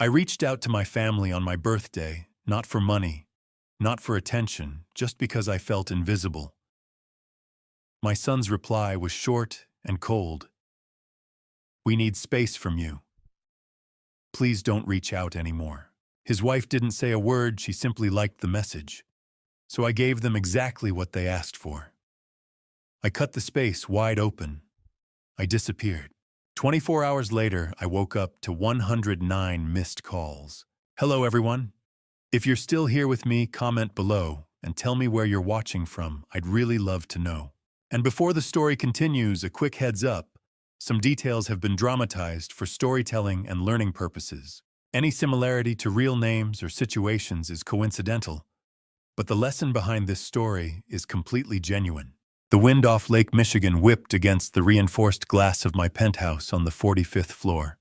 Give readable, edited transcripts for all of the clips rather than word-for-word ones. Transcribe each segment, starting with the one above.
I reached out to my family on my birthday, not for money, not for attention, just because I felt invisible. My son's reply was short and cold. "We need space from you. Please don't reach out anymore." His wife didn't say a word, she simply liked the message. So I gave them exactly what they asked for. I cut the space wide open. I disappeared. 24 hours later, I woke up to 109 missed calls. Hello, everyone. If you're still here with me, comment below and tell me where you're watching from. I'd really love to know. And before the story continues, a quick heads up. Some details have been dramatized for storytelling and learning purposes. Any similarity to real names or situations is coincidental, but the lesson behind this story is completely genuine. The wind off Lake Michigan whipped against the reinforced glass of my penthouse on the 45th floor.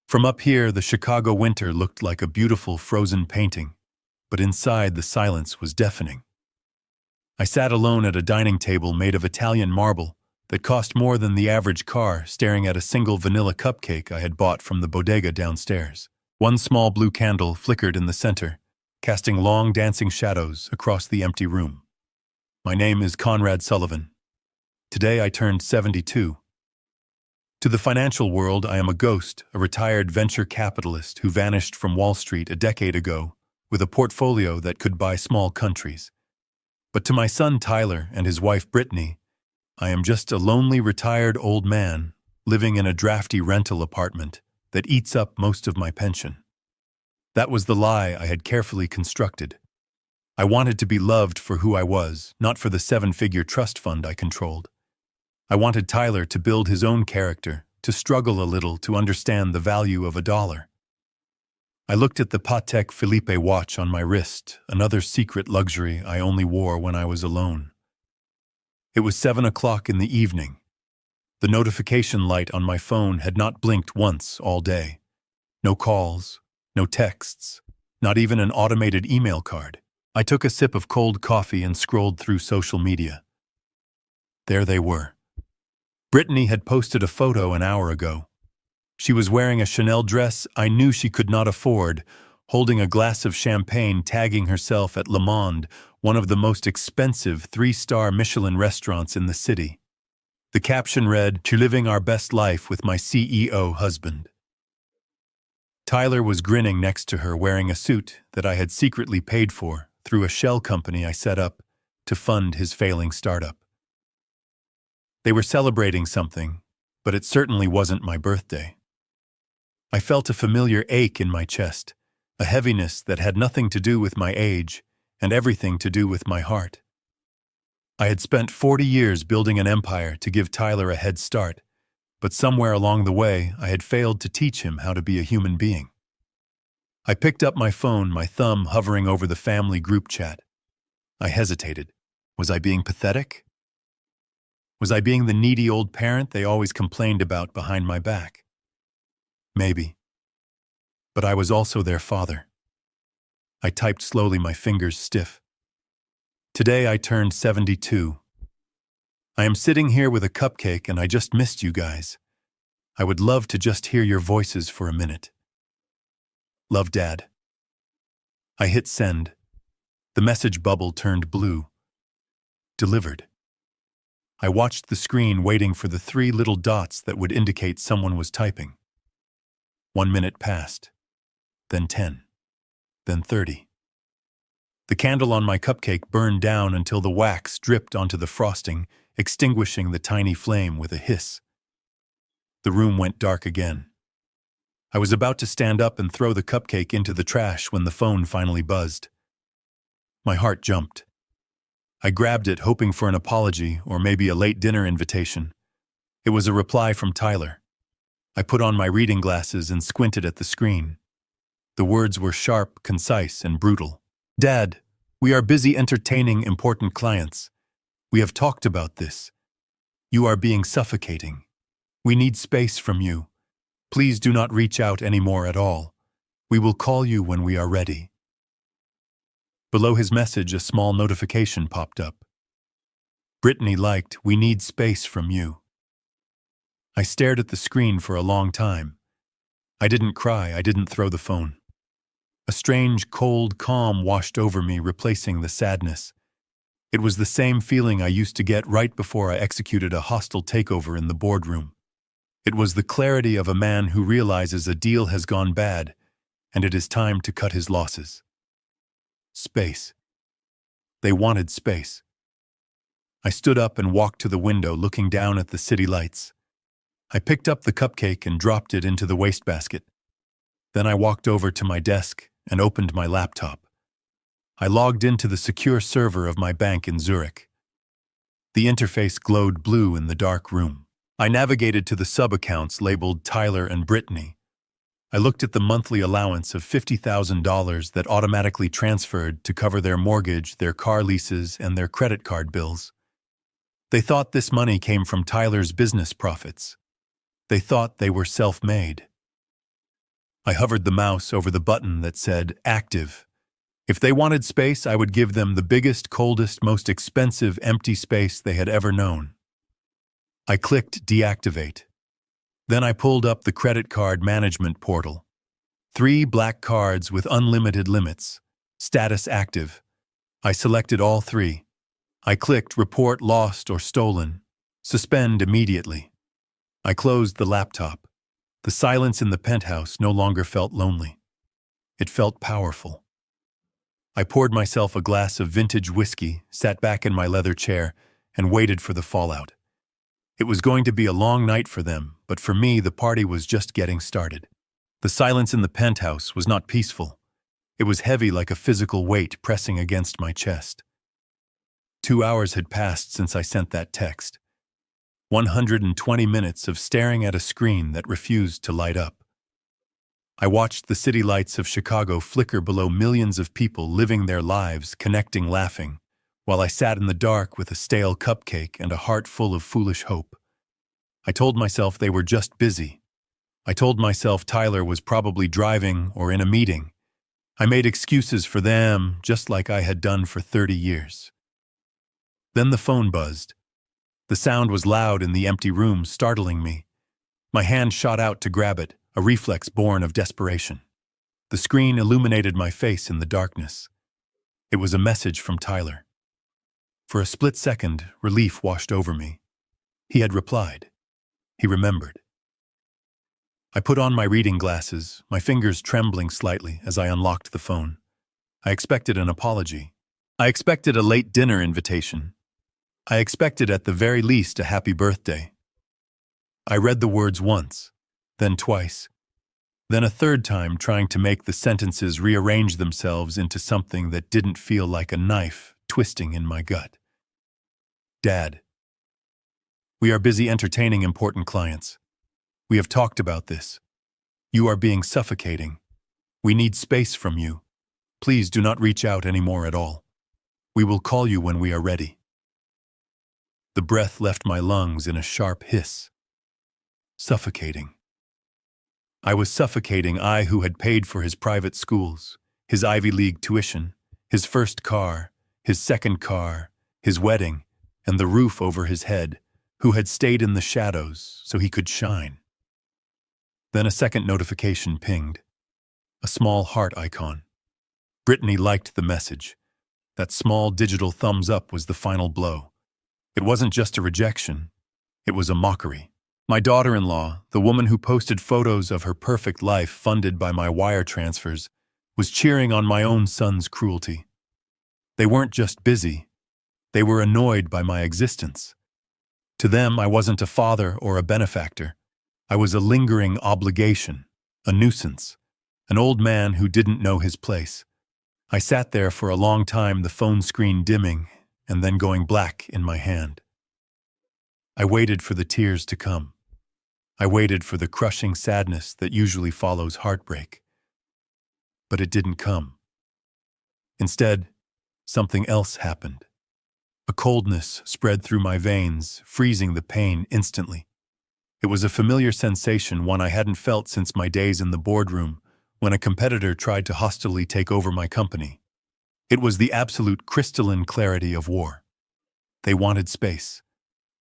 From up here, the Chicago winter looked like a beautiful frozen painting, but inside the silence was deafening. I sat alone at a dining table made of Italian marble that cost more than the average car, staring at a single vanilla cupcake I had bought from the bodega downstairs. One small blue candle flickered in the center, casting long dancing shadows across the empty room. My name is Conrad Sullivan. Today I turned 72. To the financial world, I am a ghost, a retired venture capitalist who vanished from Wall Street a decade ago with a portfolio that could buy small countries. But to my son Tyler and his wife Brittany, I am just a lonely retired old man living in a drafty rental apartment that eats up most of my pension. That was the lie I had carefully constructed. I wanted to be loved for who I was, not for the 7-figure trust fund I controlled. I wanted Tyler to build his own character, to struggle a little to understand the value of $1. I looked at the Patek Philippe watch on my wrist, another secret luxury I only wore when I was alone. It was 7 o'clock in the evening. The notification light on my phone had not blinked once all day. No calls, no texts, not even an automated email card. I took a sip of cold coffee and scrolled through social media. There they were. Brittany had posted a photo an hour ago. She was wearing a Chanel dress I knew she could not afford, holding a glass of champagne, tagging herself at Le Monde, one of the most expensive 3-star Michelin restaurants in the city. The caption read, "We're living our best life with my CEO husband." Tyler was grinning next to her, wearing a suit that I had secretly paid for through a shell company I set up to fund his failing startup. They were celebrating something, but it certainly wasn't my birthday. I felt a familiar ache in my chest, a heaviness that had nothing to do with my age and everything to do with my heart. I had spent 40 years building an empire to give Tyler a head start, but somewhere along the way, I had failed to teach him how to be a human being. I picked up my phone, my thumb hovering over the family group chat. I hesitated. Was I being pathetic? Was I being the needy old parent they always complained about behind my back? Maybe. But I was also their father. I typed slowly, my fingers stiff. Today I turned 72. I am sitting here with a cupcake and I just missed you guys. I would love to just hear your voices for a minute. Love, Dad. I hit send. The message bubble turned blue. Delivered. I watched the screen, waiting for the 3 little dots that would indicate someone was typing. 1 minute passed, then 10, then 30. The candle on my cupcake burned down until the wax dripped onto the frosting, extinguishing the tiny flame with a hiss. The room went dark again. I was about to stand up and throw the cupcake into the trash when the phone finally buzzed. My heart jumped. I grabbed it, hoping for an apology or maybe a late dinner invitation. It was a reply from Tyler. I put on my reading glasses and squinted at the screen. The words were sharp, concise, and brutal. "Dad, we are busy entertaining important clients. We have talked about this. You are being suffocating. We need space from you. Please do not reach out anymore at all. We will call you when we are ready." Below his message, a small notification popped up. Brittany liked, "We need space from you." I stared at the screen for a long time. I didn't cry, I didn't throw the phone. A strange, cold calm washed over me, replacing the sadness. It was the same feeling I used to get right before I executed a hostile takeover in the boardroom. It was the clarity of a man who realizes a deal has gone bad, and it is time to cut his losses. Space. They wanted space. I stood up and walked to the window, looking down at the city lights. I picked up the cupcake and dropped it into the wastebasket. Then I walked over to my desk and opened my laptop. I logged into the secure server of my bank in Zurich. The interface glowed blue in the dark room. I navigated to the sub-accounts labeled Tyler and Brittany. I looked at the monthly allowance of $50,000 that automatically transferred to cover their mortgage, their car leases, and their credit card bills. They thought this money came from Tyler's business profits. They thought they were self-made. I hovered the mouse over the button that said Active. If they wanted space, I would give them the biggest, coldest, most expensive empty space they had ever known. I clicked Deactivate. Then I pulled up the credit card management portal. 3 black cards with unlimited limits. Status active. I selected all 3. I clicked Report Lost or Stolen. Suspend immediately. I closed the laptop. The silence in the penthouse no longer felt lonely. It felt powerful. I poured myself a glass of vintage whiskey, sat back in my leather chair, and waited for the fallout. It was going to be a long night for them, but for me the party was just getting started. The silence in the penthouse was not peaceful. It was heavy like a physical weight pressing against my chest. 2 hours had passed since I sent that text. 120 minutes of staring at a screen that refused to light up. I watched the city lights of Chicago flicker below millions of people living their lives, connecting, laughing, while I sat in the dark with a stale cupcake and a heart full of foolish hope. I told myself they were just busy. I told myself Tyler was probably driving or in a meeting. I made excuses for them, just like I had done for 30 years. Then the phone buzzed. The sound was loud in the empty room, startling me. My hand shot out to grab it, a reflex born of desperation. The screen illuminated my face in the darkness. It was a message from Tyler. For a split second, relief washed over me. He had replied. He remembered. I put on my reading glasses, my fingers trembling slightly as I unlocked the phone. I expected an apology. I expected a late dinner invitation. I expected at the very least a happy birthday. I read the words once, then twice, then a third time, trying to make the sentences rearrange themselves into something that didn't feel like a knife twisting in my gut. Dad, we are busy entertaining important clients. We have talked about this. You are being suffocating. We need space from you. Please do not reach out anymore at all. We will call you when we are ready. The breath left my lungs in a sharp hiss. Suffocating. I was suffocating, I who had paid for his private schools, his Ivy League tuition, his first car, his second car, his wedding, and the roof over his head, who had stayed in the shadows so he could shine. Then a second notification pinged. A small heart icon. Brittany liked the message. That small digital thumbs up was the final blow. It wasn't just a rejection. It was a mockery. My daughter-in-law, the woman who posted photos of her perfect life funded by my wire transfers, was cheering on my own son's cruelty. They weren't just busy. They were annoyed by my existence. To them, I wasn't a father or a benefactor. I was a lingering obligation, a nuisance, an old man who didn't know his place. I sat there for a long time, the phone screen dimming and then going black in my hand. I waited for the tears to come. I waited for the crushing sadness that usually follows heartbreak. But it didn't come. Instead, something else happened. A coldness spread through my veins, freezing the pain instantly. It was a familiar sensation, one I hadn't felt since my days in the boardroom, when a competitor tried to hostilely take over my company. It was the absolute crystalline clarity of war. They wanted space.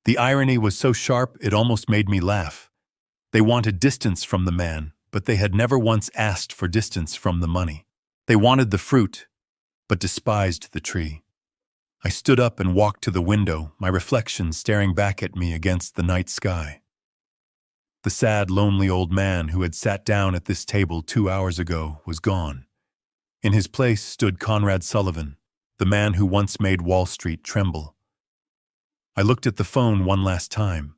The irony was so sharp it almost made me laugh. They wanted distance from the man, but they had never once asked for distance from the money. They wanted the fruit, but despised the tree. I stood up and walked to the window, my reflection staring back at me against the night sky. The sad, lonely old man who had sat down at this table 2 hours ago was gone. In his place stood Conrad Sullivan, the man who once made Wall Street tremble. I looked at the phone one last time.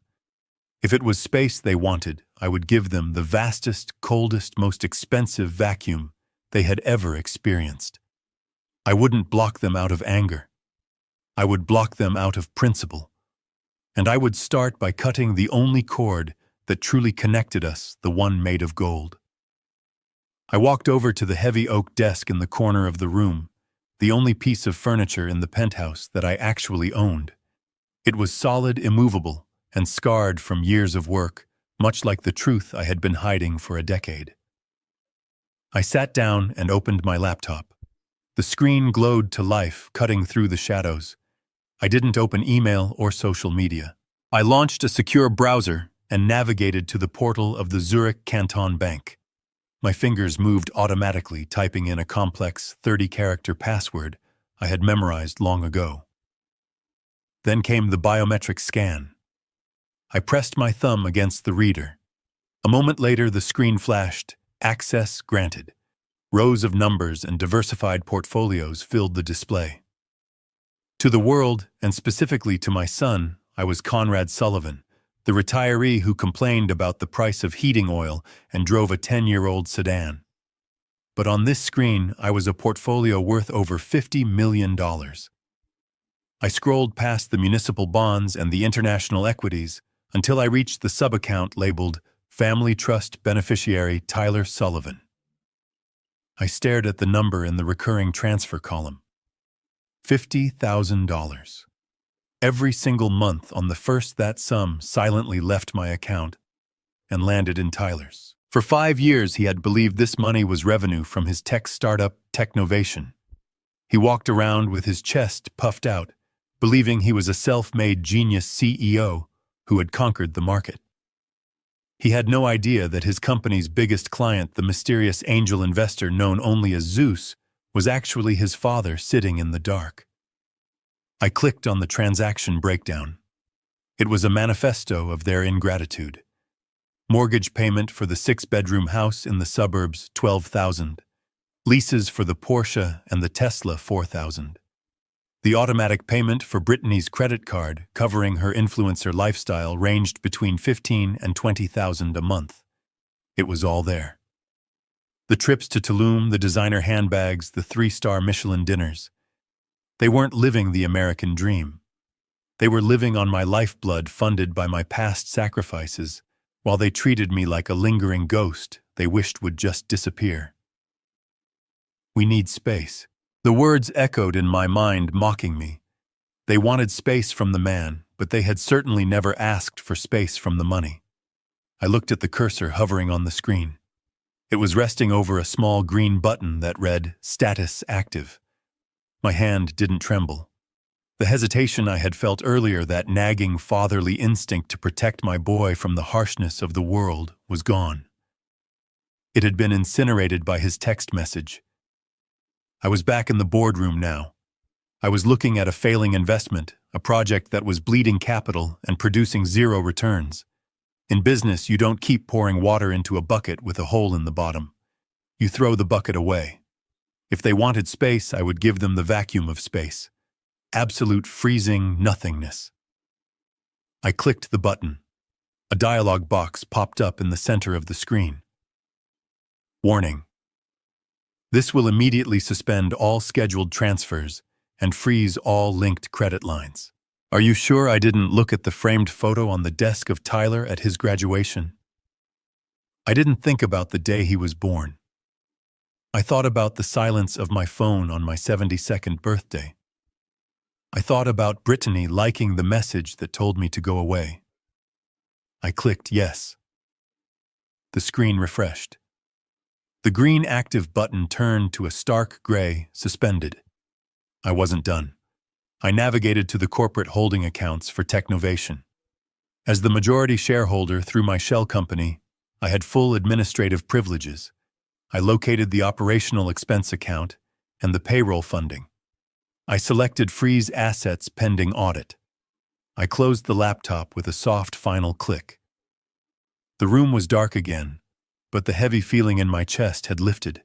If it was space they wanted, I would give them the vastest, coldest, most expensive vacuum they had ever experienced. I wouldn't block them out of anger. I would block them out of principle. And I would start by cutting the only cord that truly connected us, the one made of gold. I walked over to the heavy oak desk in the corner of the room, the only piece of furniture in the penthouse that I actually owned. It was solid, immovable, and scarred from years of work, much like the truth I had been hiding for a decade. I sat down and opened my laptop. The screen glowed to life, cutting through the shadows. I didn't open email or social media. I launched a secure browser and navigated to the portal of the Zurich Canton Bank. My fingers moved automatically, typing in a complex 30-character password I had memorized long ago. Then came the biometric scan. I pressed my thumb against the reader. A moment later, the screen flashed, "Access granted." Rows of numbers and diversified portfolios filled the display. To the world, and specifically to my son, I was Conrad Sullivan, the retiree who complained about the price of heating oil and drove a 10-year-old sedan. But on this screen, I was a portfolio worth over $50 million. I scrolled past the municipal bonds and the international equities until I reached the sub-account labeled Family Trust Beneficiary Tyler Sullivan. I stared at the number in the recurring transfer column. $50,000. Every single month on the first, that sum silently left my account and landed in Tyler's. For 5 years, he had believed this money was revenue from his tech startup, Technovation. He walked around with his chest puffed out, believing he was a self-made genius CEO who had conquered the market. He had no idea that his company's biggest client, the mysterious angel investor known only as Zeus, was actually his father sitting in the dark. I clicked on the transaction breakdown. It was a manifesto of their ingratitude. Mortgage payment for the 6-bedroom house in the suburbs, $12,000. Leases for the Porsche and the Tesla, $4,000. The automatic payment for Brittany's credit card, covering her influencer lifestyle, ranged between $15,000 and $20,000 a month. It was all there. The trips to Tulum, the designer handbags, the 3-star Michelin dinners. They weren't living the American dream. They were living on my lifeblood funded by my past sacrifices, while they treated me like a lingering ghost they wished would just disappear. We need space. The words echoed in my mind, mocking me. They wanted space from the man, but they had certainly never asked for space from the money. I looked at the cursor hovering on the screen. It was resting over a small green button that read, "Status active." My hand didn't tremble. The hesitation I had felt earlier, that nagging fatherly instinct to protect my boy from the harshness of the world, was gone. It had been incinerated by his text message. I was back in the boardroom now. I was looking at a failing investment, a project that was bleeding capital and producing 0 returns. In business, you don't keep pouring water into a bucket with a hole in the bottom. You throw the bucket away. If they wanted space, I would give them the vacuum of space. Absolute freezing nothingness. I clicked the button. A dialog box popped up in the center of the screen. Warning. This will immediately suspend all scheduled transfers and freeze all linked credit lines. Are you sure I didn't look at the framed photo on the desk of Tyler at his graduation? I didn't think about the day he was born. I thought about the silence of my phone on my 72nd birthday. I thought about Brittany liking the message that told me to go away. I clicked yes. The screen refreshed. The green active button turned to a stark gray, suspended. I wasn't done. I navigated to the corporate holding accounts for Technovation. As the majority shareholder through my shell company, I had full administrative privileges. I located the operational expense account and the payroll funding. I selected freeze assets pending audit. I closed the laptop with a soft final click. The room was dark again, but the heavy feeling in my chest had lifted.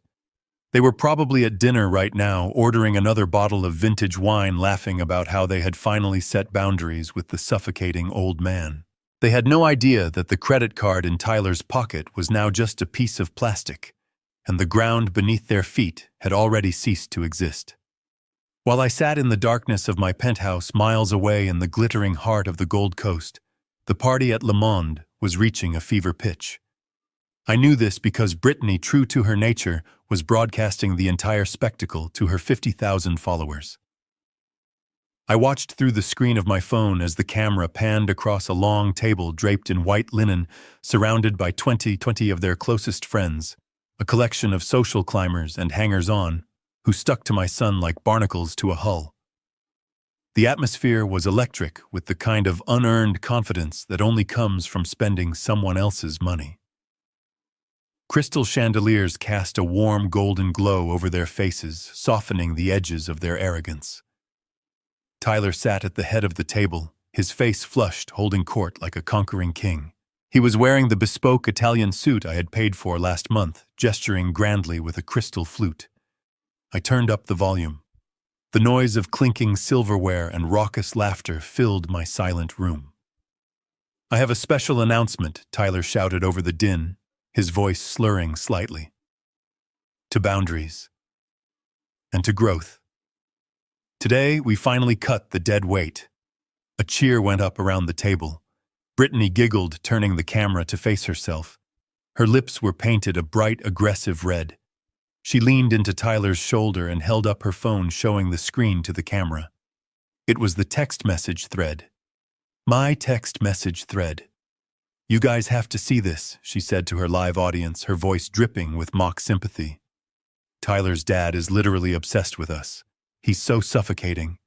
They were probably at dinner right now, ordering another bottle of vintage wine, laughing about how they had finally set boundaries with the suffocating old man. They had no idea that the credit card in Tyler's pocket was now just a piece of plastic, and the ground beneath their feet had already ceased to exist. While I sat in the darkness of my penthouse miles away in the glittering heart of the Gold Coast, the party at Le Monde was reaching a fever pitch. I knew this because Brittany, true to her nature, was broadcasting the entire spectacle to her 50,000 followers. I watched through the screen of my phone as the camera panned across a long table draped in white linen, surrounded by 20 of their closest friends, a collection of social climbers and hangers-on, who stuck to my son like barnacles to a hull. The atmosphere was electric, with the kind of unearned confidence that only comes from spending someone else's money. Crystal chandeliers cast a warm golden glow over their faces, softening the edges of their arrogance. Tyler sat at the head of the table, his face flushed, holding court like a conquering king. He was wearing the bespoke Italian suit I had paid for last month, gesturing grandly with a crystal flute. I turned up the volume. The noise of clinking silverware and raucous laughter filled my silent room. "I have a special announcement," Tyler shouted over the din, his voice slurring slightly. "To boundaries. And to growth. Today, we finally cut the dead weight." A cheer went up around the table. Brittany giggled, turning the camera to face herself. Her lips were painted a bright, aggressive red. She leaned into Tyler's shoulder and held up her phone, showing the screen to the camera. It was the text message thread. My text message thread. "You guys have to see this," she said to her live audience, her voice dripping with mock sympathy. "Tyler's dad is literally obsessed with us. He's so suffocating.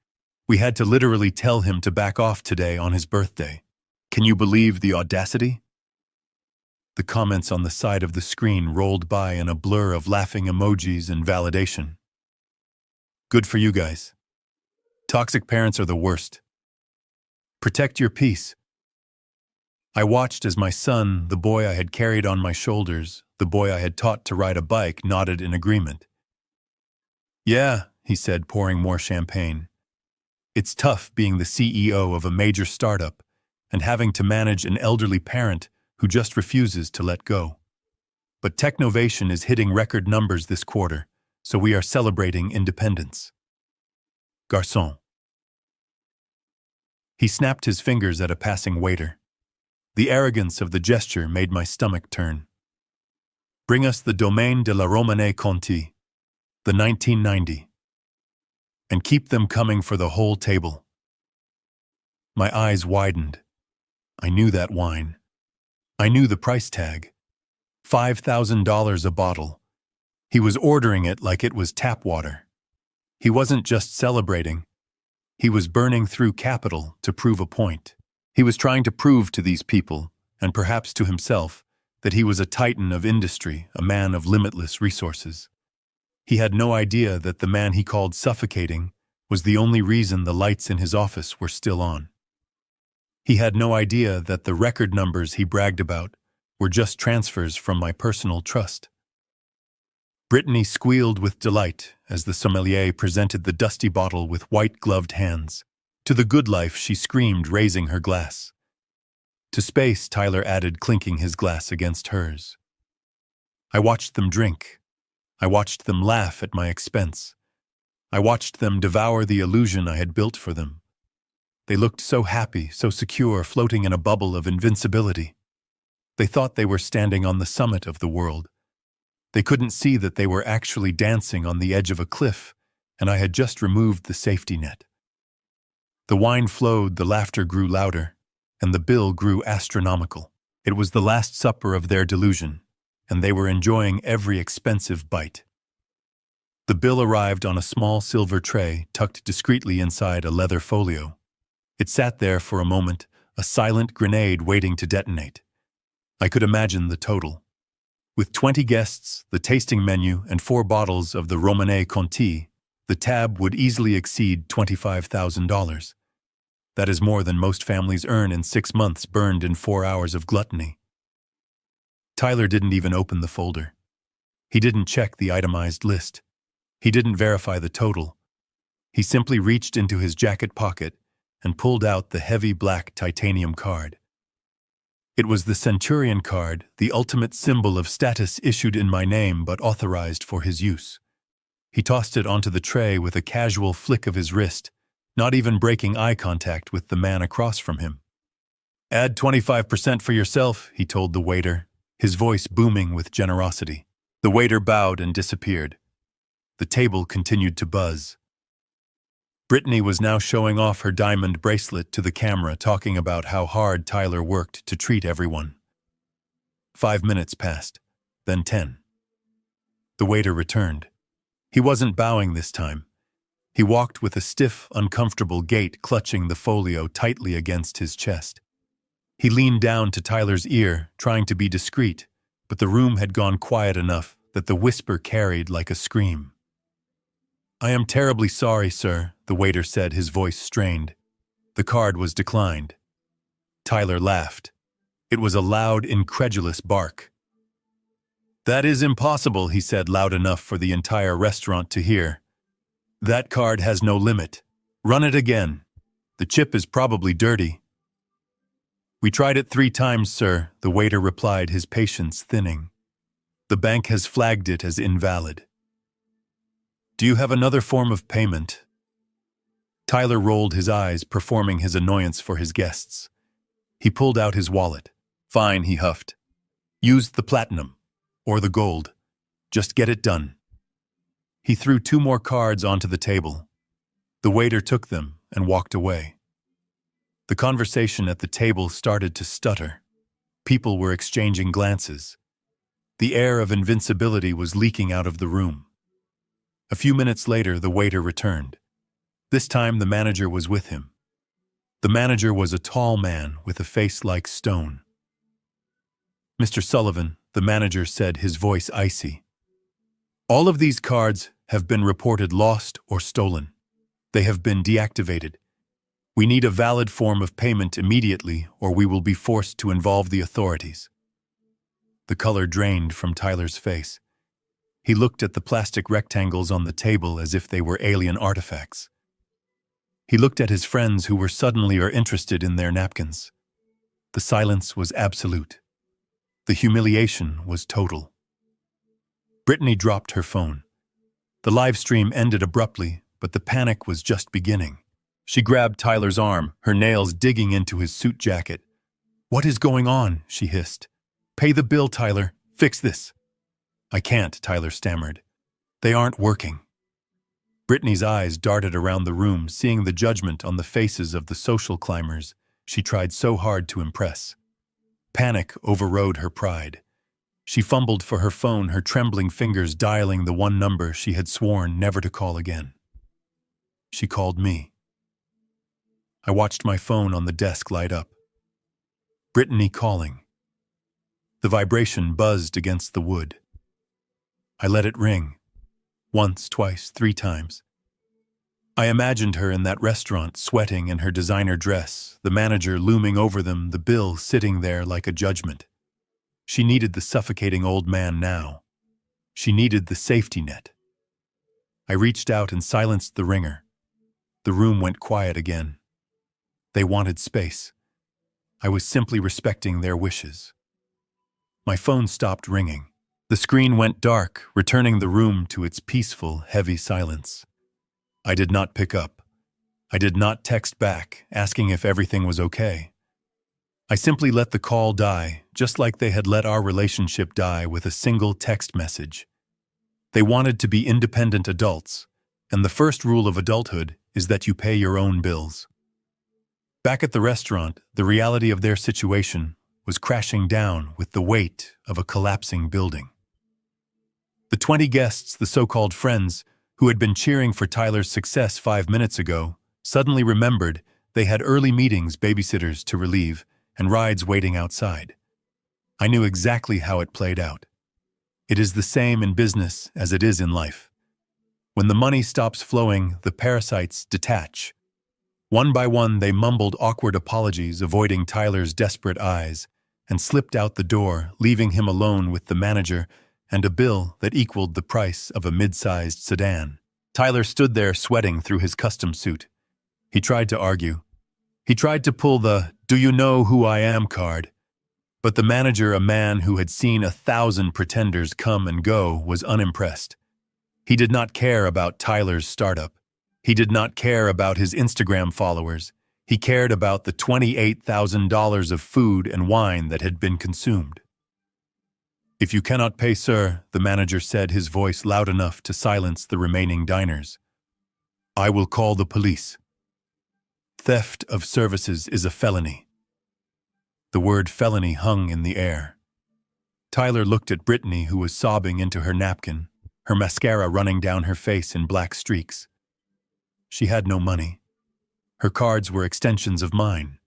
We had to literally tell him to back off today on his birthday. Can you believe the audacity?" The comments on the side of the screen rolled by in a blur of laughing emojis and validation. "Good for you guys. Toxic parents are the worst. Protect your peace." I watched as my son, the boy I had carried on my shoulders, the boy I had taught to ride a bike, nodded in agreement. "Yeah," he said, pouring more champagne. "It's tough being the CEO of a major startup and having to manage an elderly parent who just refuses to let go. But Technovation is hitting record numbers this quarter, so we are celebrating independence. Garçon." He snapped his fingers at a passing waiter. The arrogance of the gesture made my stomach turn. "Bring us the Domaine de la Romanée Conti, the 1990. And keep them coming for the whole table." My eyes widened. I knew that wine. I knew the price tag. $5,000 a bottle. He was ordering it like it was tap water. He wasn't just celebrating. He was burning through capital to prove a point. He was trying to prove to these people, and perhaps to himself, that he was a titan of industry, a man of limitless resources. He had no idea that the man he called suffocating was the only reason the lights in his office were still on. He had no idea that the record numbers he bragged about were just transfers from my personal trust. Brittany squealed with delight as the sommelier presented the dusty bottle with white-gloved hands. To the good life, she screamed, raising her glass. To space, Tyler added, clinking his glass against hers. I watched them drink. I watched them laugh at my expense. I watched them devour the illusion I had built for them. They looked so happy, so secure, floating in a bubble of invincibility. They thought they were standing on the summit of the world. They couldn't see that they were actually dancing on the edge of a cliff, and I had just removed the safety net. The wine flowed, the laughter grew louder, and the bill grew astronomical. It was the last supper of their delusion, and they were enjoying every expensive bite. The bill arrived on a small silver tray tucked discreetly inside a leather folio. It sat there for a moment, a silent grenade waiting to detonate. I could imagine the total. With 20 guests, the tasting menu, and 4 bottles of the Romanée Conti, the tab would easily exceed $25,000. That is more than most families earn in 6 months burned in 4 hours of gluttony. Tyler didn't even open the folder. He didn't check the itemized list. He didn't verify the total. He simply reached into his jacket pocket and pulled out the heavy black titanium card. It was the Centurion card, the ultimate symbol of status issued in my name but authorized for his use. He tossed it onto the tray with a casual flick of his wrist, not even breaking eye contact with the man across from him. "Add 25% for yourself," he told the waiter, his voice booming with generosity. The waiter bowed and disappeared. The table continued to buzz. Brittany was now showing off her diamond bracelet to the camera, talking about how hard Tyler worked to treat everyone. 5 minutes passed, then 10. The waiter returned. He wasn't bowing this time. He walked with a stiff, uncomfortable gait, clutching the folio tightly against his chest. He leaned down to Tyler's ear, trying to be discreet, but the room had gone quiet enough that the whisper carried like a scream. "I am terribly sorry, sir," the waiter said, his voice strained. The card was declined. Tyler laughed. It was a loud, incredulous bark. "That is impossible," he said, loud enough for the entire restaurant to hear. "That card has no limit. Run it again. The chip is probably dirty." "We tried it 3 times, sir," the waiter replied, his patience thinning. "The bank has flagged it as invalid." "Do you have another form of payment?" Tyler rolled his eyes, performing his annoyance for his guests. He pulled out his wallet. "Fine," he huffed. "Use the platinum. Or the gold. Just get it done." He threw 2 more cards onto the table. The waiter took them and walked away. The conversation at the table started to stutter. People were exchanging glances. The air of invincibility was leaking out of the room. A few minutes later, the waiter returned. This time, the manager was with him. The manager was a tall man with a face like stone. "Mr. Sullivan," the manager said, his voice icy. "All of these cards have been reported lost or stolen. They have been deactivated. We need a valid form of payment immediately, or we will be forced to involve the authorities." The color drained from Tyler's face. He looked at the plastic rectangles on the table as if they were alien artifacts. He looked at his friends who were suddenly interested in their napkins. The silence was absolute. The humiliation was total. Brittany dropped her phone. The live stream ended abruptly, but the panic was just beginning. She grabbed Tyler's arm, her nails digging into his suit jacket. "What is going on?" she hissed. "Pay the bill, Tyler. Fix this." "I can't," Tyler stammered. "They aren't working." Brittany's eyes darted around the room, seeing the judgment on the faces of the social climbers she tried so hard to impress. Panic overrode her pride. She fumbled for her phone, her trembling fingers dialing the one number she had sworn never to call again. She called me. I watched my phone on the desk light up. Brittany calling. The vibration buzzed against the wood. I let it ring. Once, twice, 3 times. I imagined her in that restaurant, sweating in her designer dress, the manager looming over them, the bill sitting there like a judgment. She needed the suffocating old man now. She needed the safety net. I reached out and silenced the ringer. The room went quiet again. They wanted space. I was simply respecting their wishes. My phone stopped ringing. The screen went dark, returning the room to its peaceful, heavy silence. I did not pick up. I did not text back, asking if everything was okay. I simply let the call die, just like they had let our relationship die with a single text message. They wanted to be independent adults, and the first rule of adulthood is that you pay your own bills. Back at the restaurant, the reality of their situation was crashing down with the weight of a collapsing building. The 20 guests, the so-called friends, who had been cheering for Tyler's success 5 minutes ago, suddenly remembered they had early meetings, babysitters to relieve, and rides waiting outside. I knew exactly how it played out. It is the same in business as it is in life. When the money stops flowing, the parasites detach. One by one, they mumbled awkward apologies, avoiding Tyler's desperate eyes, and slipped out the door, leaving him alone with the manager and a bill that equaled the price of a mid-sized sedan. Tyler stood there sweating through his custom suit. He tried to argue. He tried to pull the "do you know who I am" card. But the manager, a man who had seen 1,000 pretenders come and go, was unimpressed. He did not care about Tyler's startup. He did not care about his Instagram followers. He cared about the $28,000 of food and wine that had been consumed. "If you cannot pay, sir," the manager said, his voice loud enough to silence the remaining diners, "I will call the police. Theft of services is a felony." The word felony hung in the air. Tyler looked at Brittany, who was sobbing into her napkin, her mascara running down her face in black streaks. She had no money. Her cards were extensions of mine.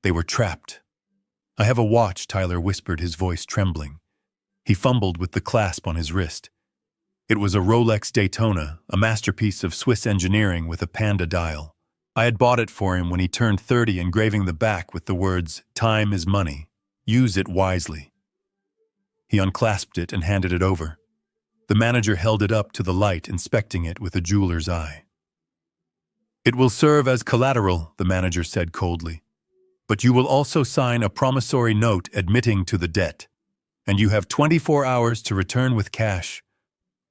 They were trapped. "I have a watch," Tyler whispered, his voice trembling. He fumbled with the clasp on his wrist. It was a Rolex Daytona, a masterpiece of Swiss engineering with a panda dial. I had bought it for him when he turned 30, engraving the back with the words, "Time is money. Use it wisely." He unclasped it and handed it over. The manager held it up to the light, inspecting it with a jeweler's eye. "It will serve as collateral," the manager said coldly. "But you will also sign a promissory note admitting to the debt, and you have 24 hours to return with cash,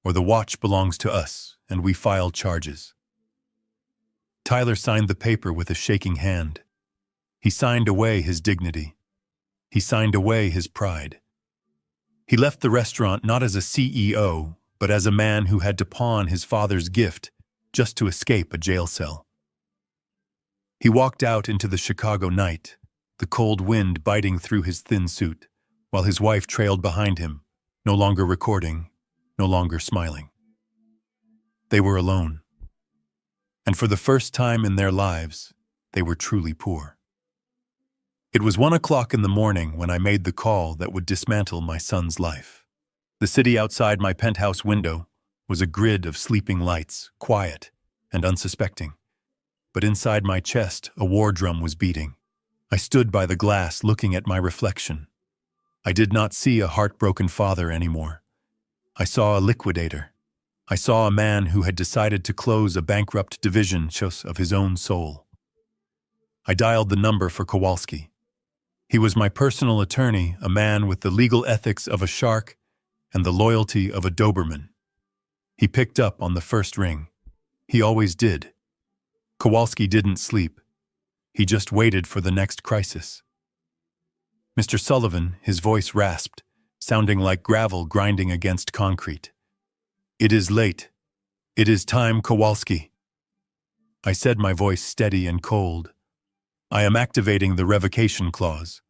or the watch belongs to us, and we file charges." Tyler signed the paper with a shaking hand. He signed away his dignity. He signed away his pride. He left the restaurant not as a CEO, but as a man who had to pawn his father's gift just to escape a jail cell. He walked out into the Chicago night, the cold wind biting through his thin suit, while his wife trailed behind him, no longer recording, no longer smiling. They were alone. And for the first time in their lives, they were truly poor. It was 1 o'clock in the morning when I made the call that would dismantle my son's life. The city outside my penthouse window was a grid of sleeping lights, quiet and unsuspecting. But inside my chest, a war drum was beating. I stood by the glass looking at my reflection. I did not see a heartbroken father anymore. I saw a liquidator. I saw a man who had decided to close a bankrupt division of his own soul. I dialed the number for Kowalski. He was my personal attorney, a man with the legal ethics of a shark and the loyalty of a Doberman. He picked up on the first ring. He always did. Kowalski didn't sleep. He just waited for the next crisis. "Mr. Sullivan," his voice rasped, sounding like gravel grinding against concrete. "It is late. It is time, Kowalski." I said, my voice steady and cold. "I am activating the revocation clause,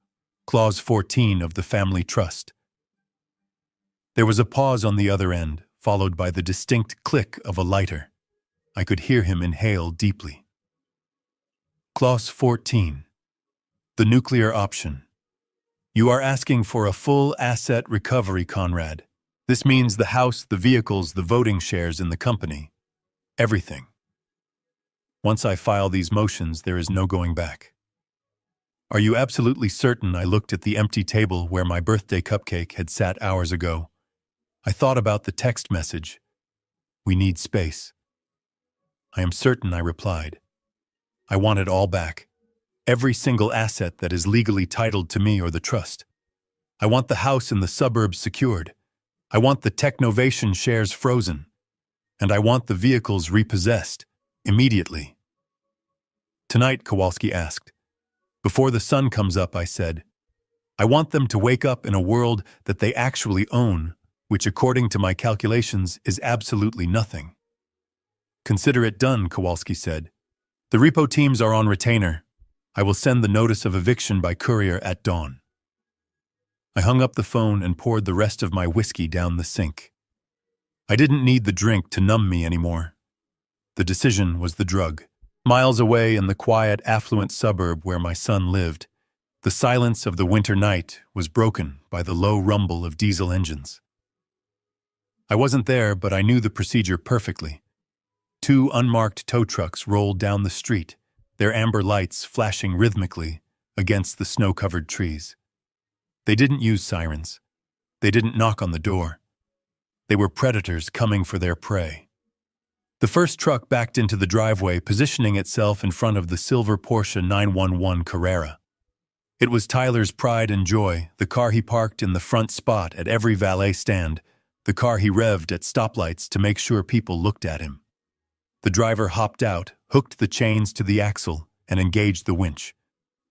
Clause 14 of the Family Trust." There was a pause on the other end, followed by the distinct click of a lighter. I could hear him inhale deeply. Clause 14. The nuclear option. "You are asking for a full asset recovery, Conrad. This means the house, the vehicles, the voting shares in the company. Everything. Once I file these motions, there is no going back." "Are you absolutely certain?" I looked at the empty table where my birthday cupcake had sat hours ago. I thought about the text message. "We need space." "I am certain," I replied. "I want it all back. Every single asset that is legally titled to me or the trust. I want the house in the suburbs secured. I want the Technovation shares frozen. And I want the vehicles repossessed, immediately." "Tonight?" Kowalski asked. "Before the sun comes up," I said. "I want them to wake up in a world that they actually own, which according to my calculations is absolutely nothing." "Consider it done," Kowalski said. "The repo teams are on retainer. I will send the notice of eviction by courier at dawn." I hung up the phone and poured the rest of my whiskey down the sink. I didn't need the drink to numb me anymore. The decision was the drug. Miles away in the quiet, affluent suburb where my son lived, the silence of the winter night was broken by the low rumble of diesel engines. I wasn't there, but I knew the procedure perfectly. Two unmarked tow trucks rolled down the street, their amber lights flashing rhythmically against the snow-covered trees. They didn't use sirens. They didn't knock on the door. They were predators coming for their prey. The first truck backed into the driveway, positioning itself in front of the silver Porsche 911 Carrera. It was Tyler's pride and joy, the car he parked in the front spot at every valet stand, the car he revved at stoplights to make sure people looked at him. The driver hopped out, hooked the chains to the axle, and engaged the winch.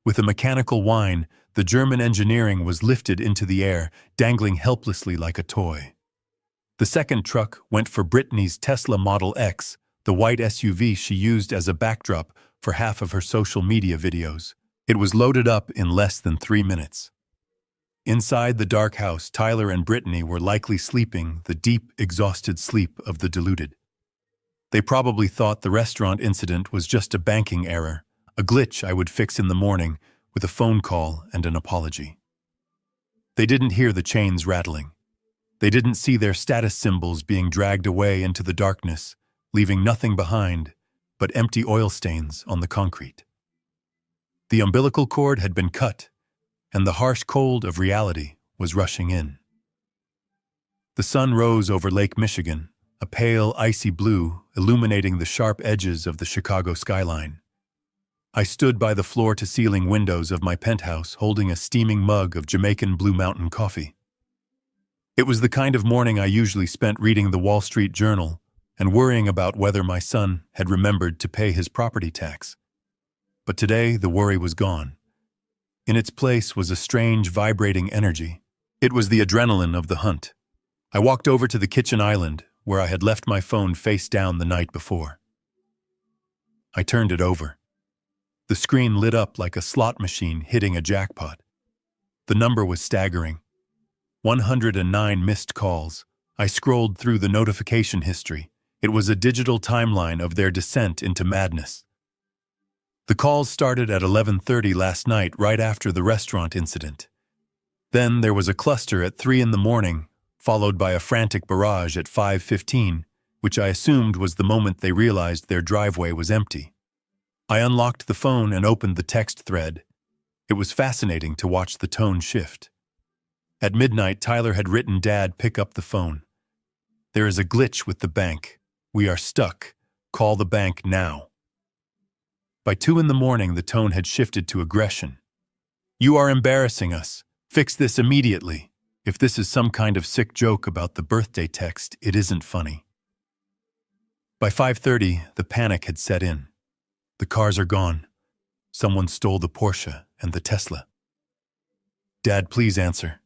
With a mechanical whine, the German engineering was lifted into the air, dangling helplessly like a toy. The second truck went for Brittany's Tesla Model X, the white SUV she used as a backdrop for half of her social media videos. It was loaded up in less than 3 minutes. Inside the dark house, Tyler and Brittany were likely sleeping the deep, exhausted sleep of the deluded. They probably thought the restaurant incident was just a banking error, a glitch I would fix in the morning with a phone call and an apology. They didn't hear the chains rattling. They didn't see their status symbols being dragged away into the darkness, leaving nothing behind but empty oil stains on the concrete. The umbilical cord had been cut, and the harsh cold of reality was rushing in. The sun rose over Lake Michigan, a pale, icy blue illuminating the sharp edges of the Chicago skyline. I stood by the floor-to-ceiling windows of my penthouse holding a steaming mug of Jamaican Blue Mountain coffee. It was the kind of morning I usually spent reading the Wall Street Journal and worrying about whether my son had remembered to pay his property tax. But today the worry was gone. In its place was a strange, vibrating energy. It was the adrenaline of the hunt. I walked over to the kitchen island, where I had left my phone face down the night before. I turned it over. The screen lit up like a slot machine hitting a jackpot. The number was staggering. 109 missed calls. I scrolled through the notification history. It was a digital timeline of their descent into madness. The calls started at 11:30 last night, right after the restaurant incident. Then there was a cluster at 3 in the morning, followed by a frantic barrage at 5:15, which I assumed was the moment they realized their driveway was empty. I unlocked the phone and opened the text thread. It was fascinating to watch the tone shift. At midnight, Tyler had written, "Dad, pick up the phone. There is a glitch with the bank. We are stuck. Call the bank now." By 2 in the morning, the tone had shifted to aggression. "You are embarrassing us. Fix this immediately. If this is some kind of sick joke about the birthday text, it isn't funny." By 5:30, the panic had set in. The cars are gone. Someone stole the Porsche and the Tesla. "Dad, please answer.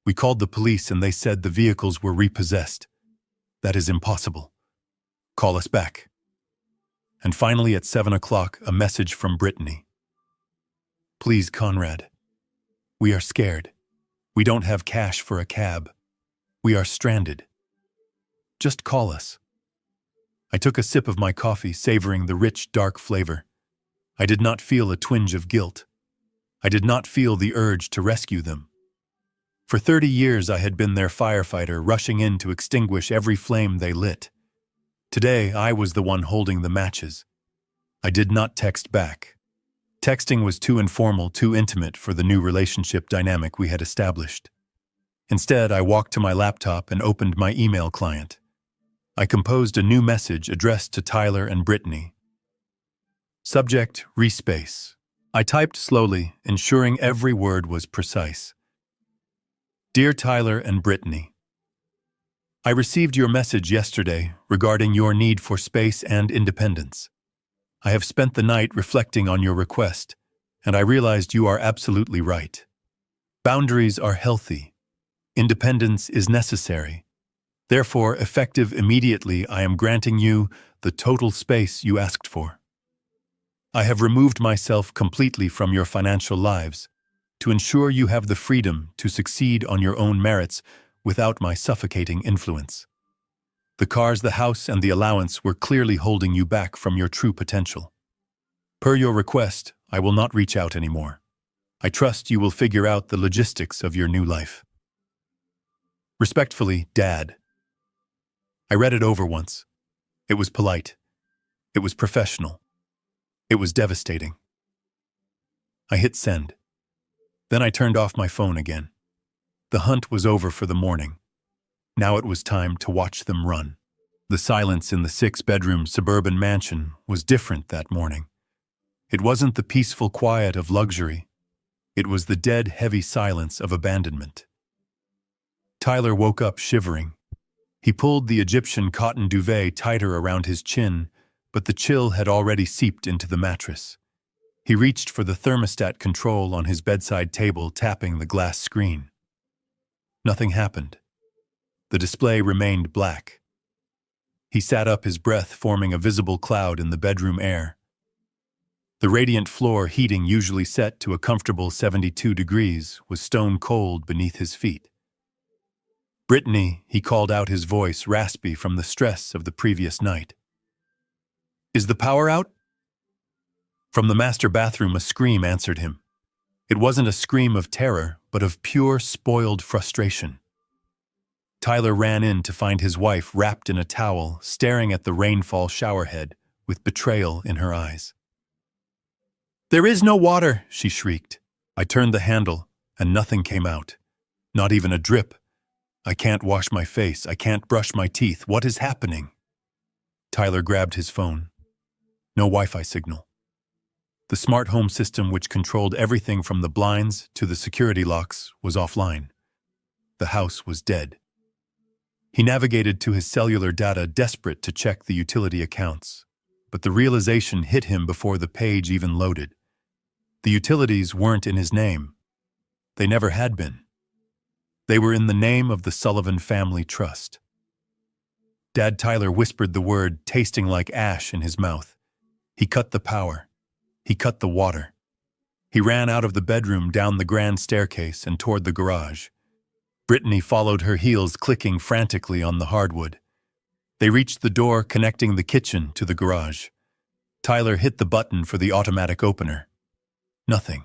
We called the police and they said the vehicles were repossessed. That is impossible. Call us back." And finally at 7 o'clock, a message from Brittany. "Please, Conrad. We are scared. We don't have cash for a cab. We are stranded. Just call us." I took a sip of my coffee, savoring the rich, dark flavor. I did not feel a twinge of guilt. I did not feel the urge to rescue them. For 30 years I had been their firefighter, rushing in to extinguish every flame they lit. Today I was the one holding the matches. I did not text back. Texting was too informal, too intimate for the new relationship dynamic we had established. Instead, I walked to my laptop and opened my email client. I composed a new message addressed to Tyler and Brittany. Subject, respace. I typed slowly, ensuring every word was precise. "Dear Tyler and Brittany, I received your message yesterday regarding your need for space and independence. I have spent the night reflecting on your request, and I realized you are absolutely right. Boundaries are healthy. Independence is necessary. Therefore, effective immediately, I am granting you the total space you asked for. I have removed myself completely from your financial lives to ensure you have the freedom to succeed on your own merits without my suffocating influence. The cars, the house, and the allowance were clearly holding you back from your true potential. Per your request, I will not reach out anymore. I trust you will figure out the logistics of your new life. Respectfully, Dad." I read it over once. It was polite. It was professional. It was devastating. I hit send. Then I turned off my phone again. The hunt was over for the morning. Now it was time to watch them run. The silence in the 6-bedroom suburban mansion was different that morning. It wasn't the peaceful quiet of luxury. It was the dead, heavy silence of abandonment. Tyler woke up shivering. He pulled the Egyptian cotton duvet tighter around his chin, but the chill had already seeped into the mattress. He reached for the thermostat control on his bedside table, tapping the glass screen. Nothing happened. The display remained black. He sat up, his breath forming a visible cloud in the bedroom air. The radiant floor heating, usually set to a comfortable 72 degrees, was stone cold beneath his feet. "Brittany," he called out, his voice raspy from the stress of the previous night. "Is the power out?" From the master bathroom, a scream answered him. It wasn't a scream of terror, but of pure, spoiled frustration. Tyler ran in to find his wife wrapped in a towel, staring at the rainfall showerhead, with betrayal in her eyes. "There is no water," she shrieked. I turned the handle, and nothing came out. Not even a drip. I can't wash my face. I can't brush my teeth. What is happening? Tyler grabbed his phone. No Wi-Fi signal. The smart home system, which controlled everything from the blinds to the security locks, was offline. The house was dead. He navigated to his cellular data, desperate to check the utility accounts. But the realization hit him before the page even loaded. The utilities weren't in his name. They never had been. They were in the name of the Sullivan Family Trust. Dad Tyler whispered the word, tasting like ash in his mouth. He cut the power. He cut the water. He ran out of the bedroom, down the grand staircase, and toward the garage. Brittany followed, her heels clicking frantically on the hardwood. They reached the door connecting the kitchen to the garage. Tyler hit the button for the automatic opener. Nothing.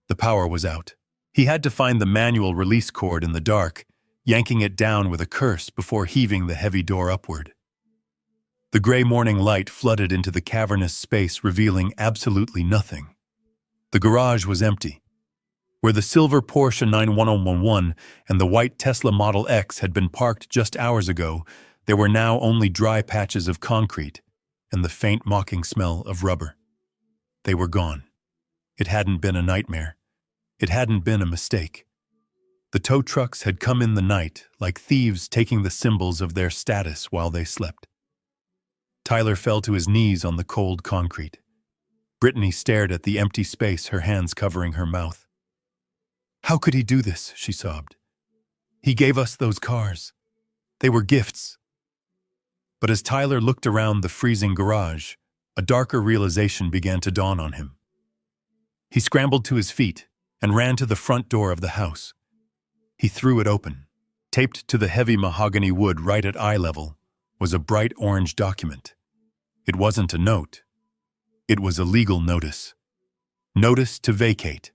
The power was out. He had to find the manual release cord in the dark, yanking it down with a curse before heaving the heavy door upward. The gray morning light flooded into the cavernous space, revealing absolutely nothing. The garage was empty. Where the silver Porsche 911 and the white Tesla Model X had been parked just hours ago, there were now only dry patches of concrete and the faint mocking smell of rubber. They were gone. It hadn't been a nightmare. It hadn't been a mistake. The tow trucks had come in the night, like thieves taking the symbols of their status while they slept. Tyler fell to his knees on the cold concrete. Brittany stared at the empty space, her hands covering her mouth. "How could he do this?" she sobbed. "He gave us those cars. They were gifts." But as Tyler looked around the freezing garage, a darker realization began to dawn on him. He scrambled to his feet and ran to the front door of the house. He threw it open. Taped to the heavy mahogany wood right at eye level was a bright orange document. It wasn't a note. It was a legal notice. Notice to vacate.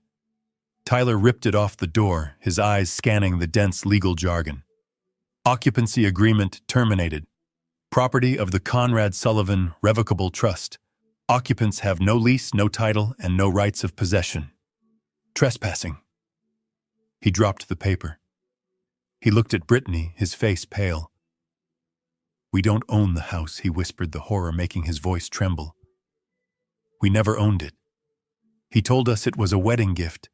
Tyler ripped it off the door, his eyes scanning the dense legal jargon. Occupancy agreement terminated. Property of the Conrad Sullivan Revocable Trust. Occupants have no lease, no title, and no rights of possession. Trespassing. He dropped the paper. He looked at Brittany, his face pale. "We don't own the house," he whispered, the horror making his voice tremble. "We never owned it. He told us it was a wedding gift,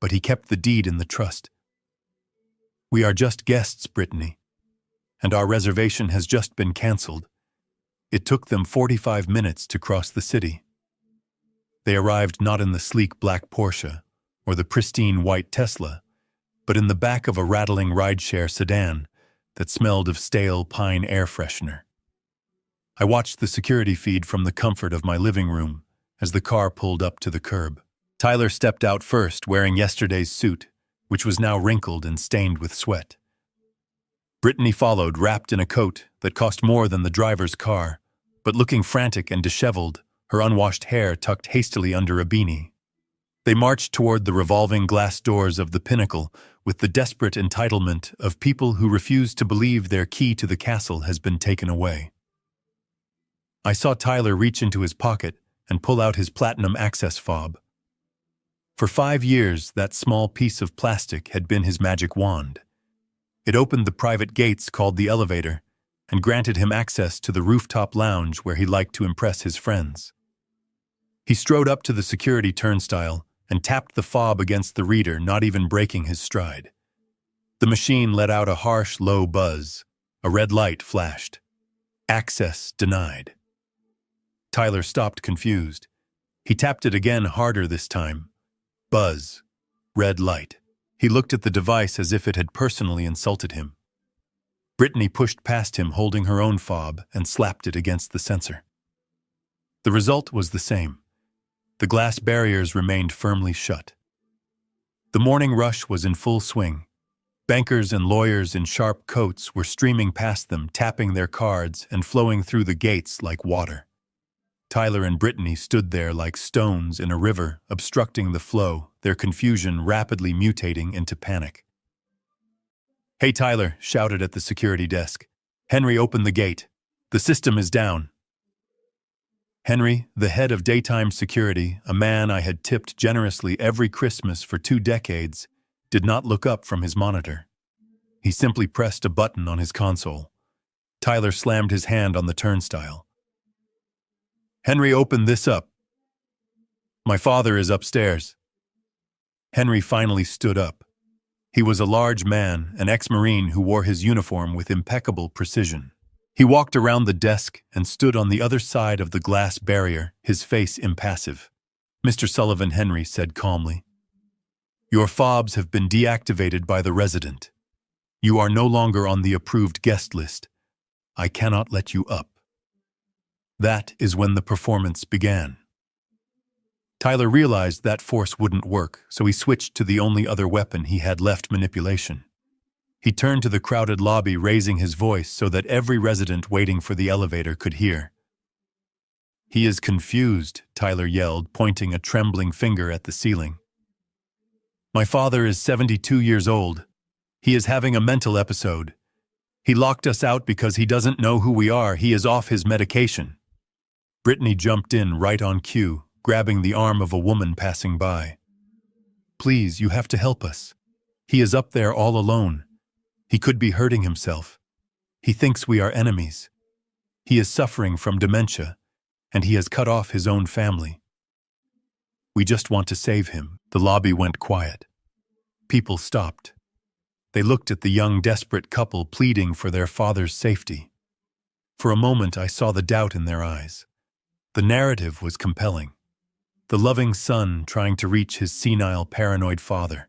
but he kept the deed in the trust. We are just guests, Brittany, and our reservation has just been canceled. It took them 45 minutes to cross the city. They arrived not in the sleek black Porsche or the pristine white Tesla, but in the back of a rattling rideshare sedan that smelled of stale pine air freshener. I watched the security feed from the comfort of my living room as the car pulled up to the curb. Tyler stepped out first, wearing yesterday's suit, which was now wrinkled and stained with sweat. Brittany followed, wrapped in a coat that cost more than the driver's car, but looking frantic and disheveled, her unwashed hair tucked hastily under a beanie. They marched toward the revolving glass doors of the Pinnacle with the desperate entitlement of people who refuse to believe their key to the castle has been taken away. I saw Tyler reach into his pocket and pull out his platinum access fob. For 5 years, that small piece of plastic had been his magic wand. It opened the private gates called the elevator and granted him access to the rooftop lounge where he liked to impress his friends. He strode up to the security turnstile and tapped the fob against the reader, not even breaking his stride. The machine let out a harsh, low buzz. A red light flashed. Access denied. Tyler stopped, confused. He tapped it again, harder this time. Buzz. Red light. He looked at the device as if it had personally insulted him. Brittany pushed past him, holding her own fob, and slapped it against the sensor. The result was the same. The glass barriers remained firmly shut. The morning rush was in full swing. Bankers and lawyers in sharp coats were streaming past them, tapping their cards and flowing through the gates like water. Tyler and Brittany stood there like stones in a river, obstructing the flow, their confusion rapidly mutating into panic. "Hey, Tyler," shouted at the security desk. "Henry, open the gate. The system is down." Henry, the head of daytime security, a man I had tipped generously every Christmas for 2 decades, did not look up from his monitor. He simply pressed a button on his console. Tyler slammed his hand on the turnstile. "Henry, open this up. My father is upstairs." Henry finally stood up. He was a large man, an ex-Marine who wore his uniform with impeccable precision. He walked around the desk and stood on the other side of the glass barrier, his face impassive. "Mr. Sullivan," Henry said calmly, "your fobs have been deactivated by the resident. You are no longer on the approved guest list. I cannot let you up." That is when the performance began. Tyler realized that force wouldn't work, so he switched to the only other weapon he had left: manipulation. He turned to the crowded lobby, raising his voice so that every resident waiting for the elevator could hear. "He is confused," Tyler yelled, pointing a trembling finger at the ceiling. "My father is 72 years old. He is having a mental episode. He locked us out because he doesn't know who we are. He is off his medication." Brittany jumped in right on cue, grabbing the arm of a woman passing by. "Please, you have to help us. He is up there all alone. He could be hurting himself. He thinks we are enemies. He is suffering from dementia, and he has cut off his own family. We just want to save him." The lobby went quiet. People stopped. They looked at the young, desperate couple pleading for their father's safety. For a moment, I saw the doubt in their eyes. The narrative was compelling. The loving son trying to reach his senile, paranoid father.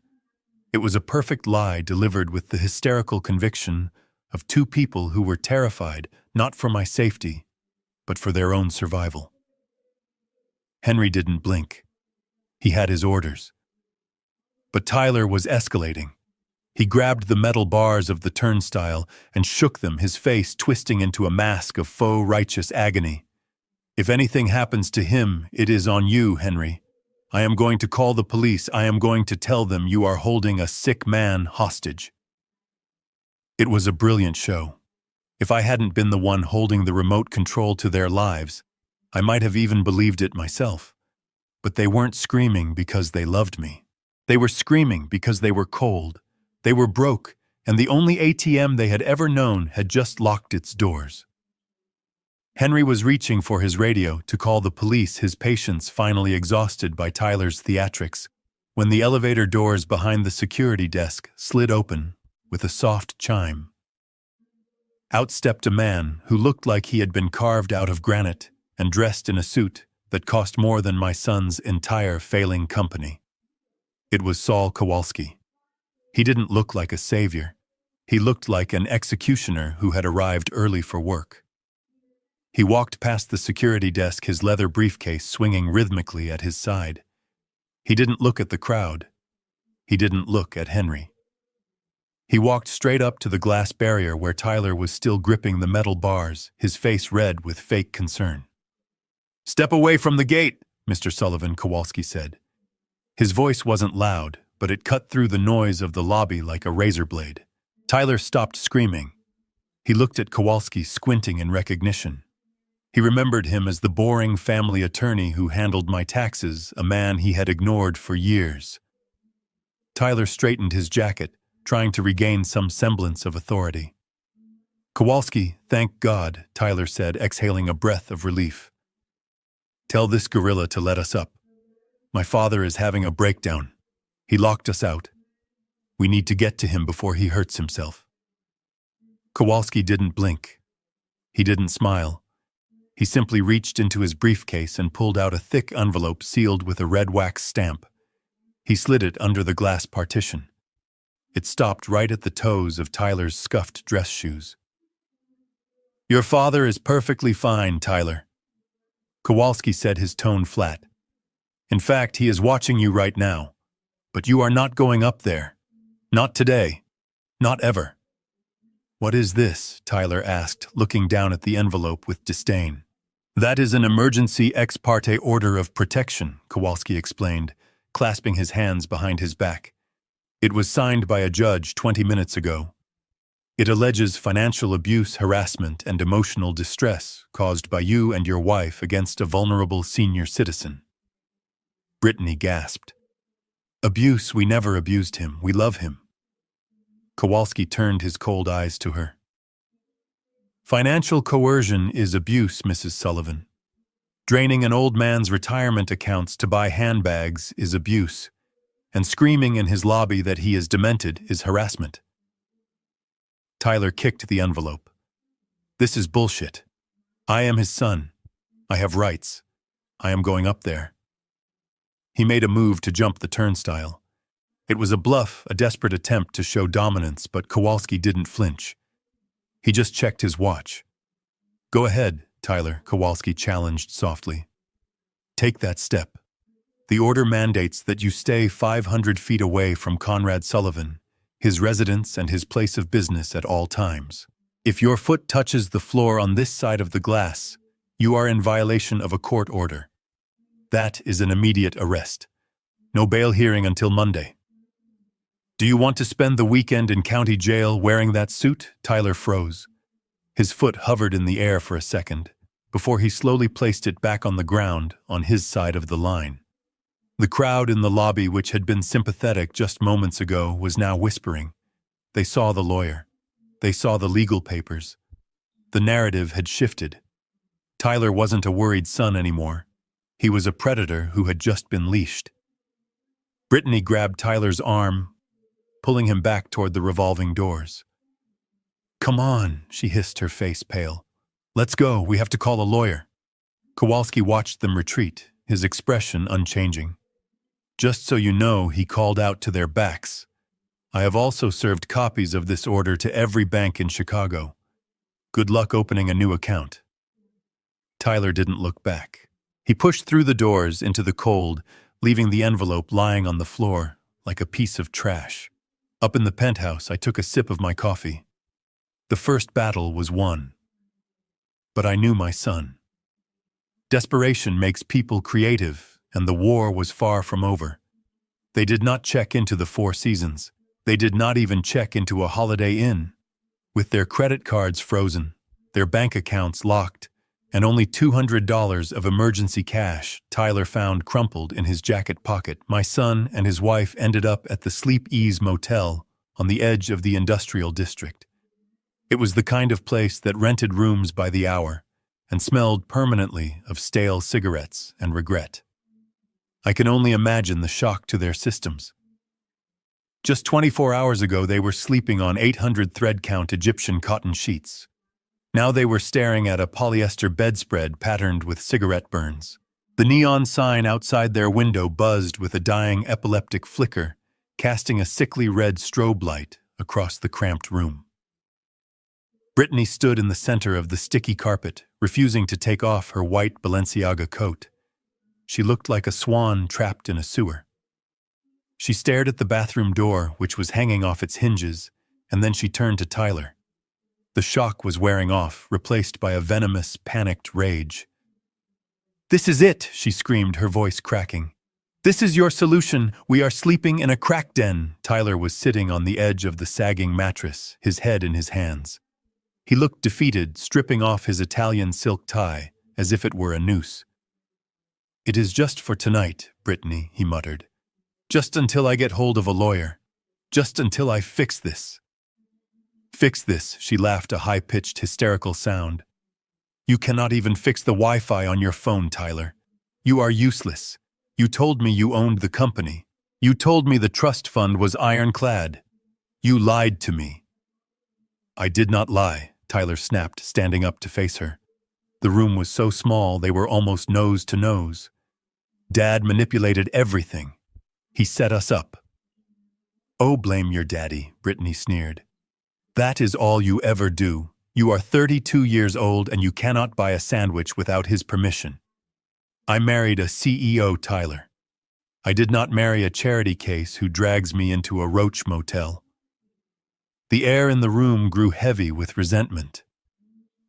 It was a perfect lie delivered with the hysterical conviction of 2 people who were terrified not for my safety, but for their own survival. Henry didn't blink. He had his orders. But Tyler was escalating. He grabbed the metal bars of the turnstile and shook them, his face twisting into a mask of faux righteous agony. "If anything happens to him, it is on you, Henry. I am going to call the police. I am going to tell them you are holding a sick man hostage." It was a brilliant show. If I hadn't been the one holding the remote control to their lives, I might have even believed it myself. But they weren't screaming because they loved me. They were screaming because they were cold. They were broke, and the only ATM they had ever known had just locked its doors. Henry was reaching for his radio to call the police, his patience finally exhausted by Tyler's theatrics, when the elevator doors behind the security desk slid open with a soft chime. Out stepped a man who looked like he had been carved out of granite and dressed in a suit that cost more than my son's entire failing company. It was Saul Kowalski. He didn't look like a savior. He looked like an executioner who had arrived early for work. He walked past the security desk, his leather briefcase swinging rhythmically at his side. He didn't look at the crowd. He didn't look at Henry. He walked straight up to the glass barrier where Tyler was still gripping the metal bars, his face red with fake concern. "Step away from the gate," Mr. Sullivan, Kowalski said. His voice wasn't loud, but it cut through the noise of the lobby like a razor blade. Tyler stopped screaming. He looked at Kowalski, squinting in recognition. He remembered him as the boring family attorney who handled my taxes, a man he had ignored for years. Tyler straightened his jacket, trying to regain some semblance of authority. "Kowalski, thank God," Tyler said, exhaling a breath of relief. "Tell this gorilla to let us up. My father is having a breakdown. He locked us out. We need to get to him before he hurts himself." Kowalski didn't blink. He didn't smile. He simply reached into his briefcase and pulled out a thick envelope sealed with a red wax stamp. He slid it under the glass partition. It stopped right at the toes of Tyler's scuffed dress shoes. "Your father is perfectly fine, Tyler," Kowalski said, his tone flat. "In fact, he is watching you right now. But you are not going up there. Not today. Not ever." "What is this?" Tyler asked, looking down at the envelope with disdain. "That is an emergency ex parte order of protection," Kowalski explained, clasping his hands behind his back. "It was signed by a judge 20 minutes ago. It alleges financial abuse, harassment, and emotional distress caused by you and your wife against a vulnerable senior citizen." Brittany gasped. "Abuse? We never abused him. We love him." Kowalski turned his cold eyes to her. "Financial coercion is abuse, Mrs. Sullivan. Draining an old man's retirement accounts to buy handbags is abuse, and screaming in his lobby that he is demented is harassment." Tyler kicked the envelope. "This is bullshit. I am his son. I have rights. I am going up there." He made a move to jump the turnstile. It was a bluff, a desperate attempt to show dominance, but Kowalski didn't flinch. He just checked his watch. "Go ahead, Tyler," Kowalski challenged softly. "Take that step. The order mandates that you stay 500 feet away from Conrad Sullivan, his residence and his place of business at all times. If your foot touches the floor on this side of the glass, you are in violation of a court order. That is an immediate arrest. No bail hearing until Monday." "Do you want to spend the weekend in county jail wearing that suit?" Tyler froze. His foot hovered in the air for a second, before he slowly placed it back on the ground on his side of the line. The crowd in the lobby, which had been sympathetic just moments ago, was now whispering. They saw the lawyer. They saw the legal papers. The narrative had shifted. Tyler wasn't a worried son anymore. He was a predator who had just been leashed. Brittany grabbed Tyler's arm, pulling him back toward the revolving doors. "Come on," she hissed, her face pale. "Let's go. We have to call a lawyer." Kowalski watched them retreat, his expression unchanging. "Just so you know," he called out to their backs, "I have also served copies of this order to every bank in Chicago. Good luck opening a new account." Tyler didn't look back. He pushed through the doors into the cold, leaving the envelope lying on the floor like a piece of trash. Up in the penthouse, I took a sip of my coffee. The first battle was won. But I knew my son. Desperation makes people creative, and the war was far from over. They did not check into the Four Seasons. They did not even check into a Holiday Inn. With their credit cards frozen, their bank accounts locked, and only $200 of emergency cash Tyler found crumpled in his jacket pocket, my son and his wife ended up at the Sleep Ease Motel on the edge of the industrial district. It was the kind of place that rented rooms by the hour and smelled permanently of stale cigarettes and regret. I can only imagine the shock to their systems. Just 24 hours ago, they were sleeping on 800 thread-count Egyptian cotton sheets. Now they were staring at a polyester bedspread patterned with cigarette burns. The neon sign outside their window buzzed with a dying epileptic flicker, casting a sickly red strobe light across the cramped room. Brittany stood in the center of the sticky carpet, refusing to take off her white Balenciaga coat. She looked like a swan trapped in a sewer. She stared at the bathroom door, which was hanging off its hinges, and then she turned to Tyler. The shock was wearing off, replaced by a venomous, panicked rage. "This is it," she screamed, her voice cracking. This is your solution. We are sleeping in a crack den. Tyler was sitting on the edge of the sagging mattress, his head in his hands. He looked defeated, stripping off his Italian silk tie, as if it were a noose. "It is just for tonight, Brittany," he muttered. "Just until I get hold of a lawyer. Just until I fix this." "Fix this," she laughed, a high-pitched, hysterical sound. "You cannot even fix the Wi-Fi on your phone, Tyler. You are useless. You told me you owned the company. You told me the trust fund was ironclad. You lied to me." "I did not lie," Tyler snapped, standing up to face her. The room was so small they were almost nose to nose. "Dad manipulated everything. He set us up." "Oh, blame your daddy," Brittany sneered. "That is all you ever do. You are 32 years old and you cannot buy a sandwich without his permission. I married a CEO, Tyler. I did not marry a charity case who drags me into a roach motel." The air in the room grew heavy with resentment.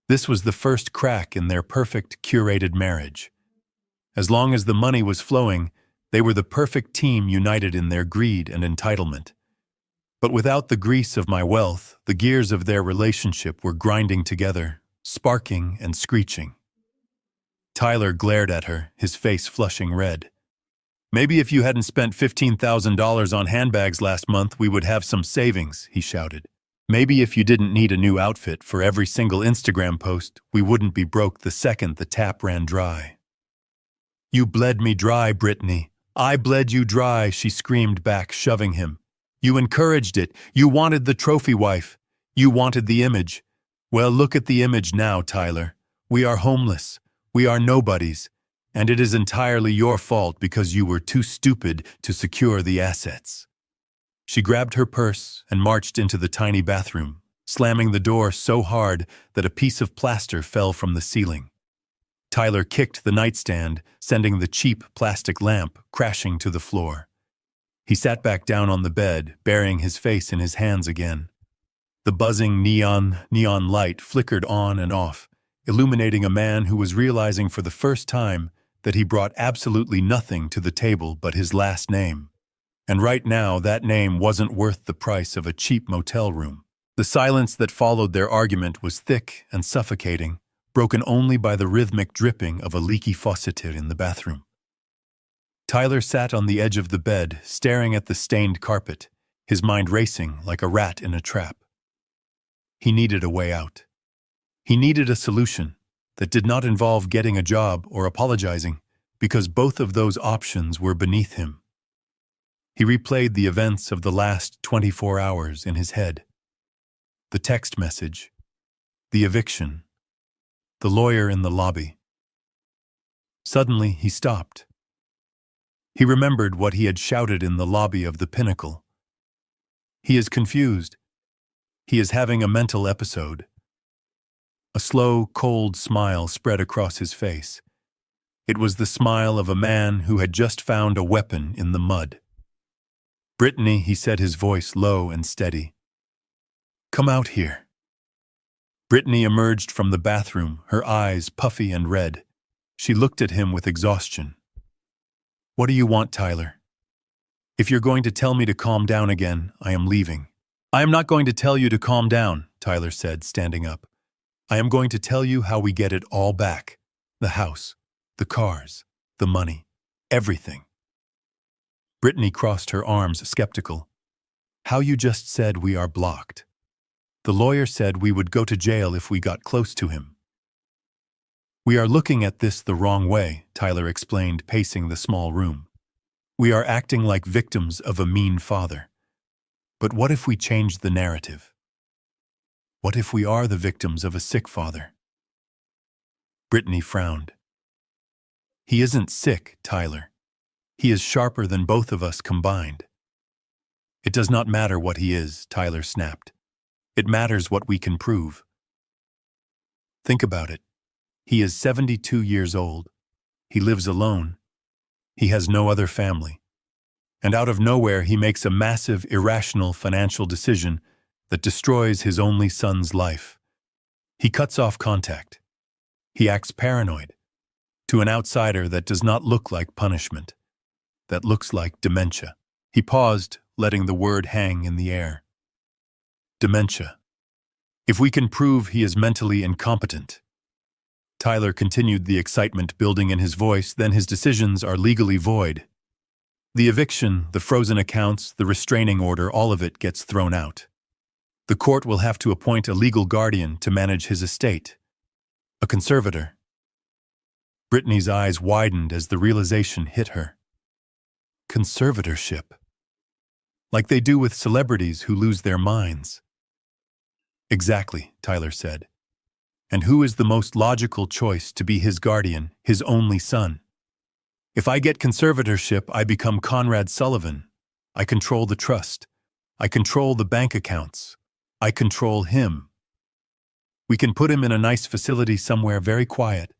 This was the first crack in their perfect, curated marriage. As long as the money was flowing, they were the perfect team united in their greed and entitlement. But without the grease of my wealth, the gears of their relationship were grinding together, sparking and screeching. Tyler glared at her, his face flushing red. "Maybe if you hadn't spent $15,000 on handbags last month, we would have some savings," he shouted. "Maybe if you didn't need a new outfit for every single Instagram post, we wouldn't be broke the second the tap ran dry." "You bled me dry, Brittany. I bled you dry," she screamed back, shoving him. "You encouraged it. You wanted the trophy wife. You wanted the image. Well, look at the image now, Tyler. We are homeless. We are nobodies. And it is entirely your fault because you were too stupid to secure the assets." She grabbed her purse and marched into the tiny bathroom, slamming the door so hard that a piece of plaster fell from the ceiling. Tyler kicked the nightstand, sending the cheap plastic lamp crashing to the floor. He sat back down on the bed, burying his face in his hands again. The buzzing neon light flickered on and off, illuminating a man who was realizing for the first time that he brought absolutely nothing to the table but his last name. And right now, that name wasn't worth the price of a cheap motel room. The silence that followed their argument was thick and suffocating, broken only by the rhythmic dripping of a leaky faucet in the bathroom. Tyler sat on the edge of the bed, staring at the stained carpet, his mind racing like a rat in a trap. He needed a way out. He needed a solution that did not involve getting a job or apologizing, because both of those options were beneath him. He replayed the events of the last 24 hours in his head. The text message, the eviction, the lawyer in the lobby. Suddenly, he stopped. He remembered what he had shouted in the lobby of the Pinnacle. He is confused. He is having a mental episode. A slow, cold smile spread across his face. It was the smile of a man who had just found a weapon in the mud. "Brittany," he said, his voice low and steady. "Come out here." Brittany emerged from the bathroom, her eyes puffy and red. She looked at him with exhaustion. "What do you want, Tyler?" "If you're going to tell me to calm down again, I am leaving." "I am not going to tell you to calm down," Tyler said, standing up. "I am going to tell you how we get it all back. The house, the cars, the money, everything." Brittany crossed her arms, skeptical. "How you just said we are blocked. The lawyer said we would go to jail if we got close to him." "We are looking at this the wrong way," Tyler explained, pacing the small room. "We are acting like victims of a mean father. But what if we change the narrative? What if we are the victims of a sick father?" Brittany frowned. "He isn't sick, Tyler. He is sharper than both of us combined." "It does not matter what he is," Tyler snapped. "It matters what we can prove. Think about it. He is 72 years old. He lives alone. He has no other family. And out of nowhere, he makes a massive, irrational financial decision that destroys his only son's life. He cuts off contact. He acts paranoid. To an outsider, that does not look like punishment. that looks like dementia. He paused, letting the word hang in the air. Dementia. If we can prove he is mentally incompetent. Tyler continued, the excitement building in his voice, then his decisions are legally void. The eviction, the frozen accounts, the restraining order, all of it gets thrown out. The court will have to appoint a legal guardian to manage his estate. A conservator. Brittany's eyes widened as the realization hit her. Conservatorship. Like they do with celebrities who lose their minds. Exactly, Tyler said. And who is the most logical choice to be his guardian, his only son? If I get conservatorship, I become Conrad Sullivan. I control the trust. I control the bank accounts. I control him. We can put him in a nice facility somewhere very quiet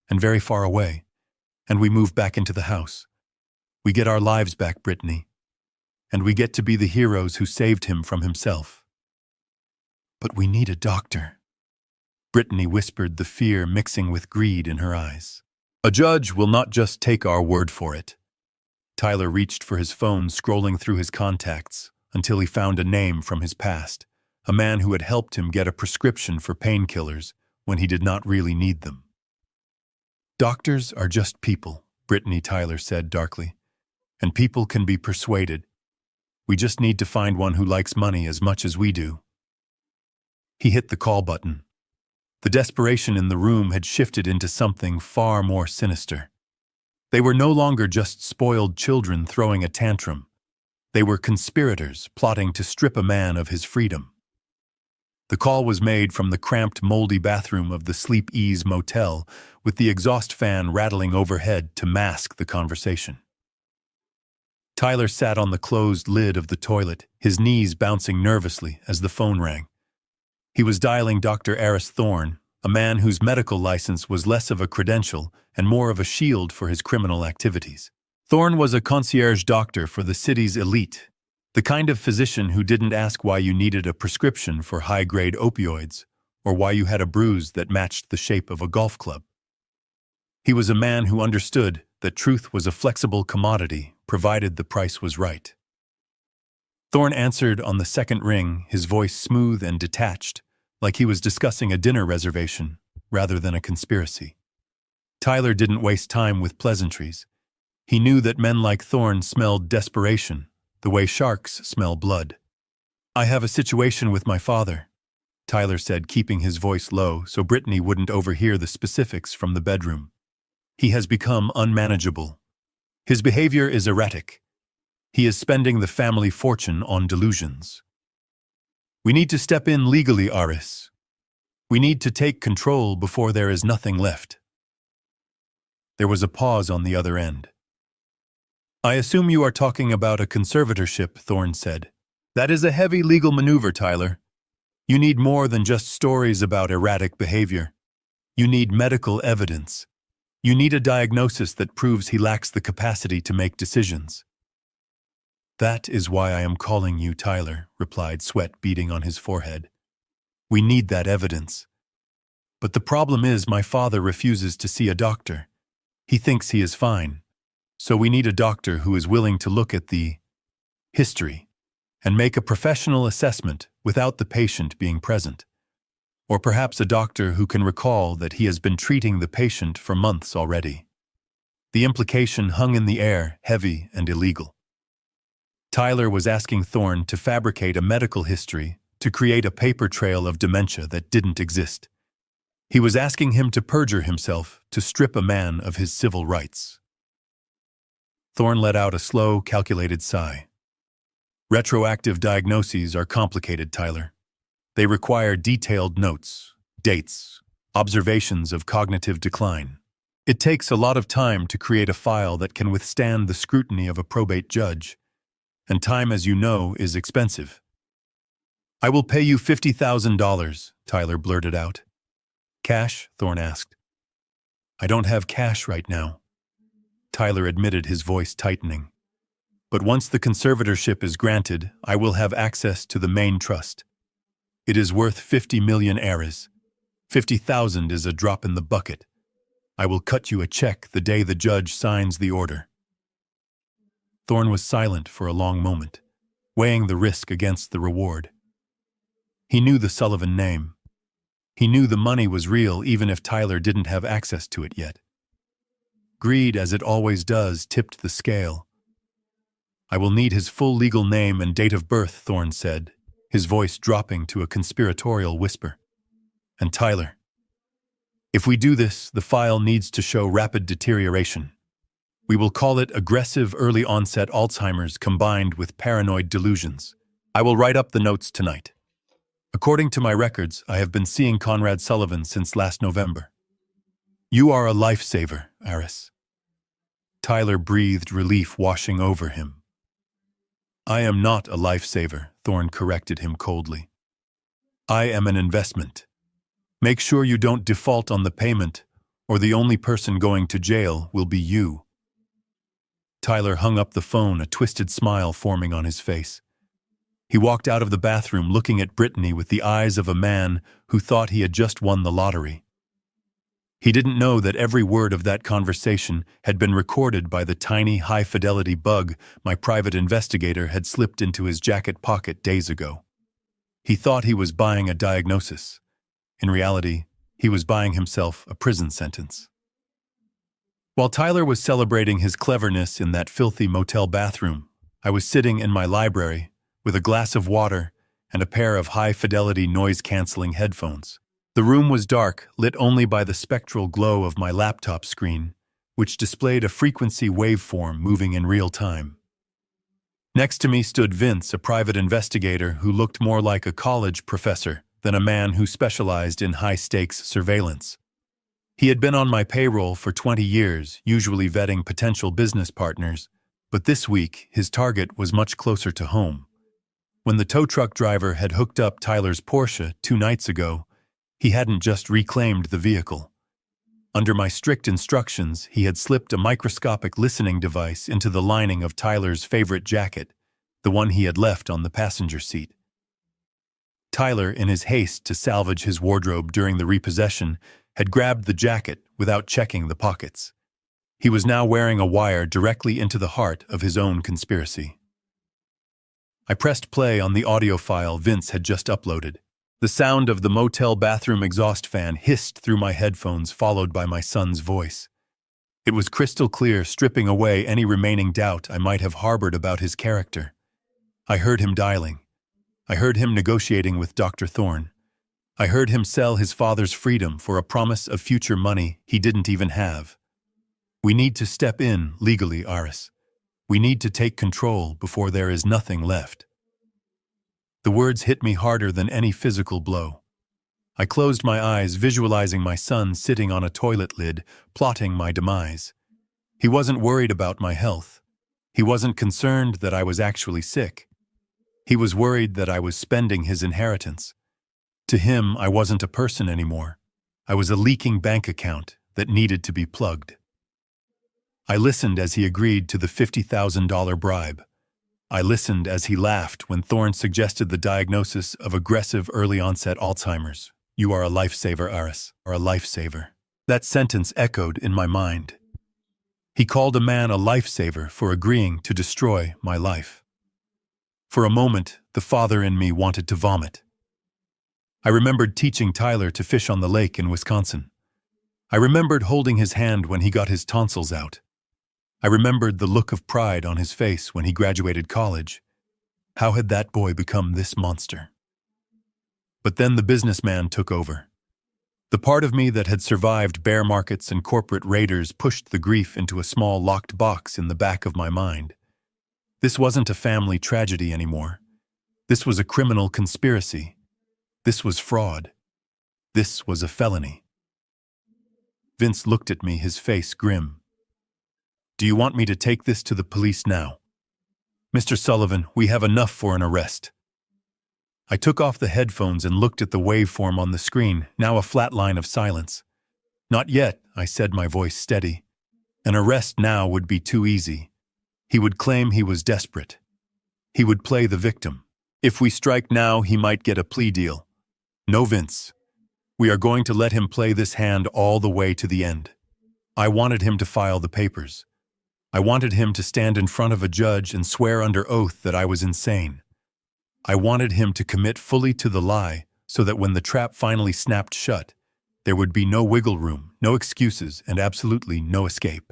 and very far away, and we move back into the house. We get our lives back, Brittany, and we get to be the heroes who saved him from himself. But we need a doctor. Brittany whispered, the fear mixing with greed in her eyes. A judge will not just take our word for it. Tyler reached for his phone, scrolling through his contacts until he found a name from his past, a man who had helped him get a prescription for painkillers when he did not really need them. Doctors are just people, Brittany, Tyler said darkly, and people can be persuaded. We just need to find one who likes money as much as we do. He hit the call button. The desperation in the room had shifted into something far more sinister. They were no longer just spoiled children throwing a tantrum. They were conspirators plotting to strip a man of his freedom. The call was made from the cramped, moldy bathroom of the Sleep Ease Motel, with the exhaust fan rattling overhead to mask the conversation. Tyler sat on the closed lid of the toilet, his knees bouncing nervously as the phone rang. He was dialing Dr. Aris Thorne, a man whose medical license was less of a credential and more of a shield for his criminal activities. Thorne was a concierge doctor for the city's elite, the kind of physician who didn't ask why you needed a prescription for high-grade opioids or why you had a bruise that matched the shape of a golf club. He was a man who understood that truth was a flexible commodity, provided the price was right. Thorne answered on the second ring, his voice smooth and detached, like he was discussing a dinner reservation rather than a conspiracy. Tyler didn't waste time with pleasantries. He knew that men like Thorne smelled desperation, the way sharks smell blood. I have a situation with my father, Tyler said, keeping his voice low so Brittany wouldn't overhear the specifics from the bedroom. He has become unmanageable. His behavior is erratic. He is spending the family fortune on delusions. We need to step in legally, Aris. We need to take control before there is nothing left. There was a pause on the other end. I assume you are talking about a conservatorship, Thorne said. That is a heavy legal maneuver, Tyler. You need more than just stories about erratic behavior. You need medical evidence. You need a diagnosis that proves he lacks the capacity to make decisions. That is why I am calling you, Tyler, replied, sweat beading on his forehead. We need that evidence. But the problem is my father refuses to see a doctor. He thinks he is fine. So we need a doctor who is willing to look at the history and make a professional assessment without the patient being present. Or perhaps a doctor who can recall that he has been treating the patient for months already. The implication hung in the air, heavy and illegal. Tyler was asking Thorne to fabricate a medical history to create a paper trail of dementia that didn't exist. He was asking him to perjure himself to strip a man of his civil rights. Thorne let out a slow, calculated sigh. Retroactive diagnoses are complicated, Tyler. They require detailed notes, dates, observations of cognitive decline. It takes a lot of time to create a file that can withstand the scrutiny of a probate judge. And time, as you know, is expensive. I will pay you $50,000, Tyler blurted out. Cash? Thorne asked. I don't have cash right now. Tyler admitted, his voice tightening. But once the conservatorship is granted, I will have access to the main trust. It is worth 50 million Aris. 50,000 is a drop in the bucket. I will cut you a check the day the judge signs the order. Thorne was silent for a long moment, weighing the risk against the reward. He knew the Sullivan name. He knew the money was real even if Tyler didn't have access to it yet. Greed, as it always does, tipped the scale. "I will need his full legal name and date of birth," Thorne said, his voice dropping to a conspiratorial whisper. "And Tyler, if we do this, the file needs to show rapid deterioration. We will call it aggressive early-onset Alzheimer's combined with paranoid delusions. I will write up the notes tonight. According to my records, I have been seeing Conrad Sullivan since last November. You are a lifesaver, Aris." Tyler breathed relief washing over him. "I am not a lifesaver," Thorne corrected him coldly. "I am an investment. Make sure you don't default on the payment, or the only person going to jail will be you." Tyler hung up the phone, a twisted smile forming on his face. He walked out of the bathroom looking at Brittany with the eyes of a man who thought he had just won the lottery. He didn't know that every word of that conversation had been recorded by the tiny, high-fidelity bug my private investigator had slipped into his jacket pocket days ago. He thought he was buying a diagnosis. In reality, he was buying himself a prison sentence. While Tyler was celebrating his cleverness in that filthy motel bathroom, I was sitting in my library with a glass of water and a pair of high-fidelity noise-canceling headphones. The room was dark, lit only by the spectral glow of my laptop screen, which displayed a frequency waveform moving in real time. Next to me stood Vince, a private investigator who looked more like a college professor than a man who specialized in high-stakes surveillance. He had been on my payroll for 20 years, usually vetting potential business partners, but this week his target was much closer to home. When the tow truck driver had hooked up Tyler's Porsche 2 nights ago, he hadn't just reclaimed the vehicle. Under my strict instructions, he had slipped a microscopic listening device into the lining of Tyler's favorite jacket, the one he had left on the passenger seat. Tyler, in his haste to salvage his wardrobe during the repossession, had grabbed the jacket without checking the pockets. He was now wearing a wire directly into the heart of his own conspiracy. I pressed play on the audio file Vince had just uploaded. The sound of the motel bathroom exhaust fan hissed through my headphones, followed by my son's voice. It was crystal clear, stripping away any remaining doubt I might have harbored about his character. I heard him dialing. I heard him negotiating with Dr. Thorne. I heard him sell his father's freedom for a promise of future money he didn't even have. We need to step in legally, Aris. We need to take control before there is nothing left. The words hit me harder than any physical blow. I closed my eyes, visualizing my son sitting on a toilet lid, plotting my demise. He wasn't worried about my health. He wasn't concerned that I was actually sick. He was worried that I was spending his inheritance. To him, I wasn't a person anymore. I was a leaking bank account that needed to be plugged. I listened as he agreed to the $50,000 bribe. I listened as he laughed when Thorne suggested the diagnosis of aggressive early-onset Alzheimer's. "You are a lifesaver, Aris, are a lifesaver." That sentence echoed in my mind. He called a man a lifesaver for agreeing to destroy my life. For a moment, the father in me wanted to vomit. I remembered teaching Tyler to fish on the lake in Wisconsin. I remembered holding his hand when he got his tonsils out. I remembered the look of pride on his face when he graduated college. How had that boy become this monster? But then the businessman took over. The part of me that had survived bear markets and corporate raiders pushed the grief into a small locked box in the back of my mind. This wasn't a family tragedy anymore. This was a criminal conspiracy. This was fraud. This was a felony. Vince looked at me, his face grim. "Do you want me to take this to the police now?" "Mr. Sullivan, we have enough for an arrest." I took off the headphones and looked at the waveform on the screen, now a flat line of silence. "Not yet," I said, my voice steady. "An arrest now would be too easy. He would claim he was desperate. He would play the victim. If we strike now, he might get a plea deal. No, Vince. We are going to let him play this hand all the way to the end. I wanted him to file the papers. I wanted him to stand in front of a judge and swear under oath that I was insane. I wanted him to commit fully to the lie so that when the trap finally snapped shut, there would be no wiggle room, no excuses, and absolutely no escape.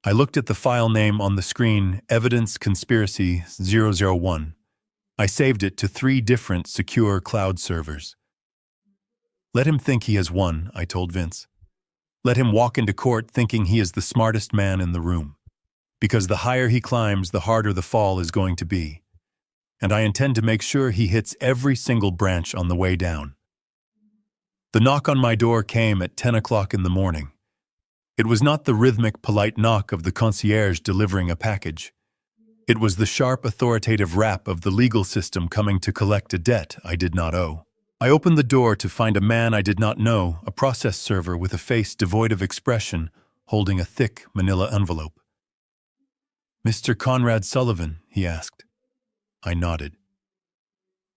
I looked at the file name on the screen, Evidence Conspiracy 001. I saved it to 3 different secure cloud servers. Let him think he has won, I told Vince. Let him walk into court thinking he is the smartest man in the room. Because the higher he climbs, the harder the fall is going to be. And I intend to make sure he hits every single branch on the way down. The knock on my door came at 10 o'clock in the morning. It was not the rhythmic, polite knock of the concierge delivering a package. It was the sharp, authoritative rap of the legal system coming to collect a debt I did not owe. I opened the door to find a man I did not know, a process server with a face devoid of expression, holding a thick manila envelope. "Mr. Conrad Sullivan," he asked. I nodded.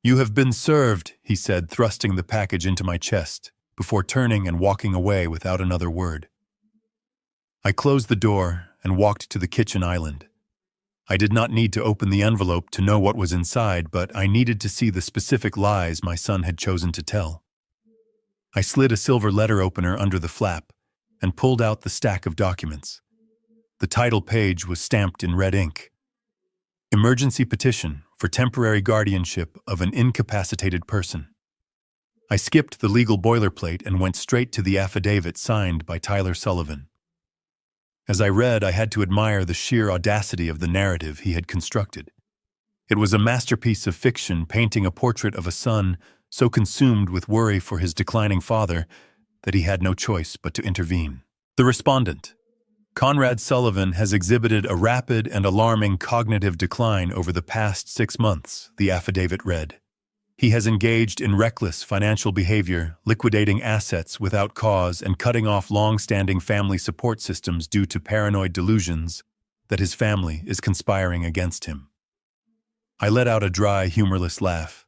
"You have been served," he said, thrusting the package into my chest, before turning and walking away without another word. I closed the door and walked to the kitchen island. I did not need to open the envelope to know what was inside, but I needed to see the specific lies my son had chosen to tell. I slid a silver letter opener under the flap and pulled out the stack of documents. The title page was stamped in red ink. Emergency petition for temporary guardianship of an incapacitated person. I skipped the legal boilerplate and went straight to the affidavit signed by Tyler Sullivan. As I read, I had to admire the sheer audacity of the narrative he had constructed. It was a masterpiece of fiction painting a portrait of a son so consumed with worry for his declining father that he had no choice but to intervene. The respondent, Conrad Sullivan, has exhibited a rapid and alarming cognitive decline over the past 6 months, the affidavit read. He has engaged in reckless financial behavior, liquidating assets without cause and cutting off long-standing family support systems due to paranoid delusions that his family is conspiring against him. I let out a dry, humorless laugh.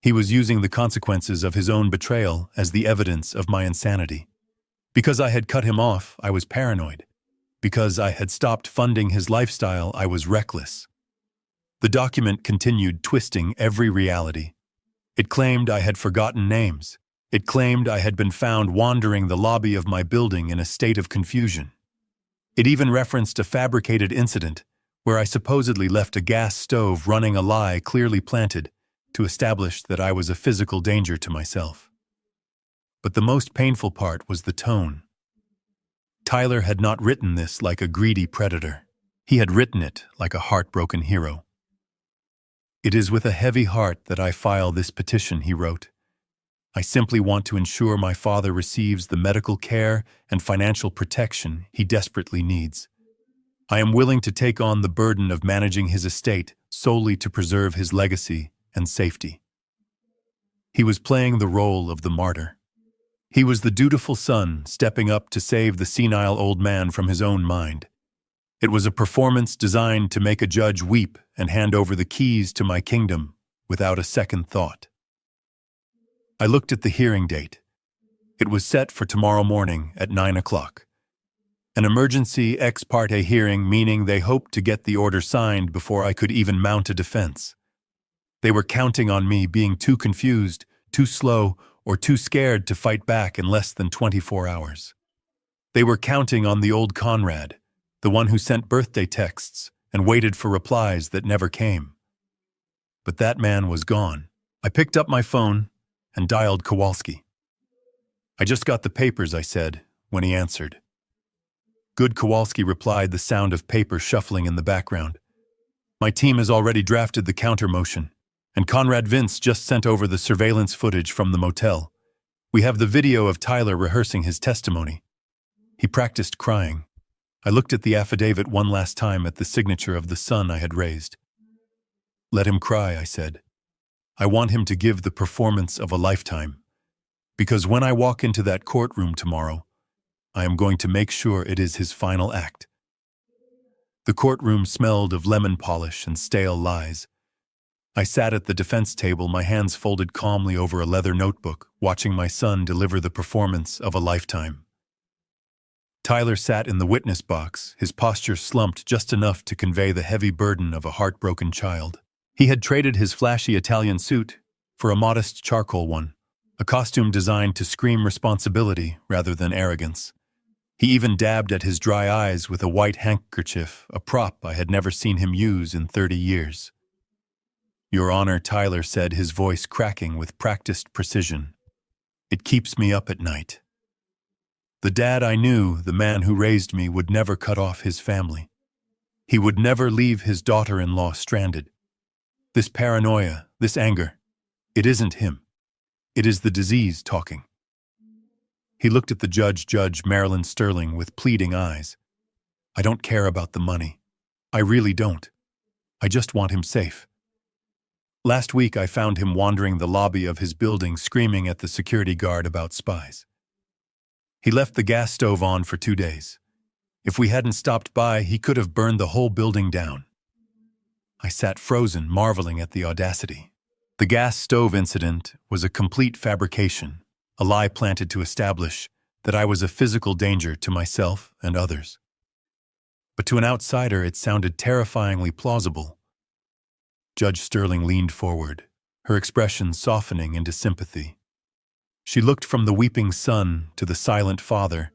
He was using the consequences of his own betrayal as the evidence of my insanity. Because I had cut him off, I was paranoid. Because I had stopped funding his lifestyle, I was reckless. The document continued twisting every reality. It claimed I had forgotten names. It claimed I had been found wandering the lobby of my building in a state of confusion. It even referenced a fabricated incident where I supposedly left a gas stove running, a lie clearly planted to establish that I was a physical danger to myself. But the most painful part was the tone. Tyler had not written this like a greedy predator. He had written it like a heartbroken hero. "It is with a heavy heart that I file this petition," he wrote. "I simply want to ensure my father receives the medical care and financial protection he desperately needs. I am willing to take on the burden of managing his estate solely to preserve his legacy and safety." He was playing the role of the martyr. He was the dutiful son stepping up to save the senile old man from his own mind. It was a performance designed to make a judge weep and hand over the keys to my kingdom without a second thought. I looked at the hearing date. It was set for tomorrow morning at 9 o'clock. An emergency ex parte hearing, meaning they hoped to get the order signed before I could even mount a defense. They were counting on me being too confused, too slow, or too scared to fight back in less than 24 hours. They were counting on the old Conrad, the one who sent birthday texts and waited for replies that never came. But that man was gone. I picked up my phone and dialed Kowalski. "I just got the papers," I said, when he answered. "Good," Kowalski replied, the sound of paper shuffling in the background. "My team has already drafted the counter motion, and Conrad Vince just sent over the surveillance footage from the motel. We have the video of Tyler rehearsing his testimony. He practiced crying. I looked at the affidavit one last time at the signature of the son I had raised. Let him cry, I said. I want him to give the performance of a lifetime. Because when I walk into that courtroom tomorrow, I am going to make sure it is his final act. The courtroom smelled of lemon polish and stale lies. I sat at the defense table, my hands folded calmly over a leather notebook, watching my son deliver the performance of a lifetime. Tyler sat in the witness box, his posture slumped just enough to convey the heavy burden of a heartbroken child. He had traded his flashy Italian suit for a modest charcoal one, a costume designed to scream responsibility rather than arrogance. He even dabbed at his dry eyes with a white handkerchief, a prop I had never seen him use in 30 years. "Your Honor," Tyler said, his voice cracking with practiced precision. "It keeps me up at night. The dad I knew, the man who raised me, would never cut off his family. He would never leave his daughter-in-law stranded. This paranoia, this anger, it isn't him. It is the disease talking." He looked at the judge, Judge Marilyn Sterling, with pleading eyes. "I don't care about the money. I really don't. I just want him safe. Last week I found him wandering the lobby of his building screaming at the security guard about spies. He left the gas stove on for 2 days. If we hadn't stopped by, he could have burned the whole building down." I sat frozen, marveling at the audacity. The gas stove incident was a complete fabrication, a lie planted to establish that I was a physical danger to myself and others. But to an outsider, it sounded terrifyingly plausible. Judge Sterling leaned forward, her expression softening into sympathy. She looked from the weeping son to the silent father,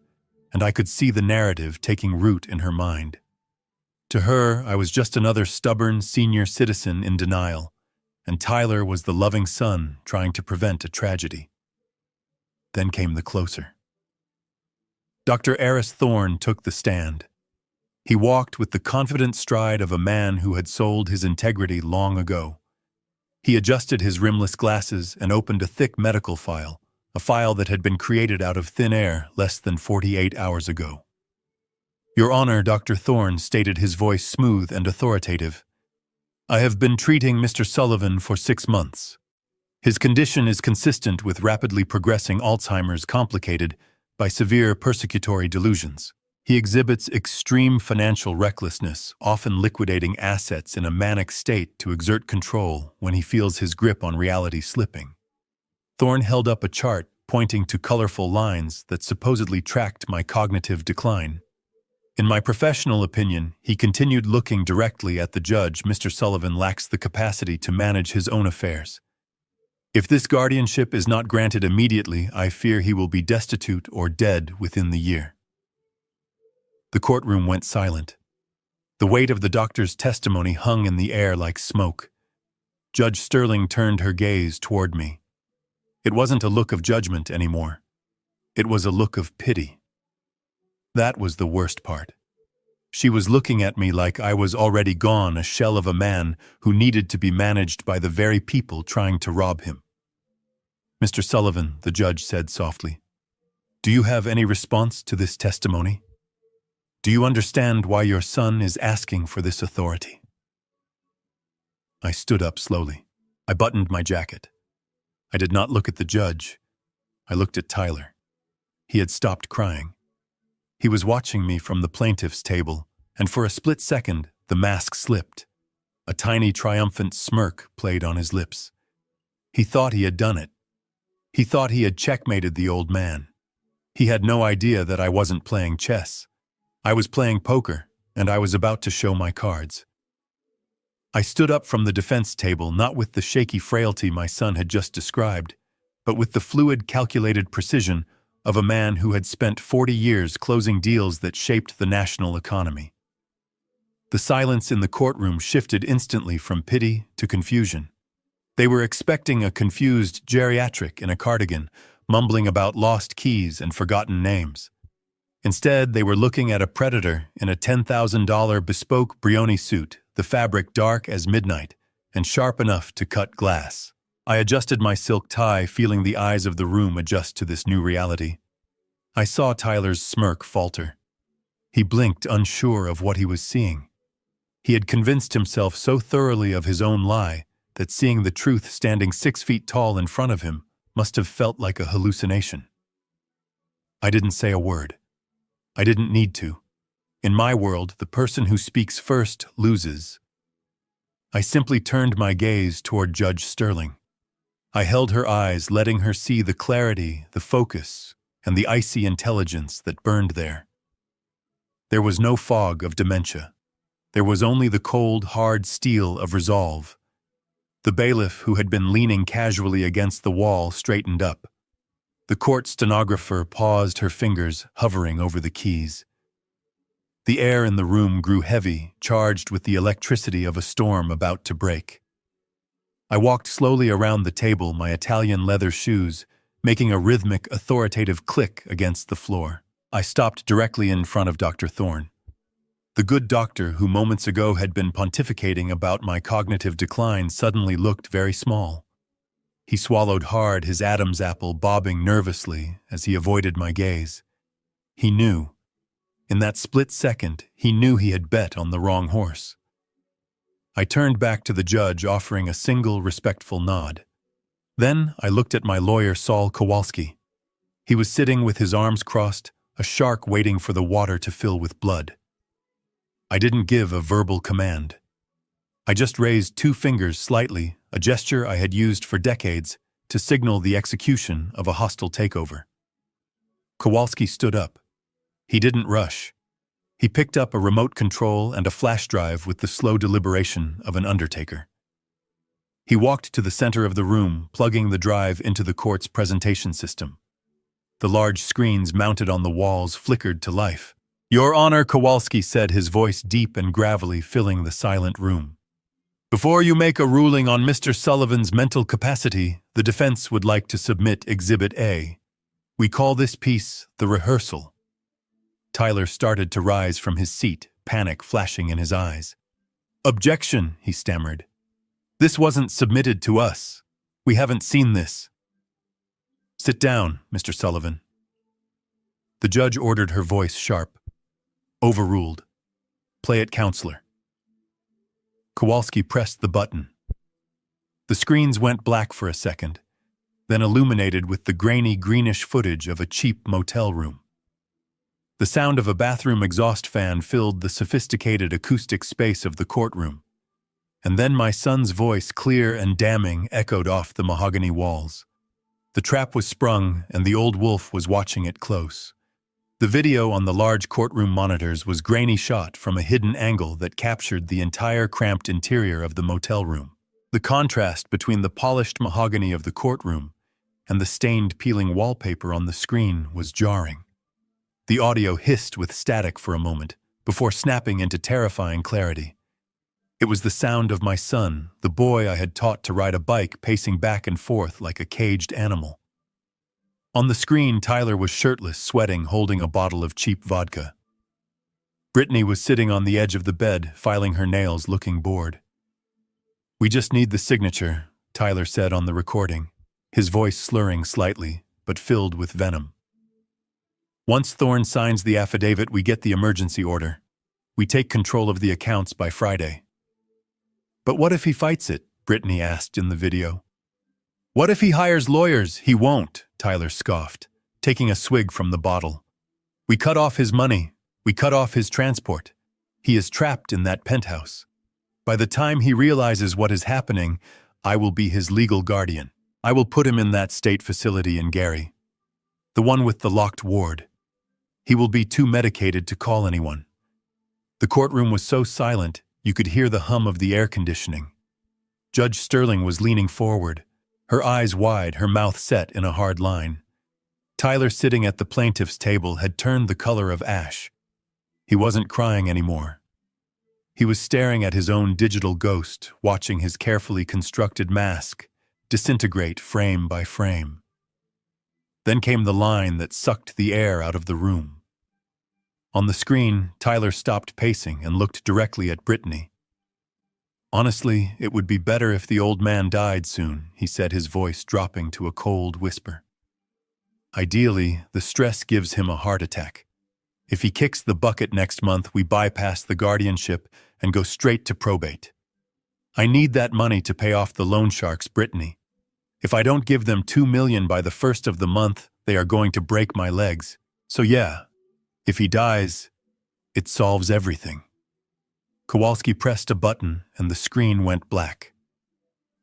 and I could see the narrative taking root in her mind. To her, I was just another stubborn senior citizen in denial, and Tyler was the loving son trying to prevent a tragedy. Then came the closer. Dr. Eris Thorne took the stand. He walked with the confident stride of a man who had sold his integrity long ago. He adjusted his rimless glasses and opened a thick medical file, a file that had been created out of thin air less than 48 hours ago. "Your Honor," Dr. Thorne stated, his voice smooth and authoritative, "I have been treating Mr. Sullivan for 6 months. His condition is consistent with rapidly progressing Alzheimer's complicated by severe persecutory delusions. He exhibits extreme financial recklessness, often liquidating assets in a manic state to exert control when he feels his grip on reality slipping." Thorne held up a chart pointing to colorful lines that supposedly tracked my cognitive decline. "In my professional opinion," he continued, looking directly at the judge, "Mr. Sullivan lacks the capacity to manage his own affairs. If this guardianship is not granted immediately, I fear he will be destitute or dead within the year." The courtroom went silent. The weight of the doctor's testimony hung in the air like smoke. Judge Sterling turned her gaze toward me. It wasn't a look of judgment anymore. It was a look of pity. That was the worst part. She was looking at me like I was already gone, a shell of a man who needed to be managed by the very people trying to rob him. "Mr. Sullivan," the judge said softly, "do you have any response to this testimony? Do you understand why your son is asking for this authority?" I stood up slowly. I buttoned my jacket. I did not look at the judge. I looked at Tyler. He had stopped crying. He was watching me from the plaintiff's table, and for a split second, the mask slipped. A tiny triumphant smirk played on his lips. He thought he had done it. He thought he had checkmated the old man. He had no idea that I wasn't playing chess. I was playing poker, and I was about to show my cards. I stood up from the defense table, not with the shaky frailty my son had just described, but with the fluid, calculated precision of a man who had spent 40 years closing deals that shaped the national economy. The silence in the courtroom shifted instantly from pity to confusion. They were expecting a confused geriatric in a cardigan, mumbling about lost keys and forgotten names. Instead, they were looking at a predator in a $10,000 bespoke Brioni suit, the fabric dark as midnight and sharp enough to cut glass. I adjusted my silk tie, feeling the eyes of the room adjust to this new reality. I saw Tyler's smirk falter. He blinked, unsure of what he was seeing. He had convinced himself so thoroughly of his own lie that seeing the truth standing 6 feet tall in front of him must have felt like a hallucination. I didn't say a word. I didn't need to. In my world, the person who speaks first loses. I simply turned my gaze toward Judge Sterling. I held her eyes, letting her see the clarity, the focus, and the icy intelligence that burned there. There was no fog of dementia. There was only the cold, hard steel of resolve. The bailiff, who had been leaning casually against the wall, straightened up. The court stenographer paused, her fingers hovering over the keys. The air in the room grew heavy, charged with the electricity of a storm about to break. I walked slowly around the table, my Italian leather shoes making a rhythmic, authoritative click against the floor. I stopped directly in front of Dr. Thorne. The good doctor who moments ago had been pontificating about my cognitive decline suddenly looked very small. He swallowed hard, his Adam's apple bobbing nervously as he avoided my gaze. He knew. In that split second, he knew he had bet on the wrong horse. I turned back to the judge, offering a single respectful nod. Then I looked at my lawyer, Saul Kowalski. He was sitting with his arms crossed, a shark waiting for the water to fill with blood. I didn't give a verbal command. I just raised 2 fingers slightly, a gesture I had used for decades to signal the execution of a hostile takeover. Kowalski stood up. He didn't rush. He picked up a remote control and a flash drive with the slow deliberation of an undertaker. He walked to the center of the room, plugging the drive into the court's presentation system. The large screens mounted on the walls flickered to life. "Your Honor," Kowalski said, his voice deep and gravelly, filling the silent room. "Before you make a ruling on Mr. Sullivan's mental capacity, the defense would like to submit Exhibit A. We call this piece the rehearsal." Tyler started to rise from his seat, panic flashing in his eyes. "Objection," he stammered. "This wasn't submitted to us. We haven't seen this." "Sit down, Mr. Sullivan." The judge ordered, her voice sharp. "Overruled. Play it, counselor." Kowalski pressed the button. The screens went black for a second, then illuminated with the grainy greenish footage of a cheap motel room. The sound of a bathroom exhaust fan filled the sophisticated acoustic space of the courtroom. And then my son's voice, clear and damning, echoed off the mahogany walls. The trap was sprung, and the old wolf was watching it close. The video on the large courtroom monitors was grainy shot from a hidden angle that captured the entire cramped interior of the motel room. The contrast between the polished mahogany of the courtroom and the stained, peeling wallpaper on the screen was jarring. The audio hissed with static for a moment, before snapping into terrifying clarity. It was the sound of my son, the boy I had taught to ride a bike, pacing back and forth like a caged animal. On the screen, Tyler was shirtless, sweating, holding a bottle of cheap vodka. Brittany was sitting on the edge of the bed, filing her nails, looking bored. "We just need the signature," Tyler said on the recording, his voice slurring slightly, but filled with venom. "Once Thorne signs the affidavit, we get the emergency order. We take control of the accounts by Friday." "But what if he fights it?" Brittany asked in the video. "What if he hires lawyers?" "He won't," Tyler scoffed, taking a swig from the bottle. "We cut off his money. We cut off his transport. He is trapped in that penthouse. By the time he realizes what is happening, I will be his legal guardian. I will put him in that state facility in Gary. The one with the locked ward. He will be too medicated to call anyone." The courtroom was so silent, you could hear the hum of the air conditioning. Judge Sterling was leaning forward, her eyes wide, her mouth set in a hard line. Tyler, sitting at the plaintiff's table, had turned the color of ash. He wasn't crying anymore. He was staring at his own digital ghost, watching his carefully constructed mask disintegrate frame by frame. Then came the line that sucked the air out of the room. On the screen, Tyler stopped pacing and looked directly at Brittany. "Honestly, it would be better if the old man died soon," he said, his voice dropping to a cold whisper. "Ideally, the stress gives him a heart attack. If he kicks the bucket next month, we bypass the guardianship and go straight to probate. I need that money to pay off the loan sharks, Brittany. If I don't give them $2 million by the first of the month, they are going to break my legs. So yeah, if he dies, it solves everything." Kowalski pressed a button and the screen went black.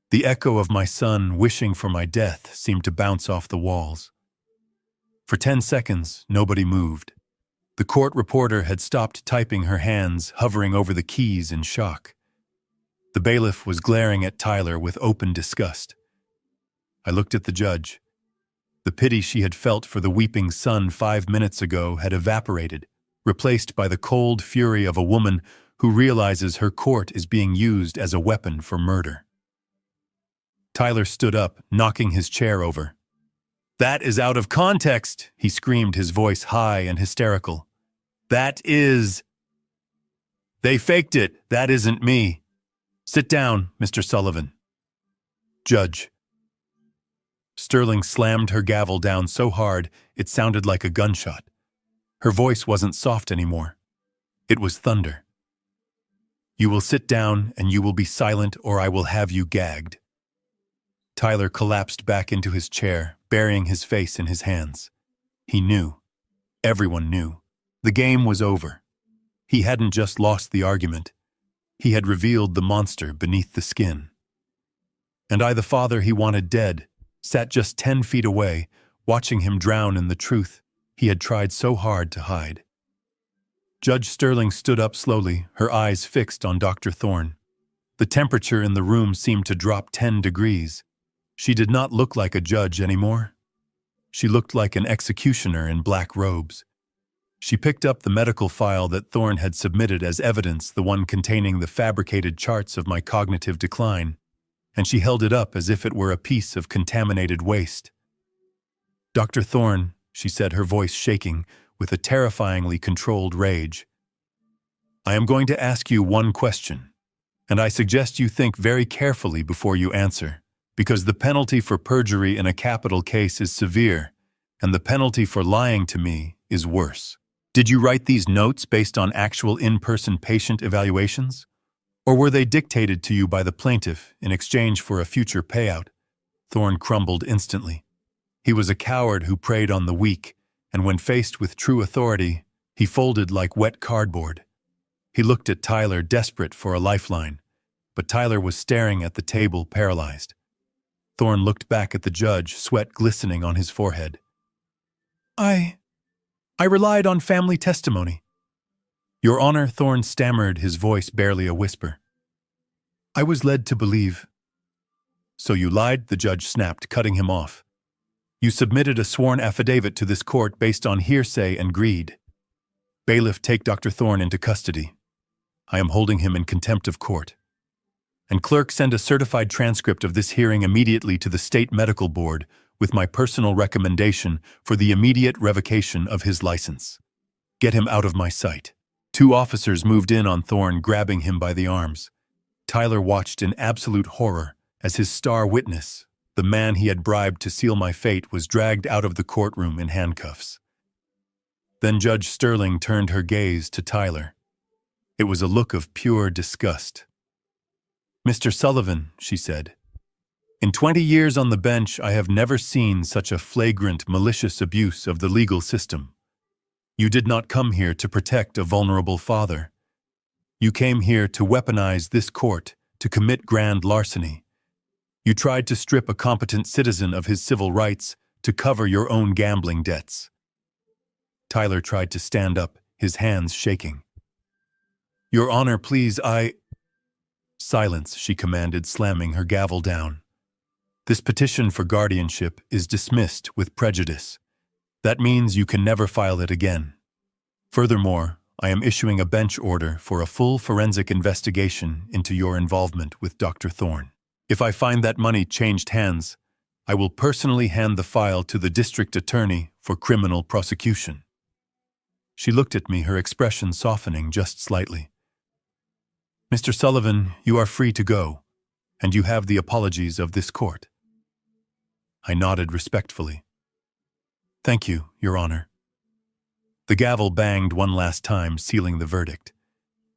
The echo of my son wishing for my death seemed to bounce off the walls. For 10 seconds, nobody moved. The court reporter had stopped typing, her hands hovering over the keys in shock. The bailiff was glaring at Tyler with open disgust. I looked at the judge. The pity she had felt for the weeping son 5 minutes ago had evaporated, replaced by the cold fury of a woman who realizes her court is being used as a weapon for murder. Tyler stood up, knocking his chair over. "That is out of context," he screamed, his voice high and hysterical. "That is... They faked it. That isn't me. Sit down, Mr. Sullivan." "Judge." Sterling slammed her gavel down so hard it sounded like a gunshot. Her voice wasn't soft anymore. It was thunder. "You will sit down and you will be silent, or I will have you gagged." Tyler collapsed back into his chair, burying his face in his hands. He knew. Everyone knew. The game was over. He hadn't just lost the argument. He had revealed the monster beneath the skin. And I, the father he wanted dead, sat just 10 feet away, watching him drown in the truth he had tried so hard to hide. Judge Sterling stood up slowly, her eyes fixed on Dr. Thorne. The temperature in the room seemed to drop 10 degrees. She did not look like a judge anymore. She looked like an executioner in black robes. She picked up the medical file that Thorne had submitted as evidence, the one containing the fabricated charts of my cognitive decline, and she held it up as if it were a piece of contaminated waste. "Dr. Thorne," she said, her voice shaking with a terrifyingly controlled rage, "I am going to ask you one question, and I suggest you think very carefully before you answer, because the penalty for perjury in a capital case is severe, and the penalty for lying to me is worse. Did you write these notes based on actual in-person patient evaluations? Or were they dictated to you by the plaintiff in exchange for a future payout?" Thorne crumbled instantly. He was a coward who preyed on the weak, and when faced with true authority, he folded like wet cardboard. He looked at Tyler, desperate for a lifeline, but Tyler was staring at the table, paralyzed. Thorne looked back at the judge, sweat glistening on his forehead. I relied on family testimony." "Your Honor," Thorne stammered, his voice barely a whisper. "I was led to believe." "So you lied?" the judge snapped, cutting him off. "You submitted a sworn affidavit to this court based on hearsay and greed. Bailiff, take Dr. Thorne into custody. I am holding him in contempt of court. And clerk, send a certified transcript of this hearing immediately to the State Medical Board with my personal recommendation for the immediate revocation of his license. Get him out of my sight." 2 officers moved in on Thorne, grabbing him by the arms. Tyler watched in absolute horror as his star witness, the man he had bribed to seal my fate, was dragged out of the courtroom in handcuffs. Then Judge Sterling turned her gaze to Tyler. It was a look of pure disgust. "Mr. Sullivan," she said, "in 20 years on the bench, I have never seen such a flagrant, malicious abuse of the legal system. You did not come here to protect a vulnerable father. You came here to weaponize this court, to commit grand larceny. You tried to strip a competent citizen of his civil rights to cover your own gambling debts." Tyler tried to stand up, his hands shaking. "Your Honor, please, "Silence," she commanded, slamming her gavel down. "This petition for guardianship is dismissed with prejudice. That means you can never file it again. Furthermore, I am issuing a bench order for a full forensic investigation into your involvement with Dr. Thorne. If I find that money changed hands, I will personally hand the file to the district attorney for criminal prosecution." She looked at me, her expression softening just slightly. "Mr. Sullivan, you are free to go, and you have the apologies of this court." I nodded respectfully. "Thank you, Your Honor." The gavel banged one last time, sealing the verdict.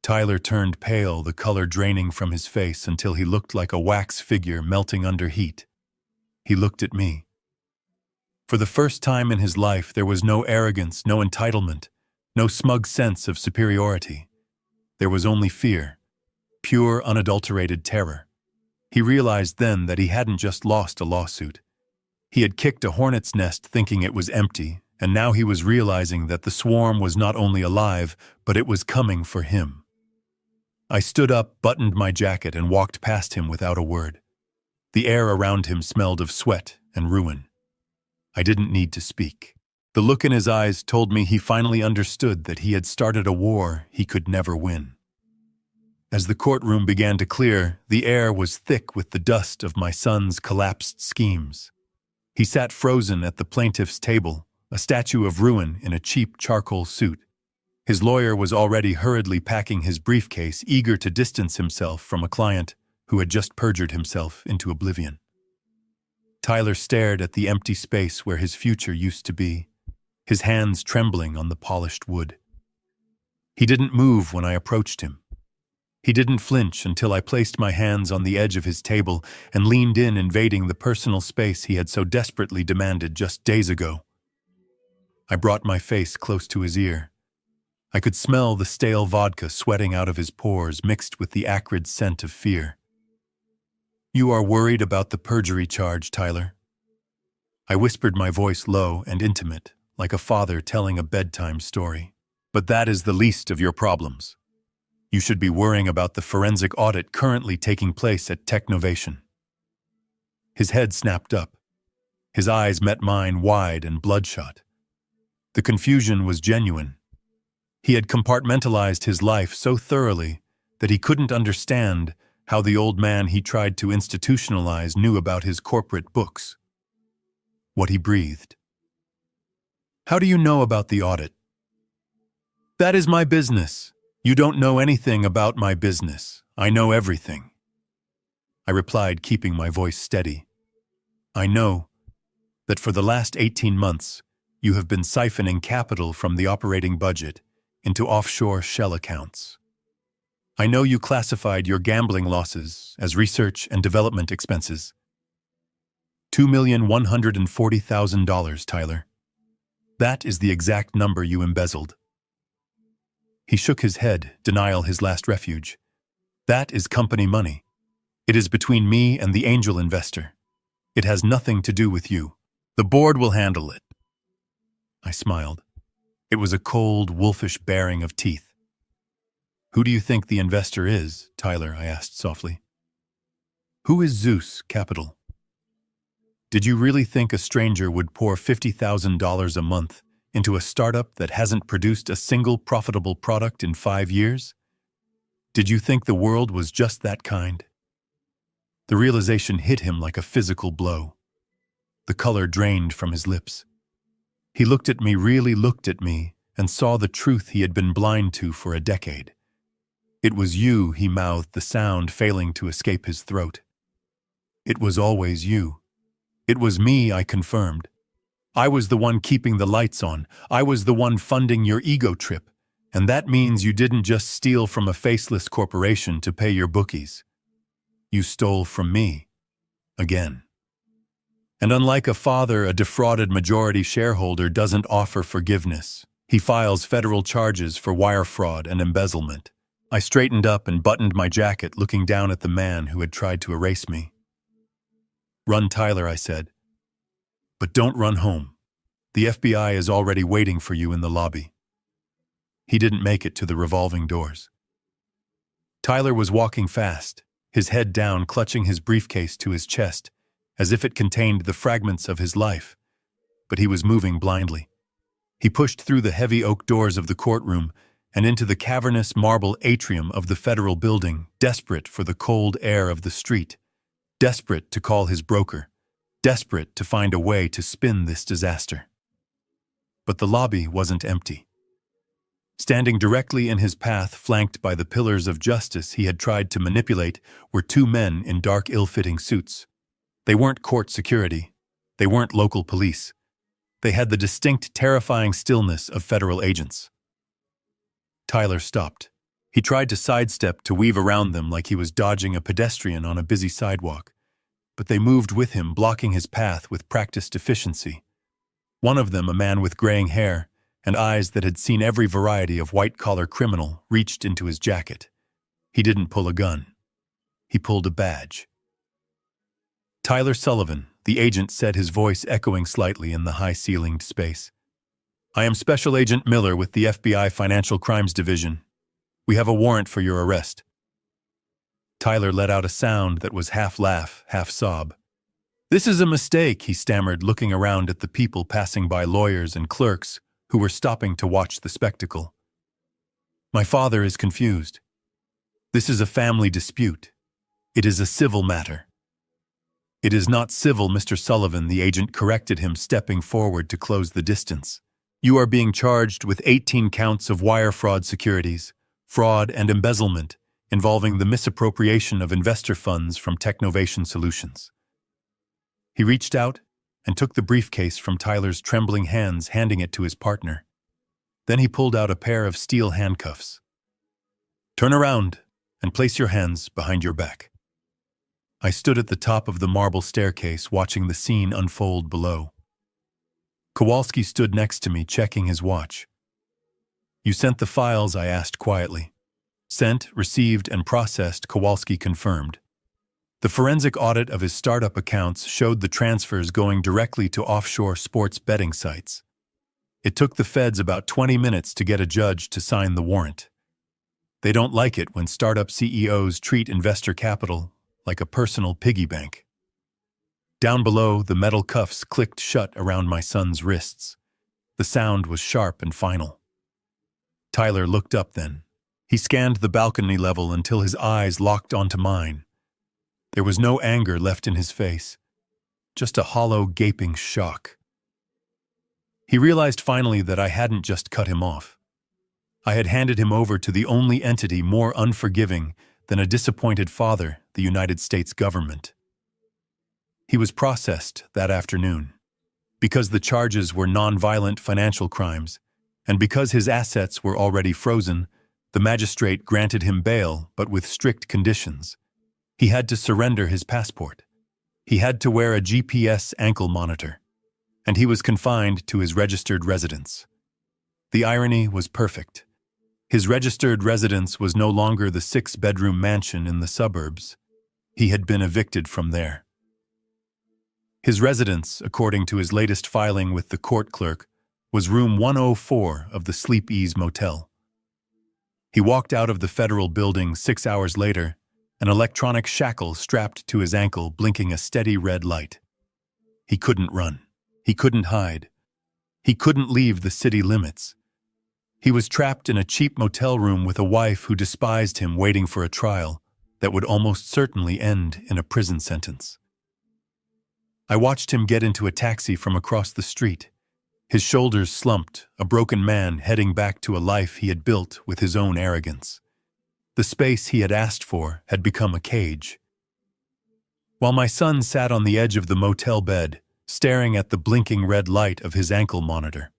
Tyler turned pale, the color draining from his face until he looked like a wax figure melting under heat. He looked at me. For the first time in his life, there was no arrogance, no entitlement, no smug sense of superiority. There was only fear. Pure, unadulterated terror. He realized then that he hadn't just lost a lawsuit. He had kicked a hornet's nest thinking it was empty, and now he was realizing that the swarm was not only alive, but it was coming for him. I stood up, buttoned my jacket, and walked past him without a word. The air around him smelled of sweat and ruin. I didn't need to speak. The look in his eyes told me he finally understood that he had started a war he could never win. As the courtroom began to clear, the air was thick with the dust of my son's collapsed schemes. He sat frozen at the plaintiff's table, a statue of ruin in a cheap charcoal suit. His lawyer was already hurriedly packing his briefcase, eager to distance himself from a client who had just perjured himself into oblivion. Tyler stared at the empty space where his future used to be, his hands trembling on the polished wood. He didn't move when I approached him. He didn't flinch until I placed my hands on the edge of his table and leaned in, invading the personal space he had so desperately demanded just days ago. I brought my face close to his ear. I could smell the stale vodka sweating out of his pores, mixed with the acrid scent of fear. "You are worried about the perjury charge, Tyler." I whispered, my voice low and intimate, like a father telling a bedtime story. "But that is the least of your problems. You should be worrying about the forensic audit currently taking place at Technovation." His head snapped up. His eyes met mine, wide and bloodshot. The confusion was genuine. He had compartmentalized his life so thoroughly that he couldn't understand how the old man he tried to institutionalize knew about his corporate books. What he breathed. "How do you know about the audit?" "That is my business. You don't know anything about my business. I know everything," I replied, keeping my voice steady. "I know that for the last 18 months, you have been siphoning capital from the operating budget into offshore shell accounts. I know you classified your gambling losses as research and development expenses. $2,140,000, Tyler. That is the exact number you embezzled." He shook his head, denial his last refuge. "That is company money. It is between me and the angel investor. It has nothing to do with you. The board will handle it." I smiled. It was a cold, wolfish baring of teeth. "Who do you think the investor is, Tyler?" I asked softly. "Who is Zeus Capital? Did you really think a stranger would pour $50,000 a month into a startup that hasn't produced a single profitable product in 5 years? Did you think the world was just that kind?" The realization hit him like a physical blow. The color drained from his lips. He looked at me, really looked at me, and saw the truth he had been blind to for a decade. "It was you," he mouthed, the sound failing to escape his throat. "It was always you." "It was me," I confirmed. "I was the one keeping the lights on. I was the one funding your ego trip. And that means you didn't just steal from a faceless corporation to pay your bookies. You stole from me. Again. And unlike a father, a defrauded majority shareholder doesn't offer forgiveness. He files federal charges for wire fraud and embezzlement." I straightened up and buttoned my jacket, looking down at the man who had tried to erase me. "Run, Tyler," I said. "But don't run home. The FBI is already waiting for you in the lobby." He didn't make it to the revolving doors. Tyler was walking fast, his head down, clutching his briefcase to his chest, as if it contained the fragments of his life, but he was moving blindly. He pushed through the heavy oak doors of the courtroom and into the cavernous marble atrium of the federal building, desperate for the cold air of the street, desperate to call his broker, desperate to find a way to spin this disaster. But the lobby wasn't empty. Standing directly in his path, flanked by the pillars of justice he had tried to manipulate, were 2 men in dark, ill-fitting suits. They weren't court security. They weren't local police. They had the distinct, terrifying stillness of federal agents. Tyler stopped. He tried to sidestep, to weave around them like he was dodging a pedestrian on a busy sidewalk, but they moved with him, blocking his path with practiced efficiency. One of them, a man with graying hair and eyes that had seen every variety of white-collar criminal, reached into his jacket. He didn't pull a gun. He pulled a badge. "Tyler Sullivan," the agent said, his voice echoing slightly in the high-ceilinged space. I am Special Agent Miller with the FBI Financial Crimes Division. We have a warrant for your arrest. Tyler let out a sound that was half laugh, half sob. This is a mistake, he stammered, looking around at the people passing by, lawyers and clerks who were stopping to watch the spectacle. My father is confused. This is a family dispute. It is a civil matter. It is not civil, Mr. Sullivan, the agent corrected him, stepping forward to close the distance. You are being charged with 18 counts of wire fraud securities, fraud and embezzlement, involving the misappropriation of investor funds from Technovation Solutions. He reached out and took the briefcase from Tyler's trembling hands, handing it to his partner. Then he pulled out a pair of steel handcuffs. Turn around and place your hands behind your back. I stood at the top of the marble staircase, watching the scene unfold below. Kowalski stood next to me, checking his watch. You sent the files? I asked quietly. Sent, received, and processed, Kowalski confirmed. The forensic audit of his startup accounts showed the transfers going directly to offshore sports betting sites. It took the feds about 20 minutes to get a judge to sign the warrant. They don't like it when startup CEOs treat investor capital like a personal piggy bank. Down below, the metal cuffs clicked shut around my son's wrists. The sound was sharp and final. Tyler looked up then. He scanned the balcony level until his eyes locked onto mine. There was no anger left in his face, just a hollow, gaping shock. He realized finally that I hadn't just cut him off. I had handed him over to the only entity more unforgiving than a disappointed father, the United States government. He was processed that afternoon. Because the charges were nonviolent financial crimes, and because his assets were already frozen, the magistrate granted him bail, but with strict conditions. He had to surrender his passport. He had to wear a GPS ankle monitor, and he was confined to his registered residence. The irony was perfect. His registered residence was no longer the 6-bedroom mansion in the suburbs. He had been evicted from there. His residence, according to his latest filing with the court clerk, was room 104 of the Sleep Ease Motel. He walked out of the federal building 6 hours later, an electronic shackle strapped to his ankle, blinking a steady red light. He couldn't run. He couldn't hide. He couldn't leave the city limits. He was trapped in a cheap motel room with a wife who despised him, waiting for a trial that would almost certainly end in a prison sentence. I watched him get into a taxi from across the street. His shoulders slumped, a broken man heading back to a life he had built with his own arrogance. The space he had asked for had become a cage. While my son sat on the edge of the motel bed, staring at the blinking red light of his ankle monitor,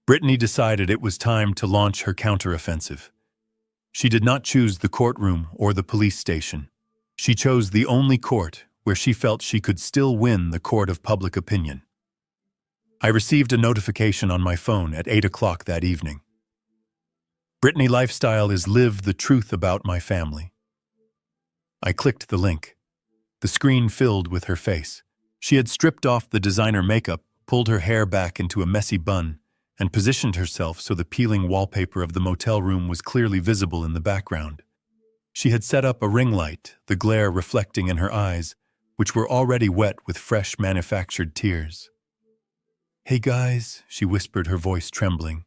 Brittany decided it was time to launch her counteroffensive. She did not choose the courtroom or the police station. She chose the only court where she felt she could still win, the court of public opinion. I received a notification on my phone at 8 o'clock that evening. Brittany Lifestyle is Live the Truth About My Family. I clicked the link. The screen filled with her face. She had stripped off the designer makeup, pulled her hair back into a messy bun, and positioned herself so the peeling wallpaper of the motel room was clearly visible in the background. She had set up a ring light, the glare reflecting in her eyes, which were already wet with fresh manufactured tears. "Hey guys," she whispered, her voice trembling.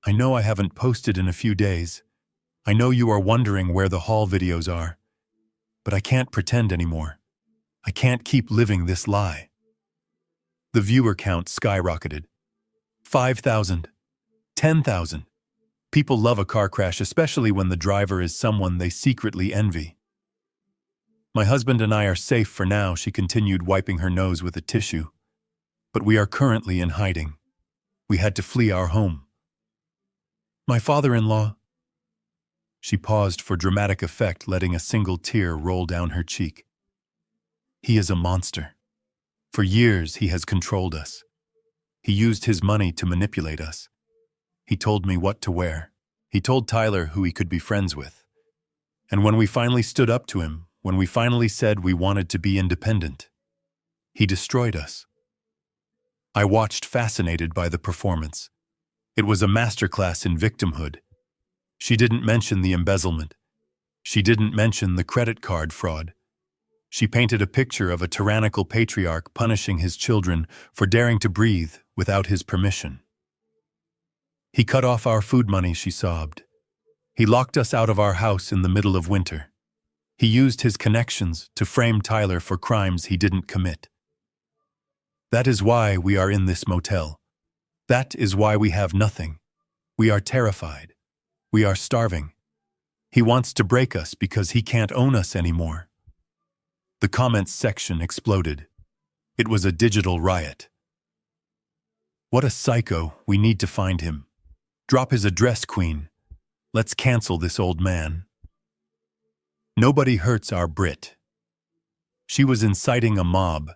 "I know I haven't posted in a few days. I know you are wondering where the haul videos are. But I can't pretend anymore. I can't keep living this lie." The viewer count skyrocketed. 5,000. 10,000. People love a car crash, especially when the driver is someone they secretly envy. "My husband and I are safe for now," she continued, wiping her nose with a tissue. "But we are currently in hiding. We had to flee our home. My father-in-law..." She paused for dramatic effect, letting a single tear roll down her cheek. "He is a monster. For years he has controlled us. He used his money to manipulate us. He told me what to wear. He told Tyler who he could be friends with. And when we finally stood up to him, when we finally said we wanted to be independent, he destroyed us. I watched fascinated by the performance. It was a masterclass in victimhood. She didn't mention the embezzlement. She didn't mention the credit card fraud. She painted a picture of a tyrannical patriarch punishing his children for daring to breathe without his permission. He cut off our food money, she sobbed. He locked us out of our house in the middle of winter. He used his connections to frame Tyler for crimes he didn't commit. That is why we are in this motel. That is why we have nothing. We are terrified. We are starving. He wants to break us because he can't own us anymore. The comments section exploded. It was a digital riot. What a psycho, we need to find him. Drop his address, Queen. Let's cancel this old man. Nobody hurts our Brit. She was inciting a mob.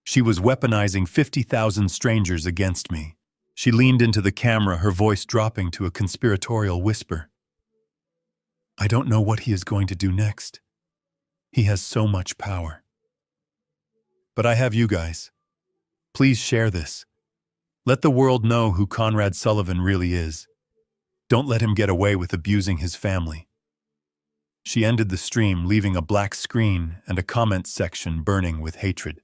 She was weaponizing 50,000 strangers against me. She leaned into the camera, her voice dropping to a conspiratorial whisper. I don't know what he is going to do next. He has so much power. But I have you guys. Please share this. Let the world know who Conrad Sullivan really is. Don't let him get away with abusing his family. She ended the stream, leaving a black screen and a comment section burning with hatred.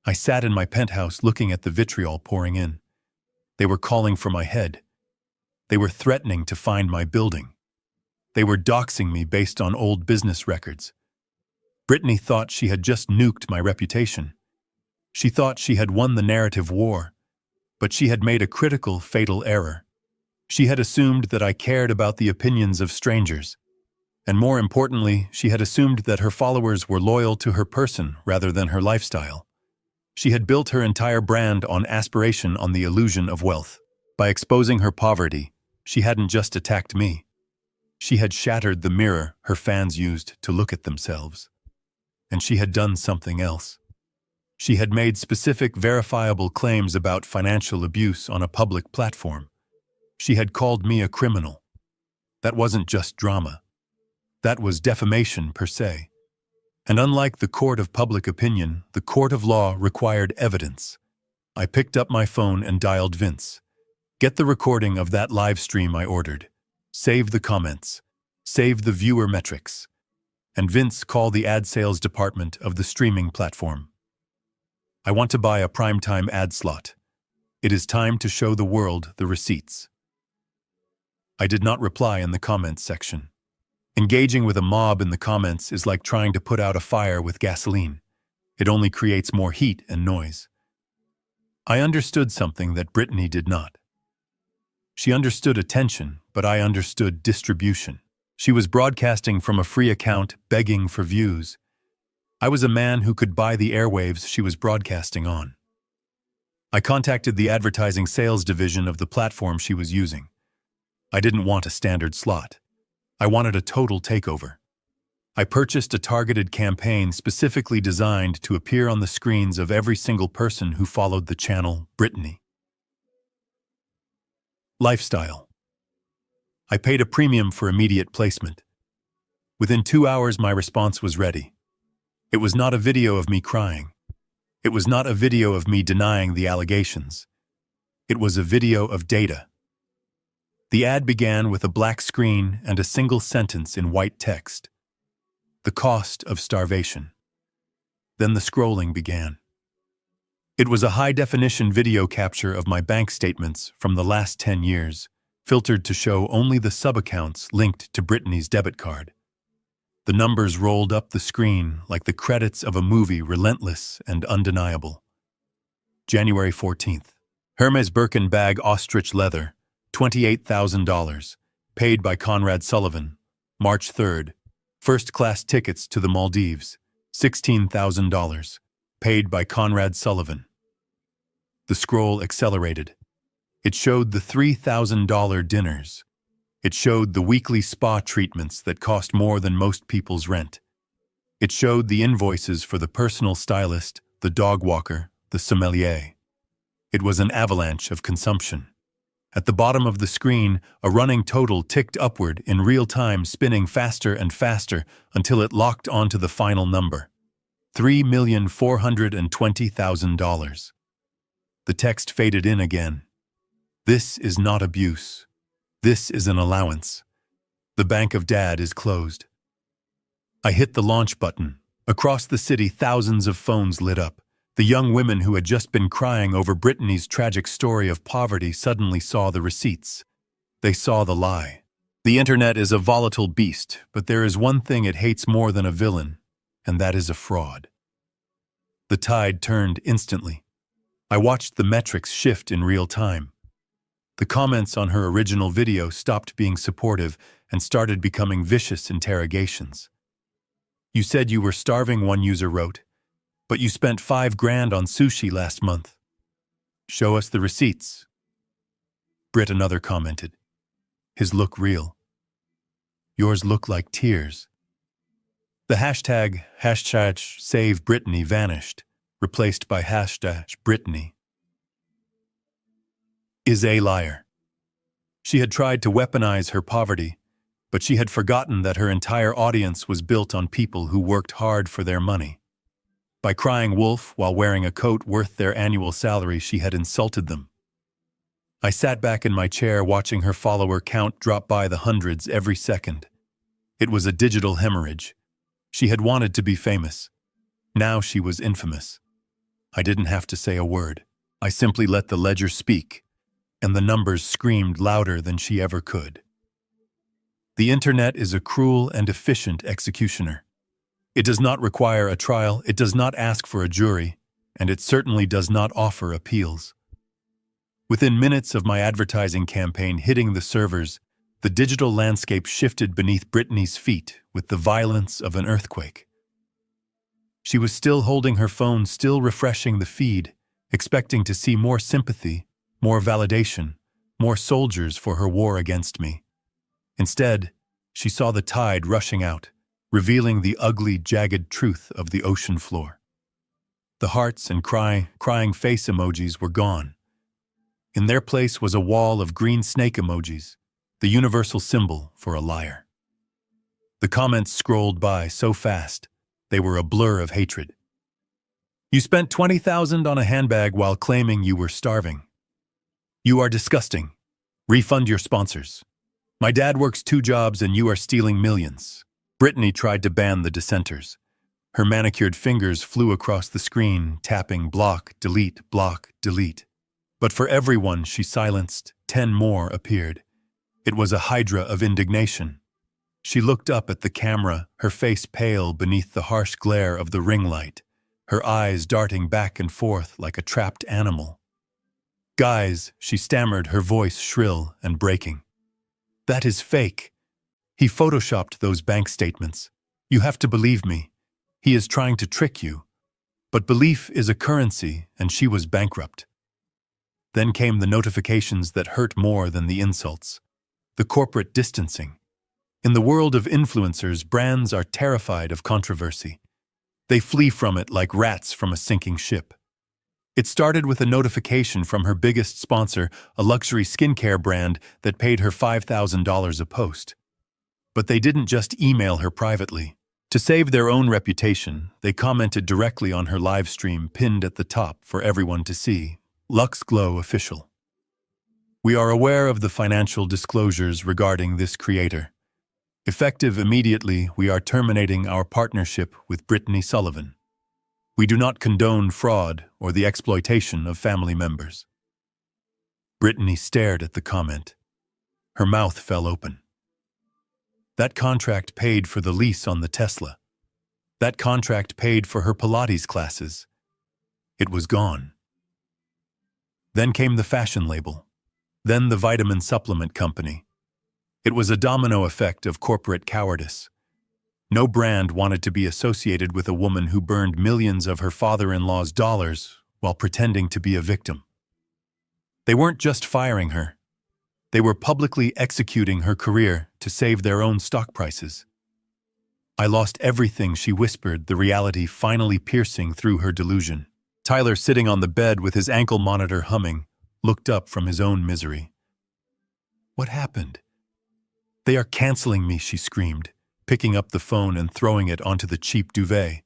I sat in my penthouse looking at the vitriol pouring in. They were calling for my head. They were threatening to find my building. They were doxing me based on old business records. Brittany thought she had just nuked my reputation. She thought she had won the narrative war, but she had made a critical, fatal error. She had assumed that I cared about the opinions of strangers. And more importantly, she had assumed that her followers were loyal to her person rather than her lifestyle. She had built her entire brand on aspiration, on the illusion of wealth. By exposing her poverty, she hadn't just attacked me. She had shattered the mirror her fans used to look at themselves. And she had done something else. She had made specific, verifiable claims about financial abuse on a public platform. She had called me a criminal. That wasn't just drama. That was defamation per se. And unlike the court of public opinion, the court of law required evidence. I picked up my phone and dialed Vince. Get the recording of that live stream I ordered. Save the comments. Save the viewer metrics. And Vince, call the ad sales department of the streaming platform. I want to buy a primetime ad slot. It is time to show the world the receipts. I did not reply in the comments section. Engaging with a mob in the comments is like trying to put out a fire with gasoline. It only creates more heat and noise. I understood something that Brittany did not. She understood attention, but I understood distribution. She was broadcasting from a free account, begging for views. I was a man who could buy the airwaves she was broadcasting on. I contacted the advertising sales division of the platform she was using. I didn't want a standard slot. I wanted a total takeover. I purchased a targeted campaign specifically designed to appear on the screens of every single person who followed the channel, Brittany. Lifestyle. I paid a premium for immediate placement. Within 2 hours, my response was ready. It was not a video of me crying. It was not a video of me denying the allegations. It was a video of data. The ad began with a black screen and a single sentence in white text. The cost of starvation. Then the scrolling began. It was a high-definition video capture of my bank statements from the last 10 years, filtered to show only the sub-accounts linked to Brittany's debit card. The numbers rolled up the screen like the credits of a movie, relentless and undeniable. January 14th. Hermes Birkin bag ostrich leather, $28,000, paid by Conrad Sullivan. March 3rd. First-class tickets to the Maldives, $16,000, paid by Conrad Sullivan. The scroll accelerated. It showed the $3,000 dinners. It showed the weekly spa treatments that cost more than most people's rent. It showed the invoices for the personal stylist, the dog walker, the sommelier. It was an avalanche of consumption. At the bottom of the screen, a running total ticked upward in real time, spinning faster and faster until it locked onto the final number. $3,420,000. The text faded in again. This is not abuse. This is an allowance. The bank of Dad is closed. I hit the launch button. Across the city, thousands of phones lit up. The young women who had just been crying over Brittany's tragic story of poverty suddenly saw the receipts. They saw the lie. The internet is a volatile beast, but there is one thing it hates more than a villain, and that is a fraud. The tide turned instantly. I watched the metrics shift in real time. The comments on her original video stopped being supportive and started becoming vicious interrogations. You said you were starving, one user wrote, but you spent $5,000 on sushi last month. Show us the receipts. Britt, another commented. His look real. Yours look like tears. The hashtag Save Brittany vanished, replaced by hashtag Brittany is a liar. She had tried to weaponize her poverty, but she had forgotten that her entire audience was built on people who worked hard for their money. By crying wolf while wearing a coat worth their annual salary, she had insulted them. I sat back in my chair watching her follower count drop by the hundreds every second. It was a digital hemorrhage. She had wanted to be famous. Now she was infamous. I didn't have to say a word. I simply let the ledger speak, and the numbers screamed louder than she ever could. The internet is a cruel and efficient executioner. It does not require a trial, it does not ask for a jury, and it certainly does not offer appeals. Within minutes of my advertising campaign hitting the servers, the digital landscape shifted beneath Brittany's feet with the violence of an earthquake. She was still holding her phone, still refreshing the feed, expecting to see more sympathy, more validation, more soldiers for her war against me. Instead, she saw the tide rushing out, revealing the ugly, jagged truth of the ocean floor. The hearts and crying face emojis were gone. In their place was a wall of green snake emojis, the universal symbol for a liar. The comments scrolled by so fast, they were a blur of hatred. You spent $20,000 on a handbag while claiming you were starving. You are disgusting. Refund your sponsors. My dad works 2 jobs and you are stealing millions. Brittany tried to ban the dissenters. Her manicured fingers flew across the screen, tapping block, delete, block, delete. But for everyone she silenced, 10 more appeared. It was a hydra of indignation. She looked up at the camera, her face pale beneath the harsh glare of the ring light, her eyes darting back and forth like a trapped animal. Guys, she stammered, her voice shrill and breaking. That is fake. He photoshopped those bank statements. You have to believe me. He is trying to trick you. But belief is a currency, and she was bankrupt. Then came the notifications that hurt more than the insults. The corporate distancing. In the world of influencers, brands are terrified of controversy. They flee from it like rats from a sinking ship. It started with a notification from her biggest sponsor, a luxury skincare brand that paid her $5,000 a post. But they didn't just email her privately. To save their own reputation, they commented directly on her live stream pinned at the top for everyone to see. Lux Glow Official. We are aware of the financial disclosures regarding this creator. Effective immediately, we are terminating our partnership with Brittany Sullivan. We do not condone fraud or the exploitation of family members. Brittany stared at the comment. Her mouth fell open. That contract paid for the lease on the Tesla. That contract paid for her Pilates classes. It was gone. Then came the fashion label. Then the vitamin supplement company. It was a domino effect of corporate cowardice. No brand wanted to be associated with a woman who burned millions of her father-in-law's dollars while pretending to be a victim. They weren't just firing her. They were publicly executing her career to save their own stock prices. I lost everything, she whispered, the reality finally piercing through her delusion. Tyler, sitting on the bed with his ankle monitor humming, looked up from his own misery. What happened? They are canceling me, she screamed, picking up the phone and throwing it onto the cheap duvet.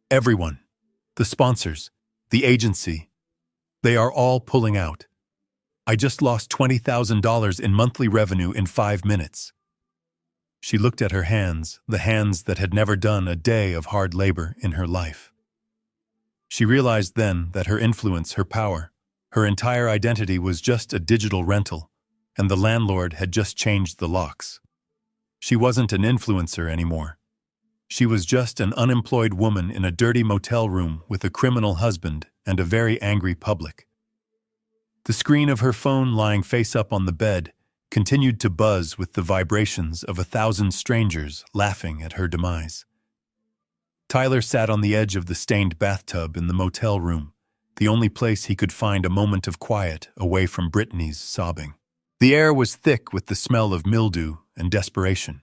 Everyone. The sponsors. The agency. They are all pulling out. I just lost $20,000 in monthly revenue in 5 minutes. She looked at her hands, the hands that had never done a day of hard labor in her life. She realized then that her influence, her power, her entire identity was just a digital rental, and the landlord had just changed the locks. She wasn't an influencer anymore. She was just an unemployed woman in a dirty motel room with a criminal husband and a very angry public. The screen of her phone lying face up on the bed continued to buzz with the vibrations of 1,000 strangers laughing at her demise. Tyler sat on the edge of the stained bathtub in the motel room, the only place he could find a moment of quiet away from Brittany's sobbing. The air was thick with the smell of mildew and desperation.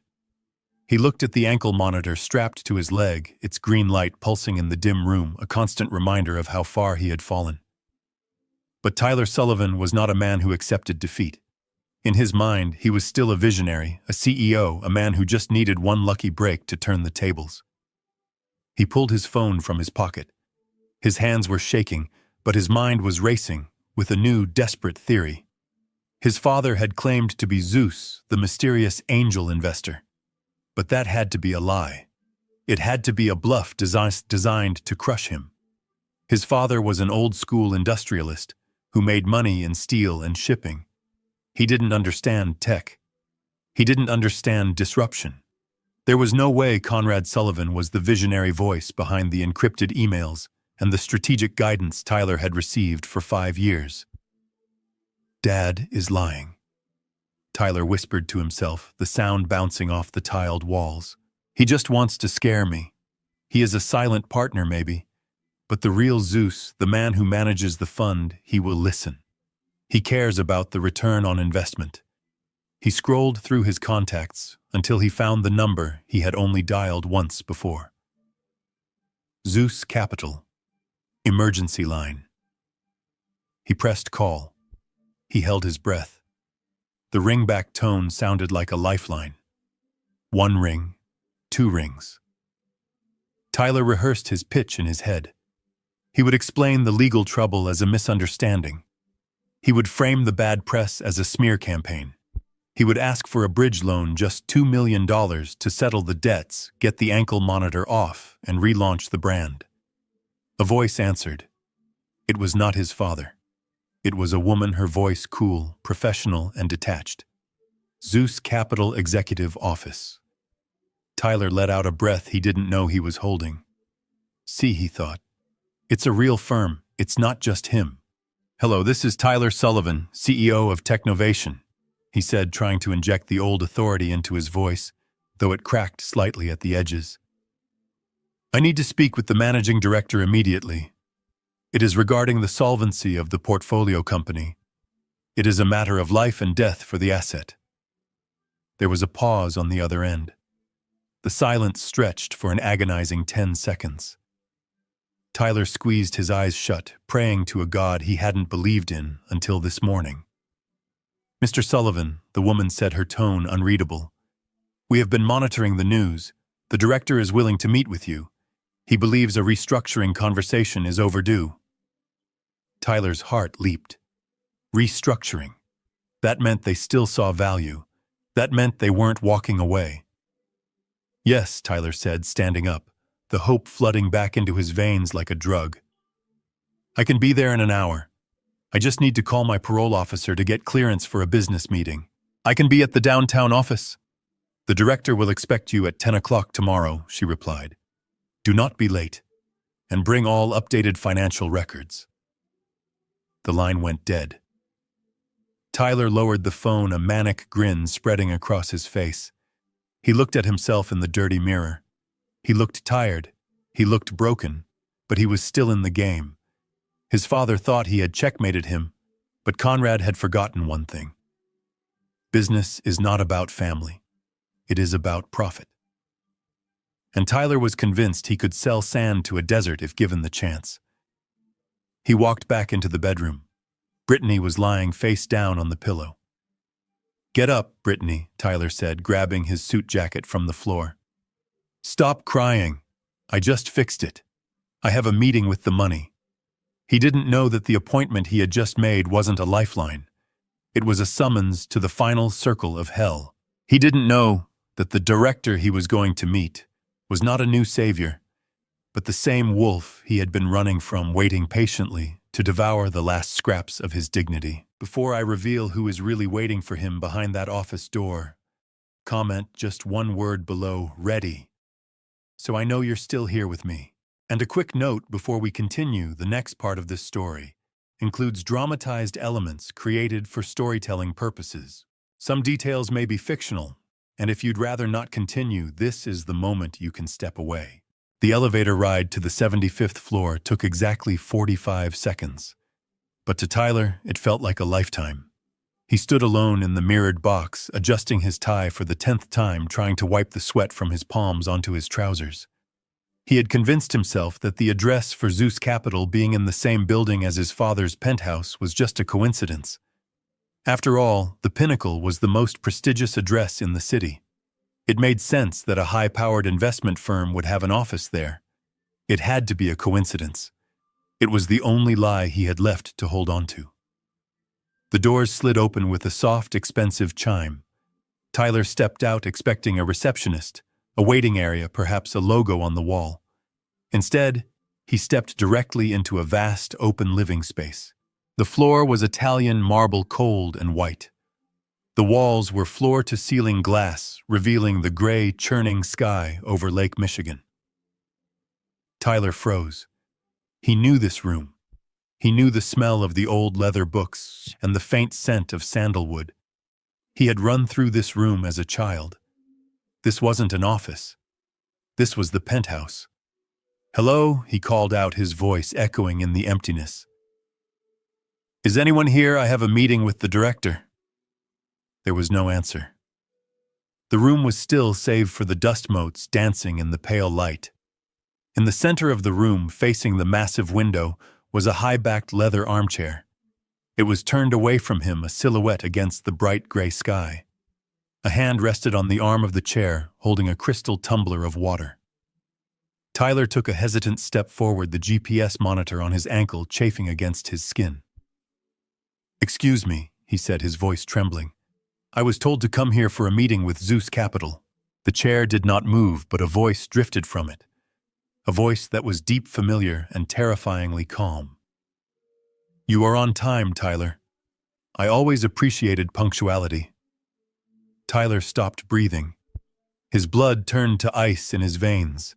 He looked at the ankle monitor strapped to his leg, its green light pulsing in the dim room, a constant reminder of how far he had fallen. But Tyler Sullivan was not a man who accepted defeat. In his mind, he was still a visionary, a CEO, a man who just needed one lucky break to turn the tables. He pulled his phone from his pocket. His hands were shaking, but his mind was racing with a new, desperate theory. His father had claimed to be Zeus, the mysterious angel investor. But that had to be a lie. It had to be a bluff designed to crush him. His father was an old-school industrialist who made money in steel and shipping. He didn't understand tech. He didn't understand disruption. There was no way Conrad Sullivan was the visionary voice behind the encrypted emails and the strategic guidance Tyler had received for 5 years. "Dad is lying," Tyler whispered to himself, the sound bouncing off the tiled walls. "He just wants to scare me. He is a silent partner, maybe. But the real Zeus, the man who manages the fund, he will listen. He cares about the return on investment." He scrolled through his contacts until he found the number he had only dialed once before. Zeus Capital. Emergency line. He pressed call. He held his breath. The ringback tone sounded like a lifeline. 1 ring, 2 rings. Tyler rehearsed his pitch in his head. He would explain the legal trouble as a misunderstanding. He would frame the bad press as a smear campaign. He would ask for a bridge loan, just $2 million to settle the debts, get the ankle monitor off, and relaunch the brand. A voice answered. It was not his father. It was a woman, her voice cool, professional, and detached. Zeus Capital Executive Office. Tyler let out a breath he didn't know he was holding. See, he thought. It's a real firm. It's not just him. "Hello, this is Tyler Sullivan, CEO of Technovation," he said, trying to inject the old authority into his voice, though it cracked slightly at the edges. "I need to speak with the managing director immediately. It is regarding the solvency of the portfolio company. It is a matter of life and death for the asset." There was a pause on the other end. The silence stretched for an agonizing 10 seconds. Tyler squeezed his eyes shut, praying to a god he hadn't believed in until this morning. "Mr. Sullivan," the woman said, her tone unreadable. "We have been monitoring the news. The director is willing to meet with you. He believes a restructuring conversation is overdue." Tyler's heart leaped. Restructuring. That meant they still saw value. That meant they weren't walking away. "Yes," Tyler said, standing up, the hope flooding back into his veins like a drug. "I can be there in an hour. I just need to call my parole officer to get clearance for a business meeting. I can be at the downtown office." "The director will expect you at 10 o'clock tomorrow," she replied. "Do not be late, and bring all updated financial records." The line went dead. Tyler lowered the phone, a manic grin spreading across his face. He looked at himself in the dirty mirror. He looked tired. He looked broken, but he was still in the game. His father thought he had checkmated him, but Conrad had forgotten one thing. Business is not about family. It is about profit. And Tyler was convinced he could sell sand to a desert if given the chance. He walked back into the bedroom. Brittany was lying face down on the pillow. "Get up, Brittany," Tyler said, grabbing his suit jacket from the floor. "Stop crying. I just fixed it. I have a meeting with the money." He didn't know that the appointment he had just made wasn't a lifeline. It was a summons to the final circle of hell. He didn't know that the director he was going to meet was not a new savior, but the same wolf he had been running from, waiting patiently to devour the last scraps of his dignity. Before I reveal who is really waiting for him behind that office door, comment just one word below, ready, so I know you're still here with me. And a quick note before we continue, the next part of this story includes dramatized elements created for storytelling purposes. Some details may be fictional, and if you'd rather not continue, this is the moment you can step away. The elevator ride to the 75th floor took exactly 45 seconds. But to Tyler, it felt like a lifetime. He stood alone in the mirrored box, adjusting his tie for the 10th time, trying to wipe the sweat from his palms onto his trousers. He had convinced himself that the address for Zeus Capital being in the same building as his father's penthouse was just a coincidence. After all, the Pinnacle was the most prestigious address in the city. It made sense that a high-powered investment firm would have an office there. It had to be a coincidence. It was the only lie he had left to hold on to. The doors slid open with a soft, expensive chime. Tyler stepped out expecting a receptionist, a waiting area, perhaps a logo on the wall. Instead, he stepped directly into a vast, open living space. The floor was Italian marble, cold and white. The walls were floor-to-ceiling glass, revealing the gray, churning sky over Lake Michigan. Tyler froze. He knew this room. He knew the smell of the old leather books and the faint scent of sandalwood. He had run through this room as a child. This wasn't an office. This was the penthouse. "Hello," he called out, his voice echoing in the emptiness. "Is anyone here? I have a meeting with the director." There was no answer. The room was still save for the dust motes dancing in the pale light. In the center of the room, facing the massive window, was a high-backed leather armchair. It was turned away from him, a silhouette against the bright gray sky. A hand rested on the arm of the chair, holding a crystal tumbler of water. Tyler took a hesitant step forward, the GPS monitor on his ankle chafing against his skin. "Excuse me," he said, his voice trembling. "I was told to come here for a meeting with Zeus Capital." The chair did not move, but a voice drifted from it. A voice that was deep, familiar, and terrifyingly calm. "You are on time, Tyler. I always appreciated punctuality." Tyler stopped breathing. His blood turned to ice in his veins.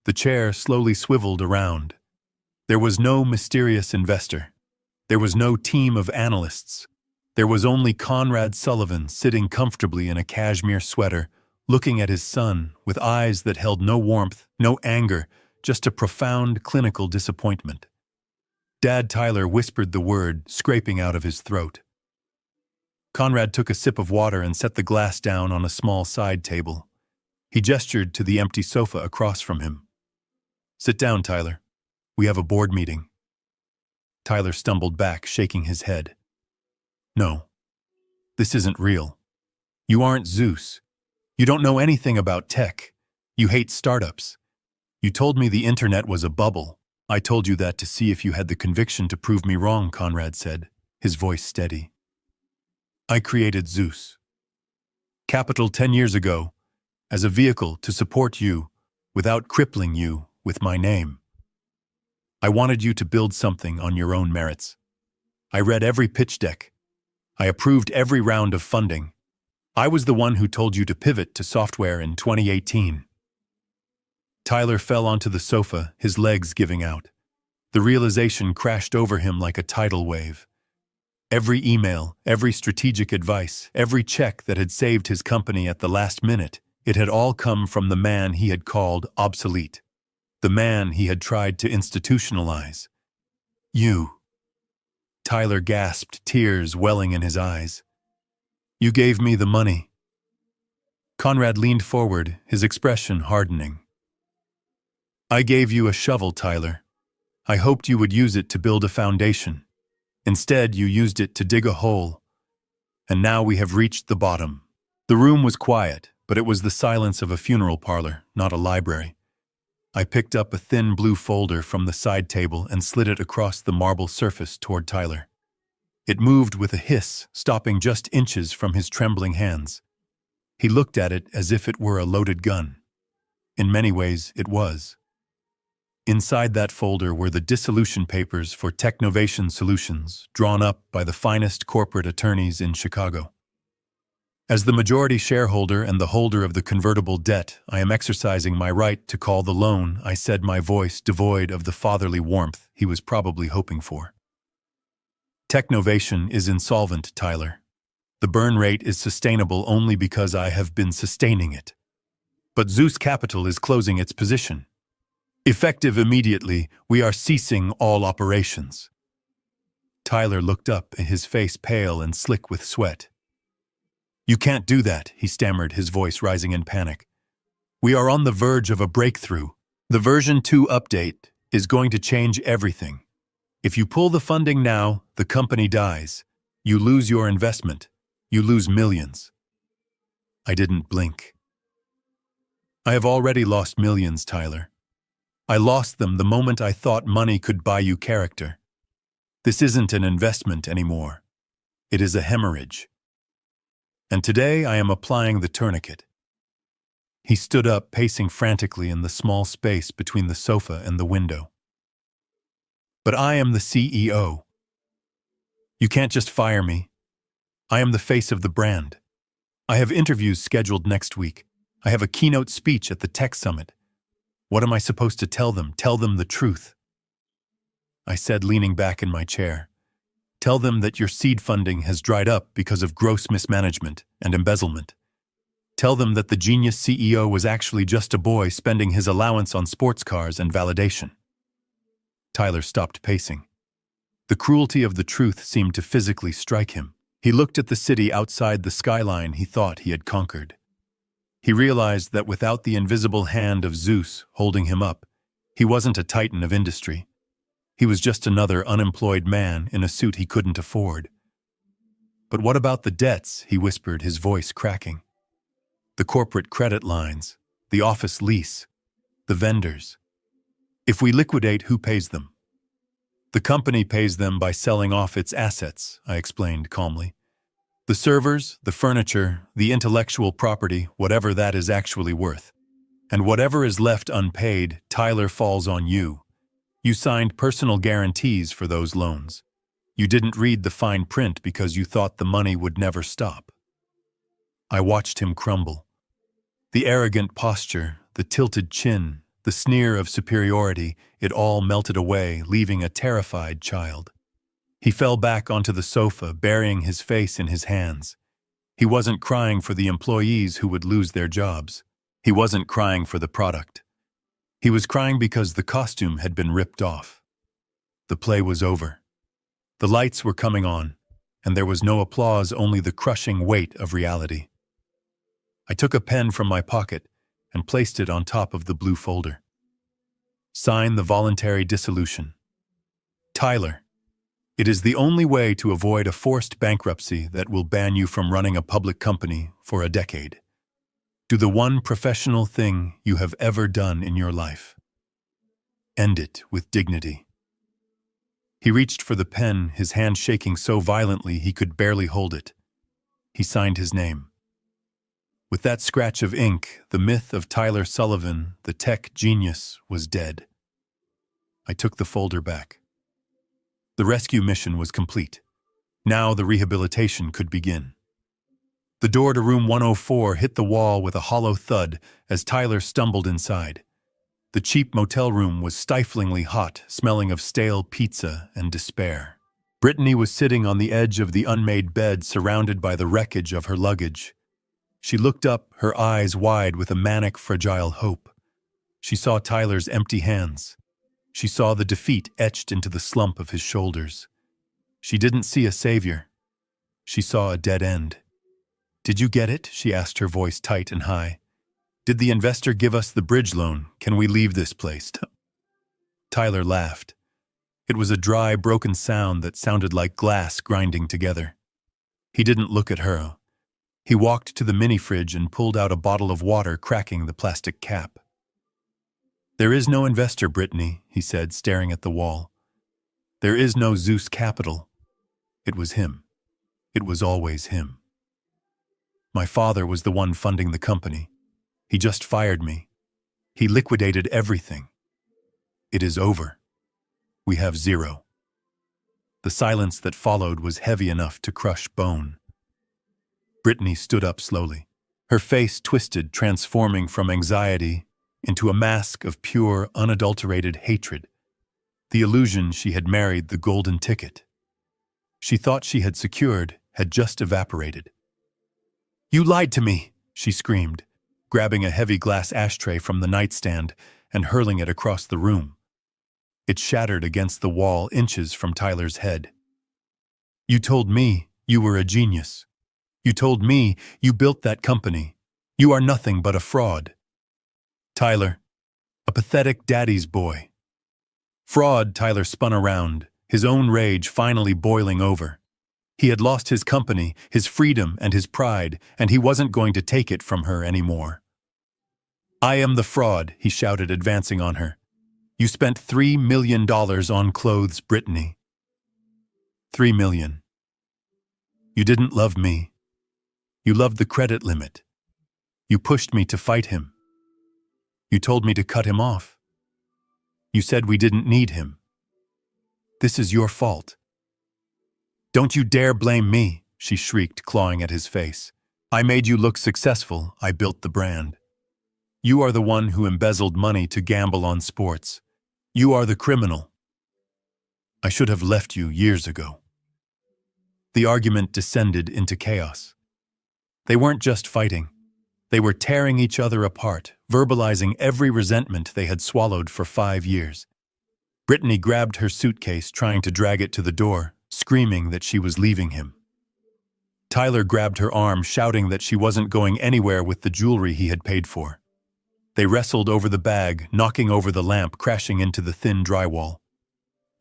The chair slowly swiveled around. There was no mysterious investor. There was no team of analysts. There was only Conrad Sullivan sitting comfortably in a cashmere sweater, looking at his son with eyes that held no warmth, no anger, just a profound clinical disappointment. "Dad," Tyler whispered the word, scraping out of his throat. Conrad took a sip of water and set the glass down on a small side table. He gestured to the empty sofa across from him. "Sit down, Tyler. We have a board meeting." Tyler stumbled back, shaking his head. "No, this isn't real. You aren't Zeus. You don't know anything about tech. You hate startups. You told me the internet was a bubble. I told you that to see if you had the conviction to prove me wrong," Conrad said, his voice steady. "I created Zeus Capital 10 years ago as a vehicle to support you without crippling you with my name. I wanted you to build something on your own merits. I read every pitch deck. I approved every round of funding. I was the one who told you to pivot to software in 2018. Tyler fell onto the sofa, his legs giving out. The realization crashed over him like a tidal wave. Every email, every strategic advice, every check that had saved his company at the last minute, it had all come from the man he had called obsolete. The man he had tried to institutionalize. "You." Tyler gasped, tears welling in his eyes. "You gave me the money." Conrad leaned forward, his expression hardening. "I gave you a shovel, Tyler. I hoped you would use it to build a foundation. Instead, you used it to dig a hole. And now we have reached the bottom." The room was quiet, but it was the silence of a funeral parlor, not a library. I picked up a thin blue folder from the side table and slid it across the marble surface toward Tyler. It moved with a hiss, stopping just inches from his trembling hands. He looked at it as if it were a loaded gun. In many ways, it was. Inside that folder were the dissolution papers for Technovation Solutions, drawn up by the finest corporate attorneys in Chicago. As the majority shareholder and the holder of the convertible debt, I am exercising my right to call the loan, I said, my voice devoid of the fatherly warmth he was probably hoping for. Technovation is insolvent, Tyler. The burn rate is sustainable only because I have been sustaining it. But Zeus Capital is closing its position. Effective immediately, we are ceasing all operations. Tyler looked up, his face pale and slick with sweat. You can't do that, he stammered, his voice rising in panic. We are on the verge of a breakthrough. The version 2 update is going to change everything. If you pull the funding now, the company dies. You lose your investment. You lose millions. I didn't blink. I have already lost millions, Tyler. I lost them the moment I thought money could buy you character. This isn't an investment anymore. It is a hemorrhage. And today I am applying the tourniquet. He stood up, pacing frantically in the small space between the sofa and the window. But I am the CEO. You can't just fire me. I am the face of the brand. I have interviews scheduled next week. I have a keynote speech at the Tech Summit. What am I supposed to tell them? Tell them the truth. I said, leaning back in my chair. Tell them that your seed funding has dried up because of gross mismanagement and embezzlement. Tell them that the genius CEO was actually just a boy spending his allowance on sports cars and validation. Tyler stopped pacing. The cruelty of the truth seemed to physically strike him. He looked at the city outside the skyline he thought he had conquered. He realized that without the invisible hand of Zeus holding him up, he wasn't a titan of industry. He was just another unemployed man in a suit he couldn't afford. But what about the debts, he whispered, his voice cracking. The corporate credit lines, the office lease, the vendors. If we liquidate, who pays them? The company pays them by selling off its assets, I explained calmly. The servers, the furniture, the intellectual property, whatever that is actually worth. And whatever is left unpaid, Tyler, falls on you. You signed personal guarantees for those loans. You didn't read the fine print because you thought the money would never stop. I watched him crumble. The arrogant posture, the tilted chin, the sneer of superiority, it all melted away, leaving a terrified child. He fell back onto the sofa, burying his face in his hands. He wasn't crying for the employees who would lose their jobs. He wasn't crying for the product. He was crying because the costume had been ripped off. The play was over. The lights were coming on, and there was no applause, only the crushing weight of reality. I took a pen from my pocket and placed it on top of the blue folder. Sign the voluntary dissolution. Tyler, it is the only way to avoid a forced bankruptcy that will ban you from running a public company for a decade. Do the one professional thing you have ever done in your life. End it with dignity. He reached for the pen, his hand shaking so violently he could barely hold it. He signed his name. With that scratch of ink, the myth of Tyler Sullivan, the tech genius, was dead. I took the folder back. The rescue mission was complete. Now the rehabilitation could begin. The door to room 104 hit the wall with a hollow thud as Tyler stumbled inside. The cheap motel room was stiflingly hot, smelling of stale pizza and despair. Brittany was sitting on the edge of the unmade bed, surrounded by the wreckage of her luggage. She looked up, her eyes wide with a manic, fragile hope. She saw Tyler's empty hands. She saw the defeat etched into the slump of his shoulders. She didn't see a savior. She saw a dead end. Did you get it? She asked, her voice tight and high. Did the investor give us the bridge loan? Can we leave this place? Tyler laughed. It was a dry, broken sound that sounded like glass grinding together. He didn't look at her. He walked to the mini-fridge and pulled out a bottle of water, cracking the plastic cap. "There is no investor, Brittany," he said, staring at the wall. "There is no Zeus Capital." It was him. It was always him. My father was the one funding the company. He just fired me. He liquidated everything. It is over. We have zero. The silence that followed was heavy enough to crush bone. Brittany stood up slowly, her face twisted, transforming from anxiety into a mask of pure, unadulterated hatred. The illusion she had married the golden ticket she thought she had secured had just evaporated. "You lied to me," she screamed, grabbing a heavy glass ashtray from the nightstand and hurling it across the room. It shattered against the wall inches from Tyler's head. "You told me you were a genius. You told me you built that company. You are nothing but a fraud. Tyler, a pathetic daddy's boy." Fraud. Tyler spun around, his own rage finally boiling over. He had lost his company, his freedom, and his pride, and he wasn't going to take it from her anymore. "I am the fraud," he shouted, advancing on her. "You spent $3 million on clothes, Brittany. $3 million. You didn't love me. You loved the credit limit. You pushed me to fight him. You told me to cut him off. You said we didn't need him. This is your fault. Don't you dare blame me," she shrieked, clawing at his face. "I made you look successful. I built the brand. You are the one who embezzled money to gamble on sports. You are the criminal. I should have left you years ago." The argument descended into chaos. They weren't just fighting. They were tearing each other apart, verbalizing every resentment they had swallowed for 5 years. Brittany grabbed her suitcase, trying to drag it to the door, screaming that she was leaving him. Tyler grabbed her arm, shouting that she wasn't going anywhere with the jewelry he had paid for. They wrestled over the bag, knocking over the lamp, crashing into the thin drywall.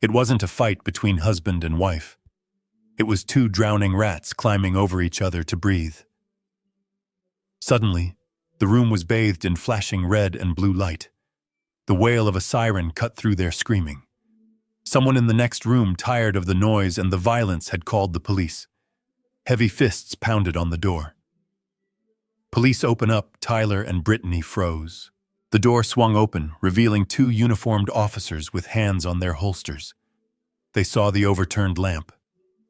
It wasn't a fight between husband and wife. It was two drowning rats climbing over each other to breathe. Suddenly, the room was bathed in flashing red and blue light. The wail of a siren cut through their screaming. Someone in the next room, tired of the noise and the violence, had called the police. Heavy fists pounded on the door. "Police, open up." Tyler and Brittany froze. The door swung open, revealing 2 uniformed officers with hands on their holsters. They saw the overturned lamp.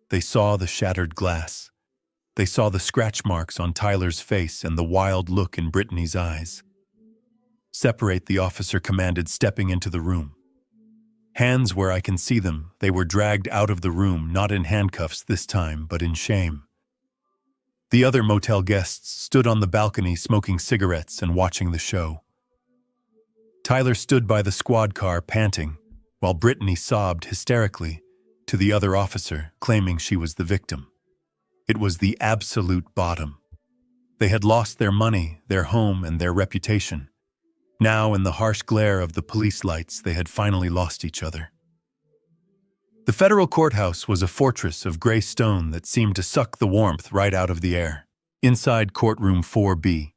They saw the shattered glass. They saw the scratch marks on Tyler's face and the wild look in Brittany's eyes. "Separate," the officer commanded, stepping into the room. "Hands where I can see them." They were dragged out of the room, not in handcuffs this time, but in shame. The other motel guests stood on the balcony smoking cigarettes and watching the show. Tyler stood by the squad car, panting, while Brittany sobbed hysterically to the other officer, claiming she was the victim. It was the absolute bottom. They had lost their money, their home, and their reputation. Now, in the harsh glare of the police lights, they had finally lost each other. The federal courthouse was a fortress of gray stone that seemed to suck the warmth right out of the air. Inside courtroom 4B,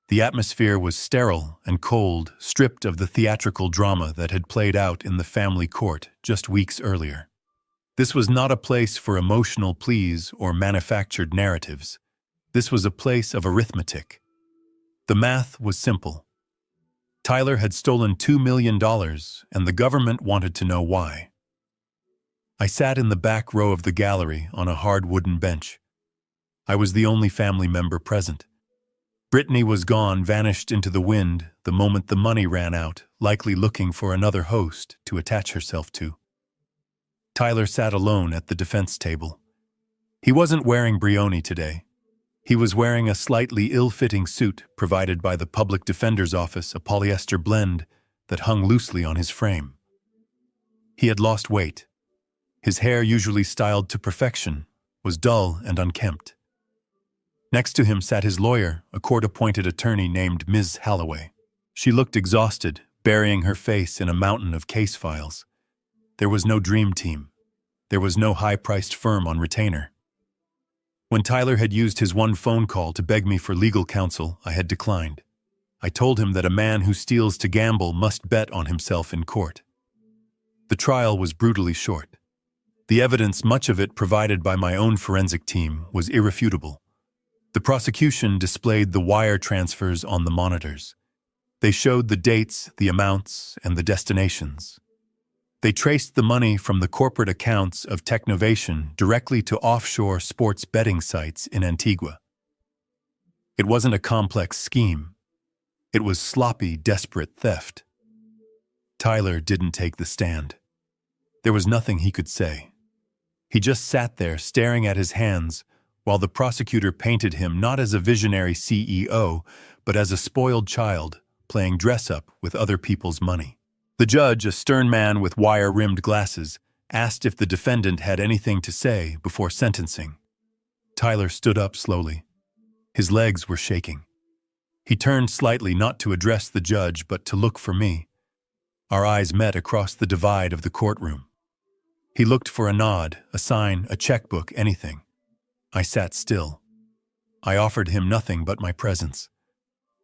the atmosphere was sterile and cold, stripped of the theatrical drama that had played out in the family court just weeks earlier. This was not a place for emotional pleas or manufactured narratives. This was a place of arithmetic. The math was simple. Tyler had stolen $2 million, and the government wanted to know why. I sat in the back row of the gallery on a hard wooden bench. I was the only family member present. Brittany was gone, vanished into the wind the moment the money ran out, likely looking for another host to attach herself to. Tyler sat alone at the defense table. He wasn't wearing Brioni today. He was wearing a slightly ill-fitting suit provided by the public defender's office, a polyester blend that hung loosely on his frame. He had lost weight. His hair, usually styled to perfection, was dull and unkempt. Next to him sat his lawyer, a court-appointed attorney named Ms. Halloway. She looked exhausted, burying her face in a mountain of case files. There was no dream team. There was no high-priced firm on retainer. When Tyler had used his one phone call to beg me for legal counsel, I had declined. I told him that a man who steals to gamble must bet on himself in court. The trial was brutally short. The evidence, much of it provided by my own forensic team, was irrefutable. The prosecution displayed the wire transfers on the monitors. They showed the dates, the amounts, and the destinations. They traced the money from the corporate accounts of Technovation directly to offshore sports betting sites in Antigua. It wasn't a complex scheme. It was sloppy, desperate theft. Tyler didn't take the stand. There was nothing he could say. He just sat there staring at his hands while the prosecutor painted him not as a visionary CEO, but as a spoiled child playing dress-up with other people's money. The judge, a stern man with wire-rimmed glasses, asked if the defendant had anything to say before sentencing. Tyler stood up slowly. His legs were shaking. He turned slightly, not to address the judge, but to look for me. Our eyes met across the divide of the courtroom. He looked for a nod, a sign, a checkbook, anything. I sat still. I offered him nothing but my presence.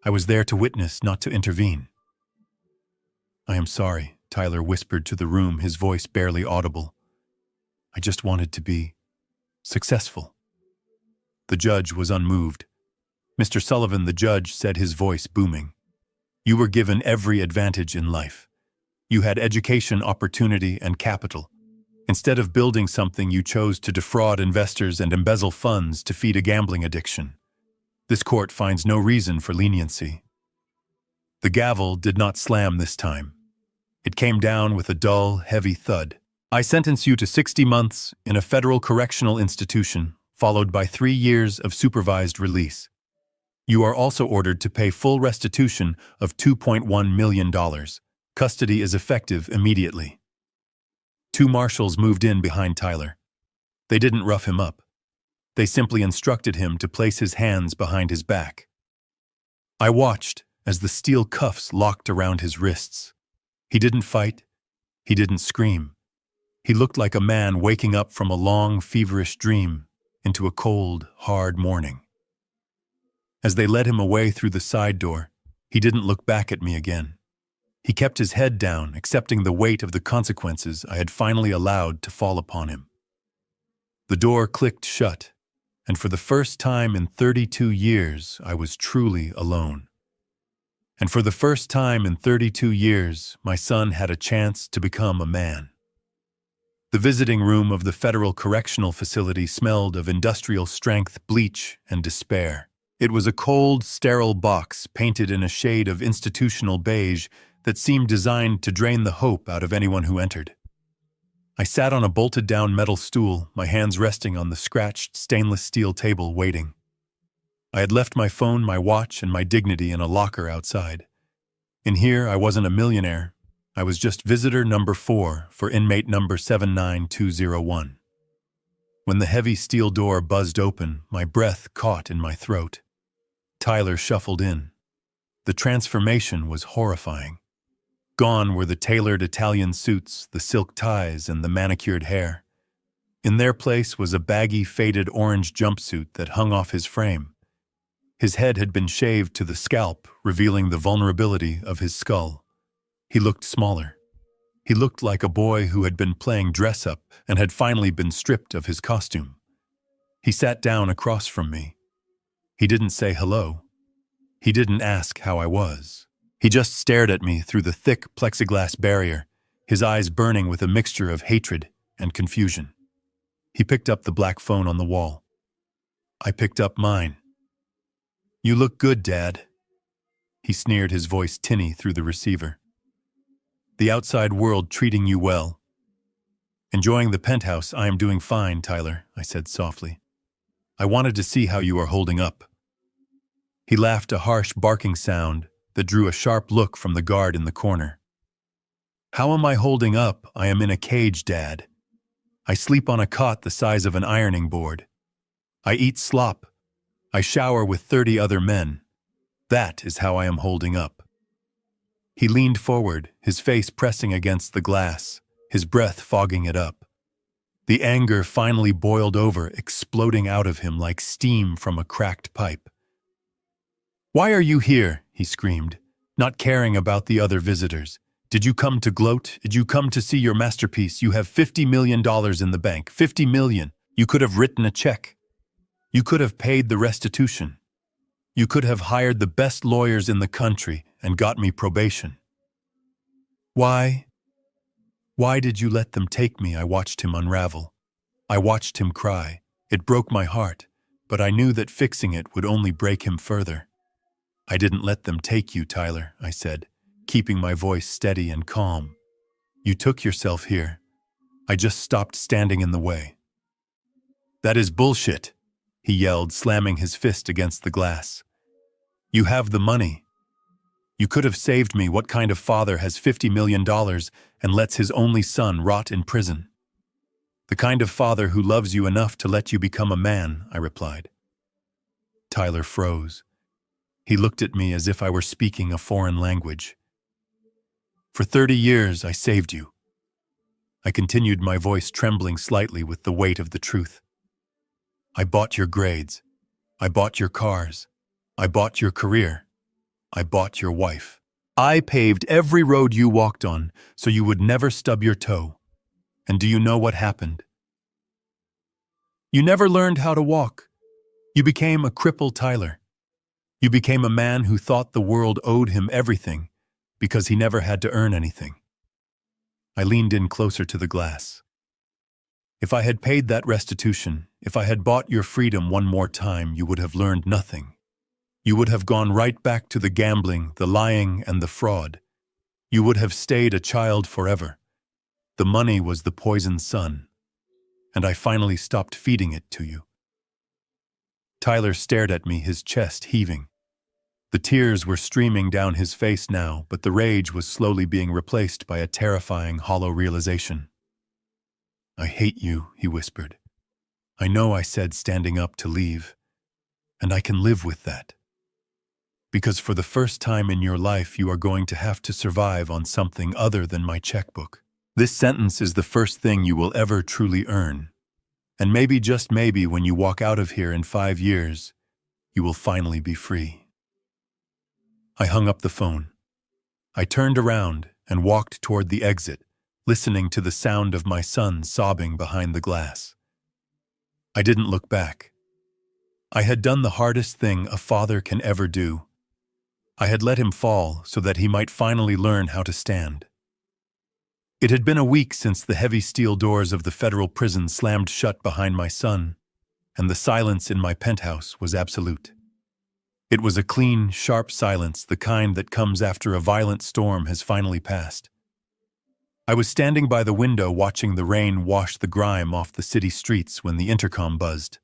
I was there to witness, not to intervene. "I am sorry," Tyler whispered to the room, his voice barely audible. "I just wanted to be successful." The judge was unmoved. "Mr. Sullivan," the judge said, his voice booming, "you were given every advantage in life. You had education, opportunity, and capital. Instead of building something, you chose to defraud investors and embezzle funds to feed a gambling addiction. This court finds no reason for leniency." The gavel did not slam this time. It came down with a dull, heavy thud. "I sentence you to 60 months in a federal correctional institution, followed by 3 years of supervised release. You are also ordered to pay full restitution of $2.1 million. Custody is effective immediately." 2 marshals moved in behind Tyler. They didn't rough him up. They simply instructed him to place his hands behind his back. I watched as the steel cuffs locked around his wrists. He didn't fight. He didn't scream. He looked like a man waking up from a long, feverish dream into a cold, hard morning. As they led him away through the side door, he didn't look back at me again. He kept his head down, accepting the weight of the consequences I had finally allowed to fall upon him. The door clicked shut, and for the first time in 32 years, I was truly alone. And for the first time in 32 years, my son had a chance to become a man. The visiting room of the Federal Correctional Facility smelled of industrial-strength bleach and despair. It was a cold, sterile box painted in a shade of institutional beige that seemed designed to drain the hope out of anyone who entered. I sat on a bolted-down metal stool, my hands resting on the scratched stainless steel table, waiting. I had left my phone, my watch, and my dignity in a locker outside. In here, I wasn't a millionaire. I was just visitor number 4 for inmate number 79201. When the heavy steel door buzzed open, my breath caught in my throat. Tyler shuffled in. The transformation was horrifying. Gone were the tailored Italian suits, the silk ties, and the manicured hair. In their place was a baggy, faded orange jumpsuit that hung off his frame. His head had been shaved to the scalp, revealing the vulnerability of his skull. He looked smaller. He looked like a boy who had been playing dress-up and had finally been stripped of his costume. He sat down across from me. He didn't say hello. He didn't ask how I was. He just stared at me through the thick plexiglass barrier, his eyes burning with a mixture of hatred and confusion. He picked up the black phone on the wall. I picked up mine. "You look good, Dad." He sneered, his voice tinny through the receiver. "The outside world treating you well." "Enjoying the penthouse. I am doing fine, Tyler," I said softly. "I wanted to see how you are holding up." He laughed, a harsh barking sound that drew a sharp look from the guard in the corner. "How am I holding up? I am in a cage, Dad. I sleep on a cot the size of an ironing board. I eat slop. I shower with 30 other men. That is how I am holding up." He leaned forward, his face pressing against the glass, his breath fogging it up. The anger finally boiled over, exploding out of him like steam from a cracked pipe. "Why are you here?" he screamed, not caring about the other visitors. Did you come to gloat? Did you come to see your masterpiece? You have $50 million in the bank. $50 million. You could have written a check. You could have paid the restitution. You could have hired the best lawyers in the country and got me probation. Why? Why did you let them take me? I watched him unravel. I watched him cry. It broke my heart, but I knew that fixing it would only break him further. I didn't let them take you, Tyler, I said, keeping my voice steady and calm. You took yourself here. I just stopped standing in the way. That is bullshit, he yelled, slamming his fist against the glass. You have the money. You could have saved me. What kind of father has $50 million and lets his only son rot in prison? The kind of father who loves you enough to let you become a man, I replied. Tyler froze. He looked at me as if I were speaking a foreign language. For 30 years, I saved you. I continued, my voice trembling slightly with the weight of the truth. I bought your grades. I bought your cars. I bought your career. I bought your wife. I paved every road you walked on so you would never stub your toe. And do you know what happened? You never learned how to walk. You became a crippled Tyler. You became a man who thought the world owed him everything because he never had to earn anything. I leaned in closer to the glass. If I had paid that restitution, if I had bought your freedom one more time, you would have learned nothing. You would have gone right back to the gambling, the lying, and the fraud. You would have stayed a child forever. The money was the poisoned sun, and I finally stopped feeding it to you. Tyler stared at me, his chest heaving. The tears were streaming down his face now, but the rage was slowly being replaced by a terrifying, hollow realization. I hate you, he whispered. I know I said standing up to leave, and I can live with that. Because for the first time in your life, you are going to have to survive on something other than my checkbook. This sentence is the first thing you will ever truly earn. And maybe, just maybe, when you walk out of here in 5 years, you will finally be free. I hung up the phone. I turned around and walked toward the exit, listening to the sound of my son sobbing behind the glass. I didn't look back. I had done the hardest thing a father can ever do. I had let him fall so that he might finally learn how to stand. It had been a week since the heavy steel doors of the federal prison slammed shut behind my son, and the silence in my penthouse was absolute. It was a clean, sharp silence, the kind that comes after a violent storm has finally passed. I was standing by the window watching the rain wash the grime off the city streets when the intercom buzzed.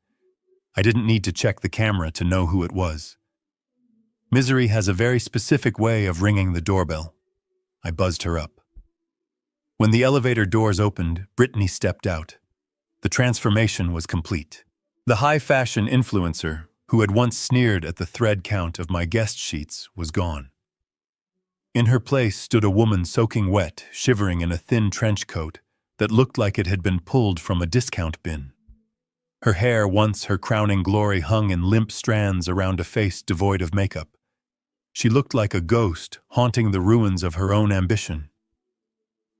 I didn't need to check the camera to know who it was. Misery has a very specific way of ringing the doorbell. I buzzed her up. When the elevator doors opened, Brittany stepped out. The transformation was complete. The high-fashion influencer, who had once sneered at the thread count of my guest sheets, was gone. In her place stood a woman soaking wet, shivering in a thin trench coat that looked like it had been pulled from a discount bin. Her hair, once her crowning glory, hung in limp strands around a face devoid of makeup. She looked like a ghost haunting the ruins of her own ambition.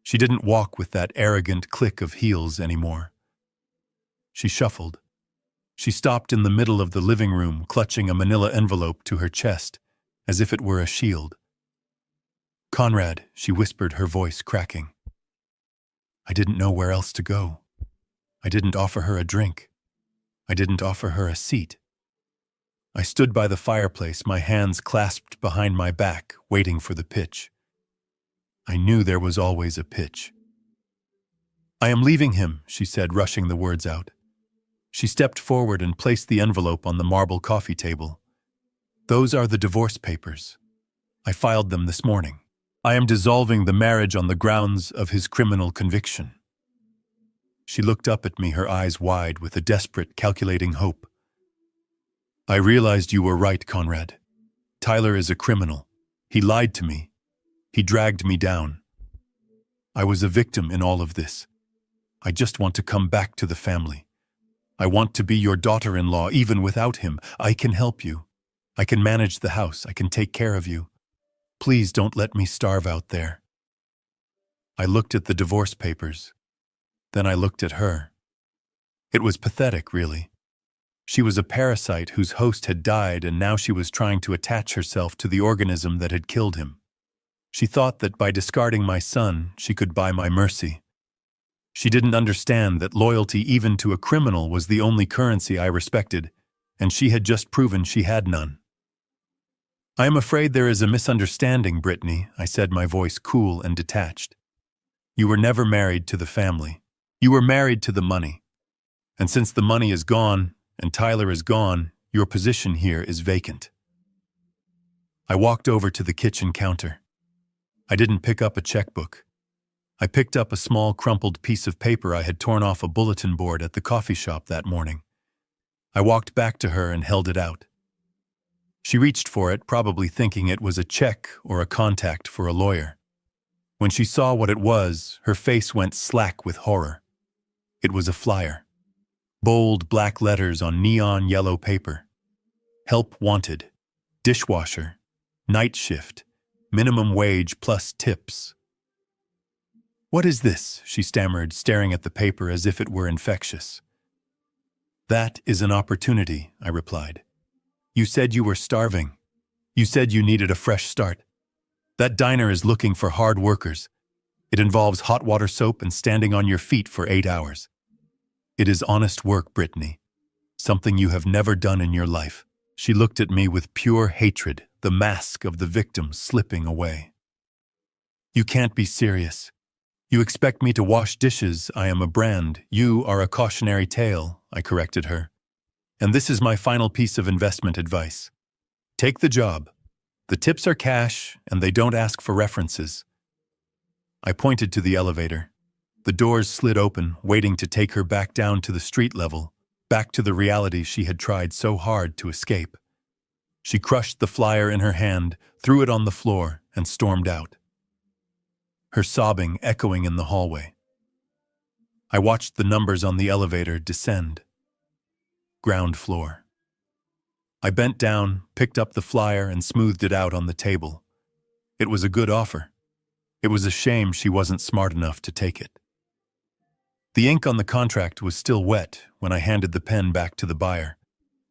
She didn't walk with that arrogant click of heels anymore. She shuffled. She stopped in the middle of the living room, clutching a manila envelope to her chest, as if it were a shield. "Conrad," she whispered, her voice cracking. I didn't know where else to go. I didn't offer her a drink. I didn't offer her a seat. I stood by the fireplace, my hands clasped behind my back, waiting for the pitch. I knew there was always a pitch. "I am leaving him," she said, rushing the words out. She stepped forward and placed the envelope on the marble coffee table. "Those are the divorce papers. I filed them this morning. I am dissolving the marriage on the grounds of his criminal conviction." She looked up at me, her eyes wide with a desperate, calculating hope. "I realized you were right, Conrad. Tyler is a criminal. He lied to me. He dragged me down. I was a victim in all of this. I just want to come back to the family. I want to be your daughter-in-law even without him. I can help you. I can manage the house. I can take care of you. Please don't let me starve out there. I looked at the divorce papers. Then I looked at her. It was pathetic, really. She was a parasite whose host had died, and now she was trying to attach herself to the organism that had killed him. She thought that by discarding my son, she could buy my mercy. She didn't understand that loyalty even to a criminal was the only currency I respected, and she had just proven she had none. I am afraid there is a misunderstanding, Brittany, I said, my voice cool and detached. You were never married to the family. You were married to the money. And since the money is gone, and Tyler is gone, your position here is vacant. I walked over to the kitchen counter. I didn't pick up a checkbook. I picked up a small crumpled piece of paper I had torn off a bulletin board at the coffee shop that morning. I walked back to her and held it out. She reached for it, probably thinking it was a check or a contact for a lawyer. When she saw what it was, her face went slack with horror. It was a flyer. Bold black letters on neon yellow paper. Help wanted. Dishwasher. Night shift. Minimum wage plus tips. What is this? She stammered, staring at the paper as if it were infectious. That is an opportunity, I replied. You said you were starving. You said you needed a fresh start. That diner is looking for hard workers. It involves hot water soap and standing on your feet for 8 hours. It is honest work, Brittany. Something you have never done in your life. She looked at me with pure hatred, the mask of the victim slipping away. You can't be serious. You expect me to wash dishes. I am a brand. You are a cautionary tale, I corrected her. And this is my final piece of investment advice. Take the job. The tips are cash, and they don't ask for references. I pointed to the elevator. The doors slid open, waiting to take her back down to the street level, back to the reality she had tried so hard to escape. She crushed the flyer in her hand, threw it on the floor, and stormed out. Her sobbing echoing in the hallway. I watched the numbers on the elevator descend. Ground floor. I bent down, picked up the flyer, and smoothed it out on the table. It was a good offer. It was a shame she wasn't smart enough to take it. The ink on the contract was still wet when I handed the pen back to the buyer.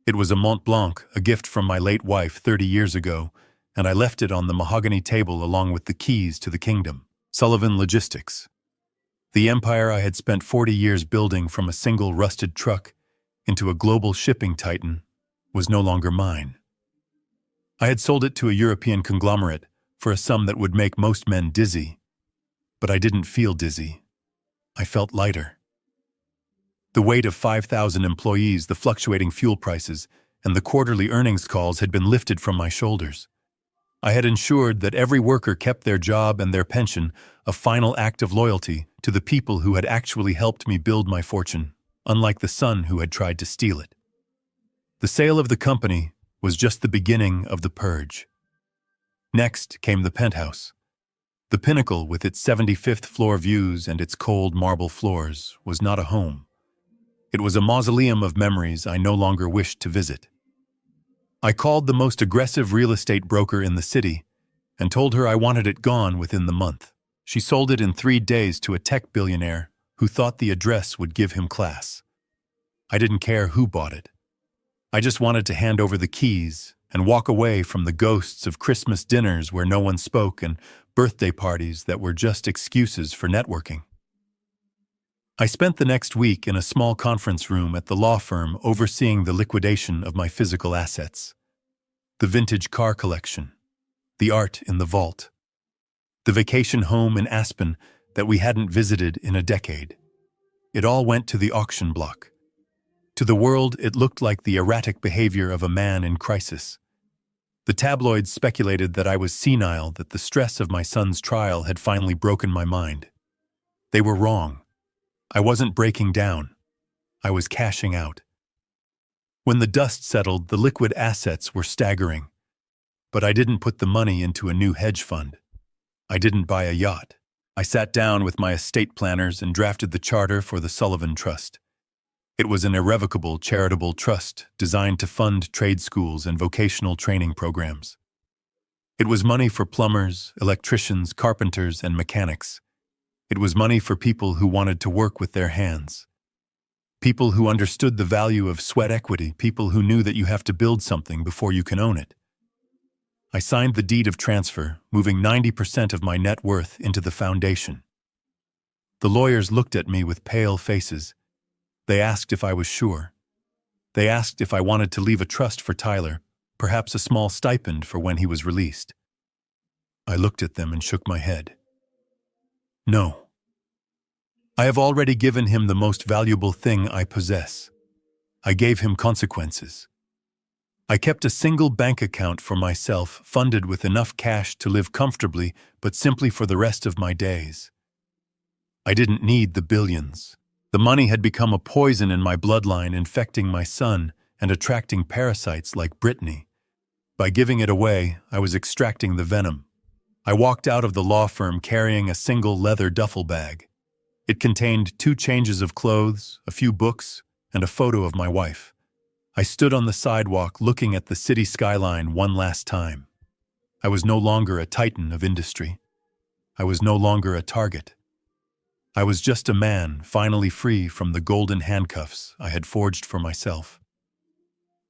It was a Mont Blanc, a gift from my late wife 30 years ago, and I left it on the mahogany table along with the keys to the kingdom. Sullivan Logistics. The empire I had spent 40 years building from a single rusted truck into a global shipping titan was no longer mine. I had sold it to a European conglomerate for a sum that would make most men dizzy, but I didn't feel dizzy. I felt lighter. The weight of 5,000 employees, the fluctuating fuel prices, and the quarterly earnings calls had been lifted from my shoulders. I had ensured that every worker kept their job and their pension, a final act of loyalty to the people who had actually helped me build my fortune, unlike the son who had tried to steal it. The sale of the company was just the beginning of the purge. Next came the penthouse. The pinnacle, with its 75th floor views and its cold marble floors, was not a home. It was a mausoleum of memories I no longer wished to visit. I called the most aggressive real estate broker in the city and told her I wanted it gone within the month. She sold it in 3 days to a tech billionaire who thought the address would give him class. I didn't care who bought it. I just wanted to hand over the keys and walk away from the ghosts of Christmas dinners where no one spoke and birthday parties that were just excuses for networking. I spent the next week in a small conference room at the law firm overseeing the liquidation of my physical assets. The vintage car collection, the art in the vault, the vacation home in Aspen that we hadn't visited in a decade. It all went to the auction block. To the world, it looked like the erratic behavior of a man in crisis. The tabloids speculated that I was senile, that the stress of my son's trial had finally broken my mind. They were wrong. I wasn't breaking down. I was cashing out. When the dust settled, the liquid assets were staggering. But I didn't put the money into a new hedge fund. I didn't buy a yacht. I sat down with my estate planners and drafted the charter for the Sullivan Trust. It was an irrevocable charitable trust designed to fund trade schools and vocational training programs. It was money for plumbers, electricians, carpenters, and mechanics. It was money for people who wanted to work with their hands. People who understood the value of sweat equity, people who knew that you have to build something before you can own it. I signed the deed of transfer, moving 90% of my net worth into the foundation. The lawyers looked at me with pale faces. They asked if I was sure. They asked if I wanted to leave a trust for Tyler, perhaps a small stipend for when he was released. I looked at them and shook my head. No. I have already given him the most valuable thing I possess. I gave him consequences. I kept a single bank account for myself, funded with enough cash to live comfortably, but simply for the rest of my days. I didn't need the billions. The money had become a poison in my bloodline, infecting my son and attracting parasites like Brittany. By giving it away, I was extracting the venom. I walked out of the law firm carrying a single leather duffel bag. It contained 2 changes of clothes, a few books, and a photo of my wife. I stood on the sidewalk looking at the city skyline one last time. I was no longer a titan of industry. I was no longer a target. I was just a man finally free from the golden handcuffs I had forged for myself.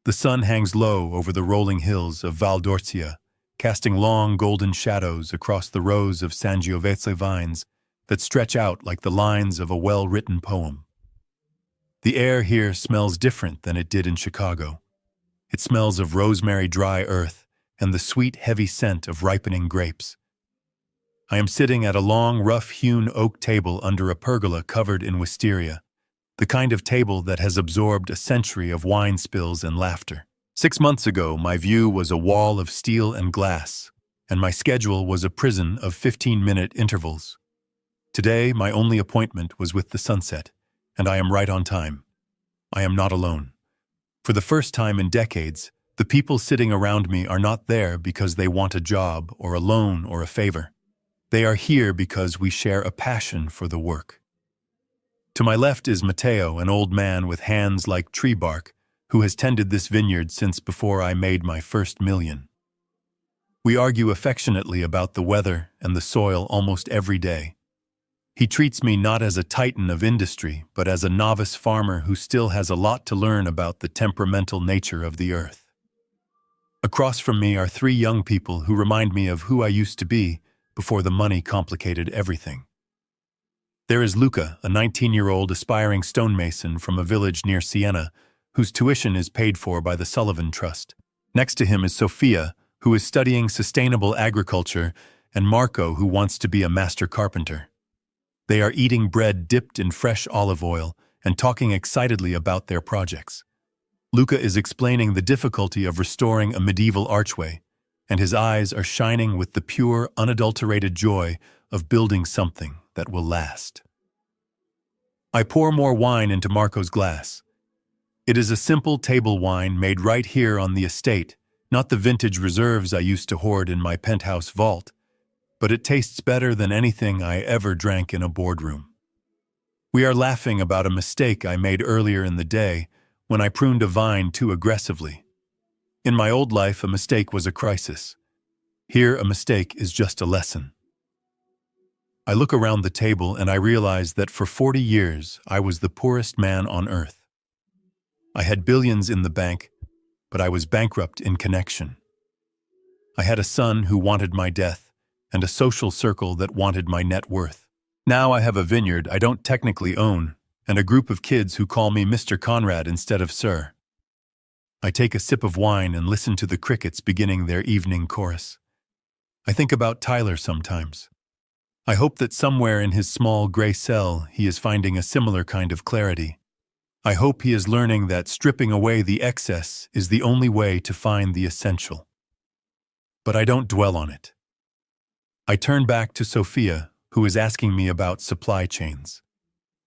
The sun hangs low over the rolling hills of Val d'Orcia, casting long golden shadows across the rows of Sangiovese vines that stretch out like the lines of a well-written poem. The air here smells different than it did in Chicago. It smells of rosemary dry earth and the sweet, heavy scent of ripening grapes. I am sitting at a long, rough-hewn oak table under a pergola covered in wisteria, the kind of table that has absorbed a century of wine spills and laughter. 6 months ago, my view was a wall of steel and glass, and my schedule was a prison of 15-minute intervals. Today, my only appointment was with the sunset, and I am right on time. I am not alone. For the first time in decades, the people sitting around me are not there because they want a job or a loan or a favor. They are here because we share a passion for the work. To my left is Matteo, an old man with hands like tree bark, who has tended this vineyard since before I made my first million. We argue affectionately about the weather and the soil almost every day. He treats me not as a titan of industry, but as a novice farmer who still has a lot to learn about the temperamental nature of the earth. Across from me are 3 young people who remind me of who I used to be before the money complicated everything. There is Luca, a 19-year-old aspiring stonemason from a village near Siena, whose tuition is paid for by the Sullivan Trust. Next to him is Sophia, who is studying sustainable agriculture, and Marco, who wants to be a master carpenter. They are eating bread dipped in fresh olive oil and talking excitedly about their projects. Luca is explaining the difficulty of restoring a medieval archway, and his eyes are shining with the pure, unadulterated joy of building something that will last. I pour more wine into Marco's glass. It is a simple table wine made right here on the estate, not the vintage reserves I used to hoard in my penthouse vault, but it tastes better than anything I ever drank in a boardroom. We are laughing about a mistake I made earlier in the day when I pruned a vine too aggressively. In my old life, a mistake was a crisis. Here, a mistake is just a lesson. I look around the table and I realize that for 40 years, I was the poorest man on earth. I had billions in the bank, but I was bankrupt in connection. I had a son who wanted my death, and a social circle that wanted my net worth. Now I have a vineyard I don't technically own, and a group of kids who call me Mr. Conrad instead of Sir. I take a sip of wine and listen to the crickets beginning their evening chorus. I think about Tyler sometimes. I hope that somewhere in his small gray cell he is finding a similar kind of clarity. I hope he is learning that stripping away the excess is the only way to find the essential. But I don't dwell on it. I turn back to Sophia, who is asking me about supply chains.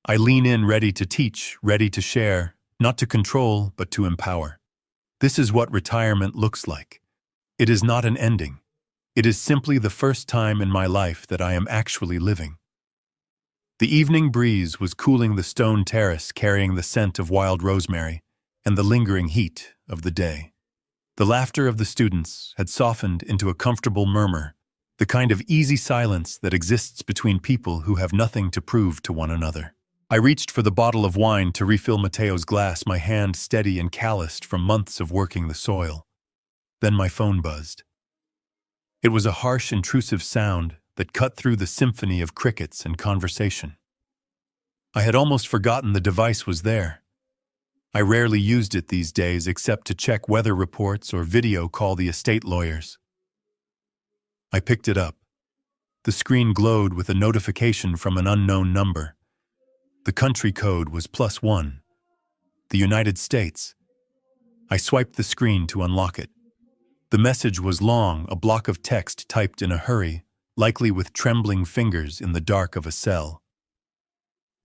I lean in ready to teach, ready to share, not to control, but to empower. This is what retirement looks like. It is not an ending. It is simply the first time in my life that I am actually living. The evening breeze was cooling the stone terrace, carrying the scent of wild rosemary and the lingering heat of the day. The laughter of the students had softened into a comfortable murmur, the kind of easy silence that exists between people who have nothing to prove to one another. I reached for the bottle of wine to refill Mateo's glass, my hand steady and calloused from months of working the soil. Then my phone buzzed. It was a harsh, intrusive sound that cut through the symphony of crickets and conversation. I had almost forgotten the device was there. I rarely used it these days except to check weather reports or video call the estate lawyers. I picked it up. The screen glowed with a notification from an unknown number. The country code was +1. The United States. I swiped the screen to unlock it. The message was long, a block of text typed in a hurry, likely with trembling fingers in the dark of a cell.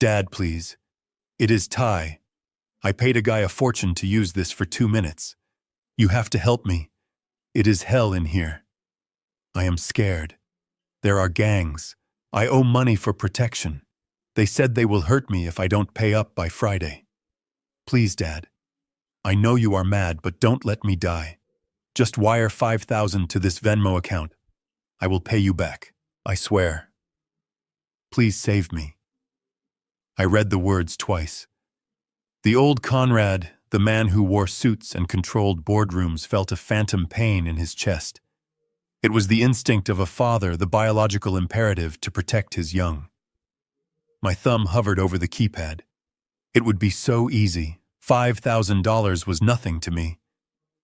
Dad, please. It is Ty. I paid a guy a fortune to use this for 2 minutes. You have to help me. It is hell in here. I am scared. There are gangs. I owe money for protection. They said they will hurt me if I don't pay up by Friday. Please, Dad. I know you are mad, but don't let me die. Just wire $5,000 to this Venmo account. I will pay you back. I swear. Please save me. I read the words twice. The old Conrad, the man who wore suits and controlled boardrooms, felt a phantom pain in his chest. It was the instinct of a father, the biological imperative to protect his young. My thumb hovered over the keypad. It would be so easy. $5,000 was nothing to me.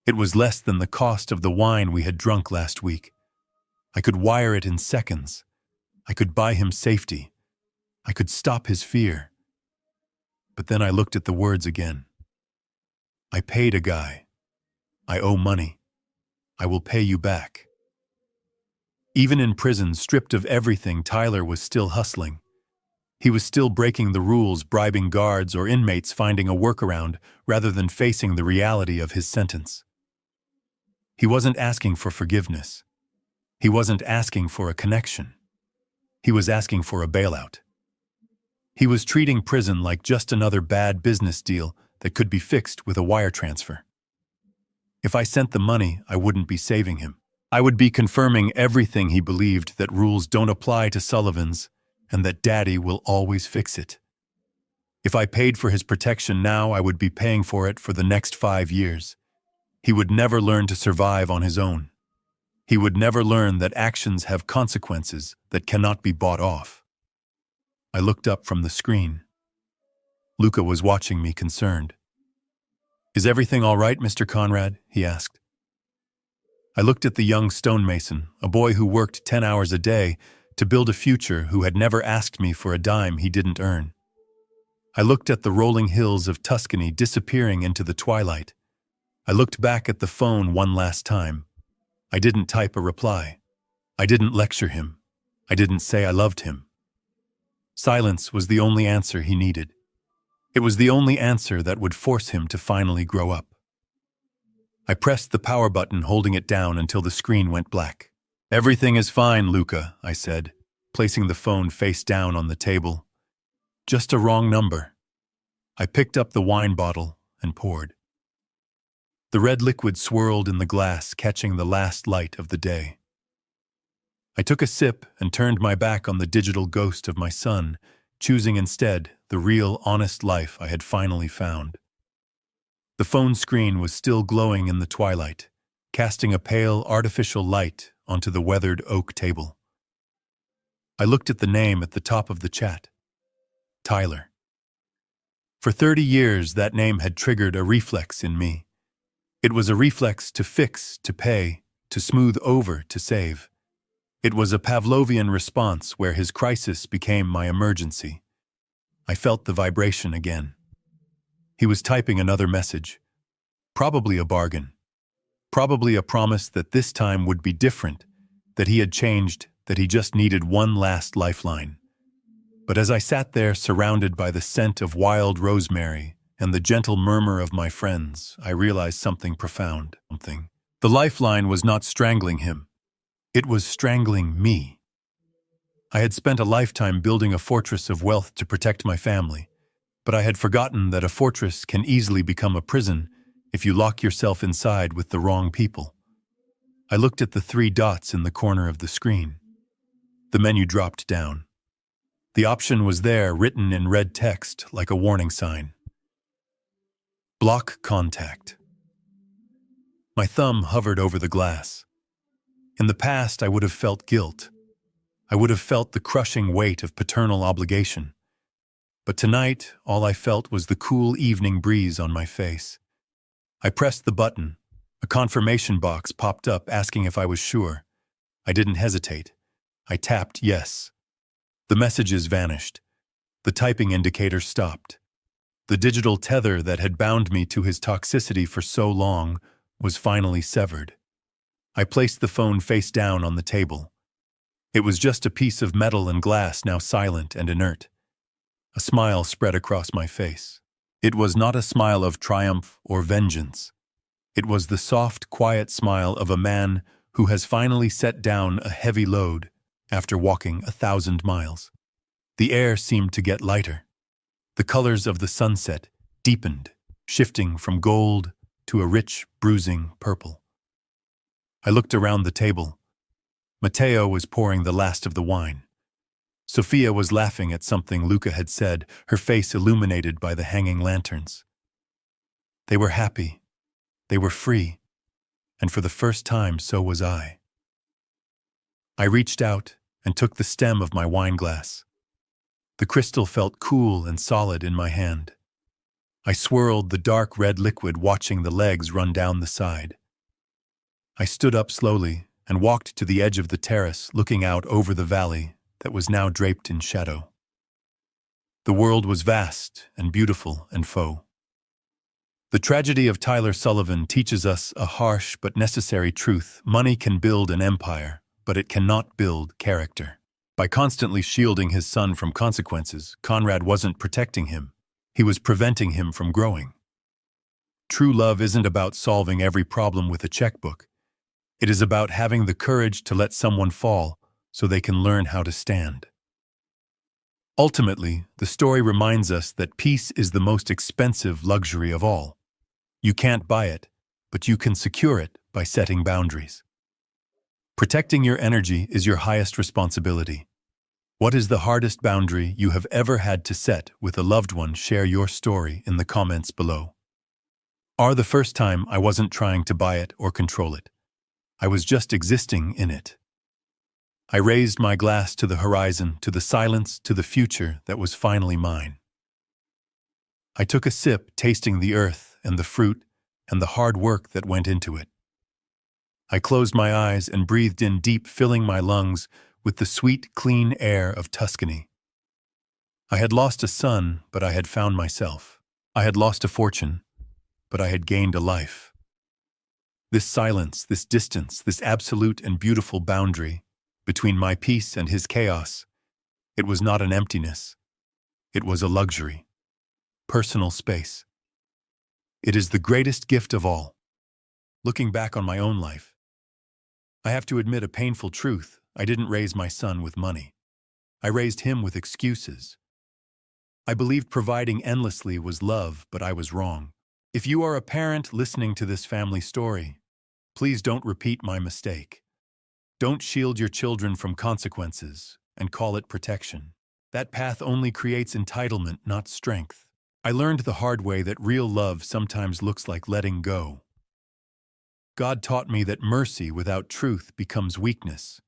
It was less than the cost of the wine we had drunk last week. I could wire it in seconds. I could buy him safety. I could stop his fear. But then I looked at the words again. I paid a guy. I owe money. I will pay you back. Even in prison, stripped of everything, Tyler was still hustling. He was still breaking the rules, bribing guards or inmates, finding a workaround rather than facing the reality of his sentence. He wasn't asking for forgiveness. He wasn't asking for a connection. He was asking for a bailout. He was treating prison like just another bad business deal that could be fixed with a wire transfer. If I sent the money, I wouldn't be saving him. I would be confirming everything he believed, that rules don't apply to Sullivans and that Daddy will always fix it. If I paid for his protection now, I would be paying for it for the next 5 years. He would never learn to survive on his own. He would never learn that actions have consequences that cannot be bought off. I looked up from the screen. Luca was watching me, concerned. Is everything all right, Mr. Conrad? He asked. I looked at the young stonemason, a boy who worked 10 hours a day to build a future, who had never asked me for a dime he didn't earn. I looked at the rolling hills of Tuscany disappearing into the twilight. I looked back at the phone one last time. I didn't type a reply. I didn't lecture him. I didn't say I loved him. Silence was the only answer he needed. It was the only answer that would force him to finally grow up. I pressed the power button, holding it down until the screen went black. Everything is fine, Luca, I said, placing the phone face down on the table. Just a wrong number. I picked up the wine bottle and poured. The red liquid swirled in the glass, catching the last light of the day. I took a sip and turned my back on the digital ghost of my son, choosing instead the real, honest life I had finally found. The phone screen was still glowing in the twilight, casting a pale, artificial light onto the weathered oak table. I looked at the name at the top of the chat. Tyler. For 30 years, that name had triggered a reflex in me. It was a reflex to fix, to pay, to smooth over, to save. It was a Pavlovian response where his crisis became my emergency. I felt the vibration again. He was typing another message. Probably a bargain. Probably a promise that this time would be different, that he had changed, that he just needed one last lifeline. But as I sat there, surrounded by the scent of wild rosemary and the gentle murmur of my friends, I realized something profound. The lifeline was not strangling him. It was strangling me. I had spent a lifetime building a fortress of wealth to protect my family, but I had forgotten that a fortress can easily become a prison if you lock yourself inside with the wrong people. I looked at the 3 dots in the corner of the screen. The menu dropped down. The option was there, written in red text like a warning sign. Block contact. My thumb hovered over the glass. In the past, I would have felt guilt. I would have felt the crushing weight of paternal obligation. But tonight, all I felt was the cool evening breeze on my face. I pressed the button. A confirmation box popped up asking if I was sure. I didn't hesitate. I tapped yes. The messages vanished. The typing indicator stopped. The digital tether that had bound me to his toxicity for so long was finally severed. I placed the phone face down on the table. It was just a piece of metal and glass, now silent and inert. A smile spread across my face. It was not a smile of triumph or vengeance. It was the soft, quiet smile of a man who has finally set down a heavy load after walking 1,000 miles. The air seemed to get lighter. The colors of the sunset deepened, shifting from gold to a rich, bruising purple. I looked around the table. Matteo was pouring the last of the wine. Sophia was laughing at something Luca had said, her face illuminated by the hanging lanterns. They were happy. They were free. And for the first time, so was I. I reached out and took the stem of my wine glass. The crystal felt cool and solid in my hand. I swirled the dark red liquid, watching the legs run down the side. I stood up slowly and walked to the edge of the terrace, looking out over the valley that was now draped in shadow. The world was vast and beautiful and faux. The tragedy of Tyler Sullivan teaches us a harsh but necessary truth. Money can build an empire, but it cannot build character. By constantly shielding his son from consequences, Conrad wasn't protecting him. He was preventing him from growing. True love isn't about solving every problem with a checkbook. It is about having the courage to let someone fall so they can learn how to stand. Ultimately, the story reminds us that peace is the most expensive luxury of all. You can't buy it, but you can secure it by setting boundaries. Protecting your energy is your highest responsibility. What is the hardest boundary you have ever had to set with a loved one? Share your story in the comments below. The first time I wasn't trying to buy it or control it. I was just existing in it. I raised my glass to the horizon, to the silence, to the future that was finally mine. I took a sip, tasting the earth and the fruit and the hard work that went into it. I closed my eyes and breathed in deep, filling my lungs with the sweet, clean air of Tuscany. I had lost a son, but I had found myself. I had lost a fortune, but I had gained a life. This silence, this distance, this absolute and beautiful boundary between my peace and his chaos, it was not an emptiness. It was a luxury. Personal space. It is the greatest gift of all. Looking back on my own life, I have to admit a painful truth. I didn't raise my son with money. I raised him with excuses. I believed providing endlessly was love, but I was wrong. If you are a parent listening to this family story, please don't repeat my mistake. Don't shield your children from consequences and call it protection. That path only creates entitlement, not strength. I learned the hard way that real love sometimes looks like letting go. God taught me that mercy without truth becomes weakness.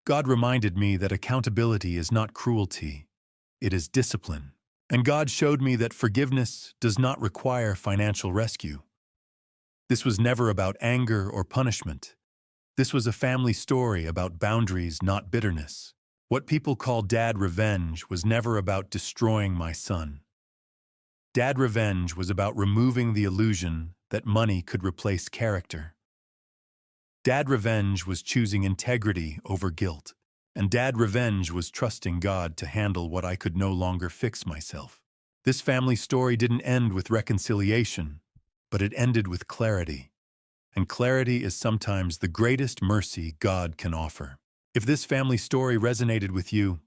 God reminded me that accountability is not cruelty, it is discipline. And God showed me that forgiveness does not require financial rescue. This was never about anger or punishment. This was a family story about boundaries, not bitterness. What people call dad revenge was never about destroying my son. Dad revenge was about removing the illusion that money could replace character. Dad revenge was choosing integrity over guilt. And dad revenge was trusting God to handle what I could no longer fix myself. This family story didn't end with reconciliation, but it ended with clarity. And clarity is sometimes the greatest mercy God can offer. If this family story resonated with you,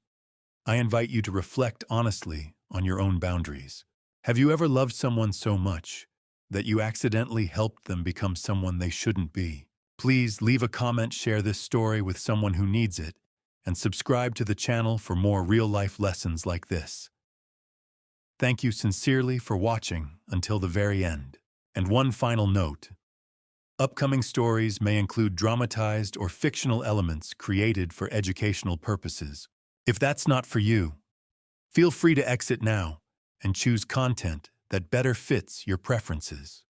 I invite you to reflect honestly on your own boundaries. Have you ever loved someone so much that you accidentally helped them become someone they shouldn't be? Please leave a comment, share this story with someone who needs it, and subscribe to the channel for more real-life lessons like this. Thank you sincerely for watching until the very end. And one final note: upcoming stories may include dramatized or fictional elements created for educational purposes. If that's not for you, feel free to exit now and choose content that better fits your preferences.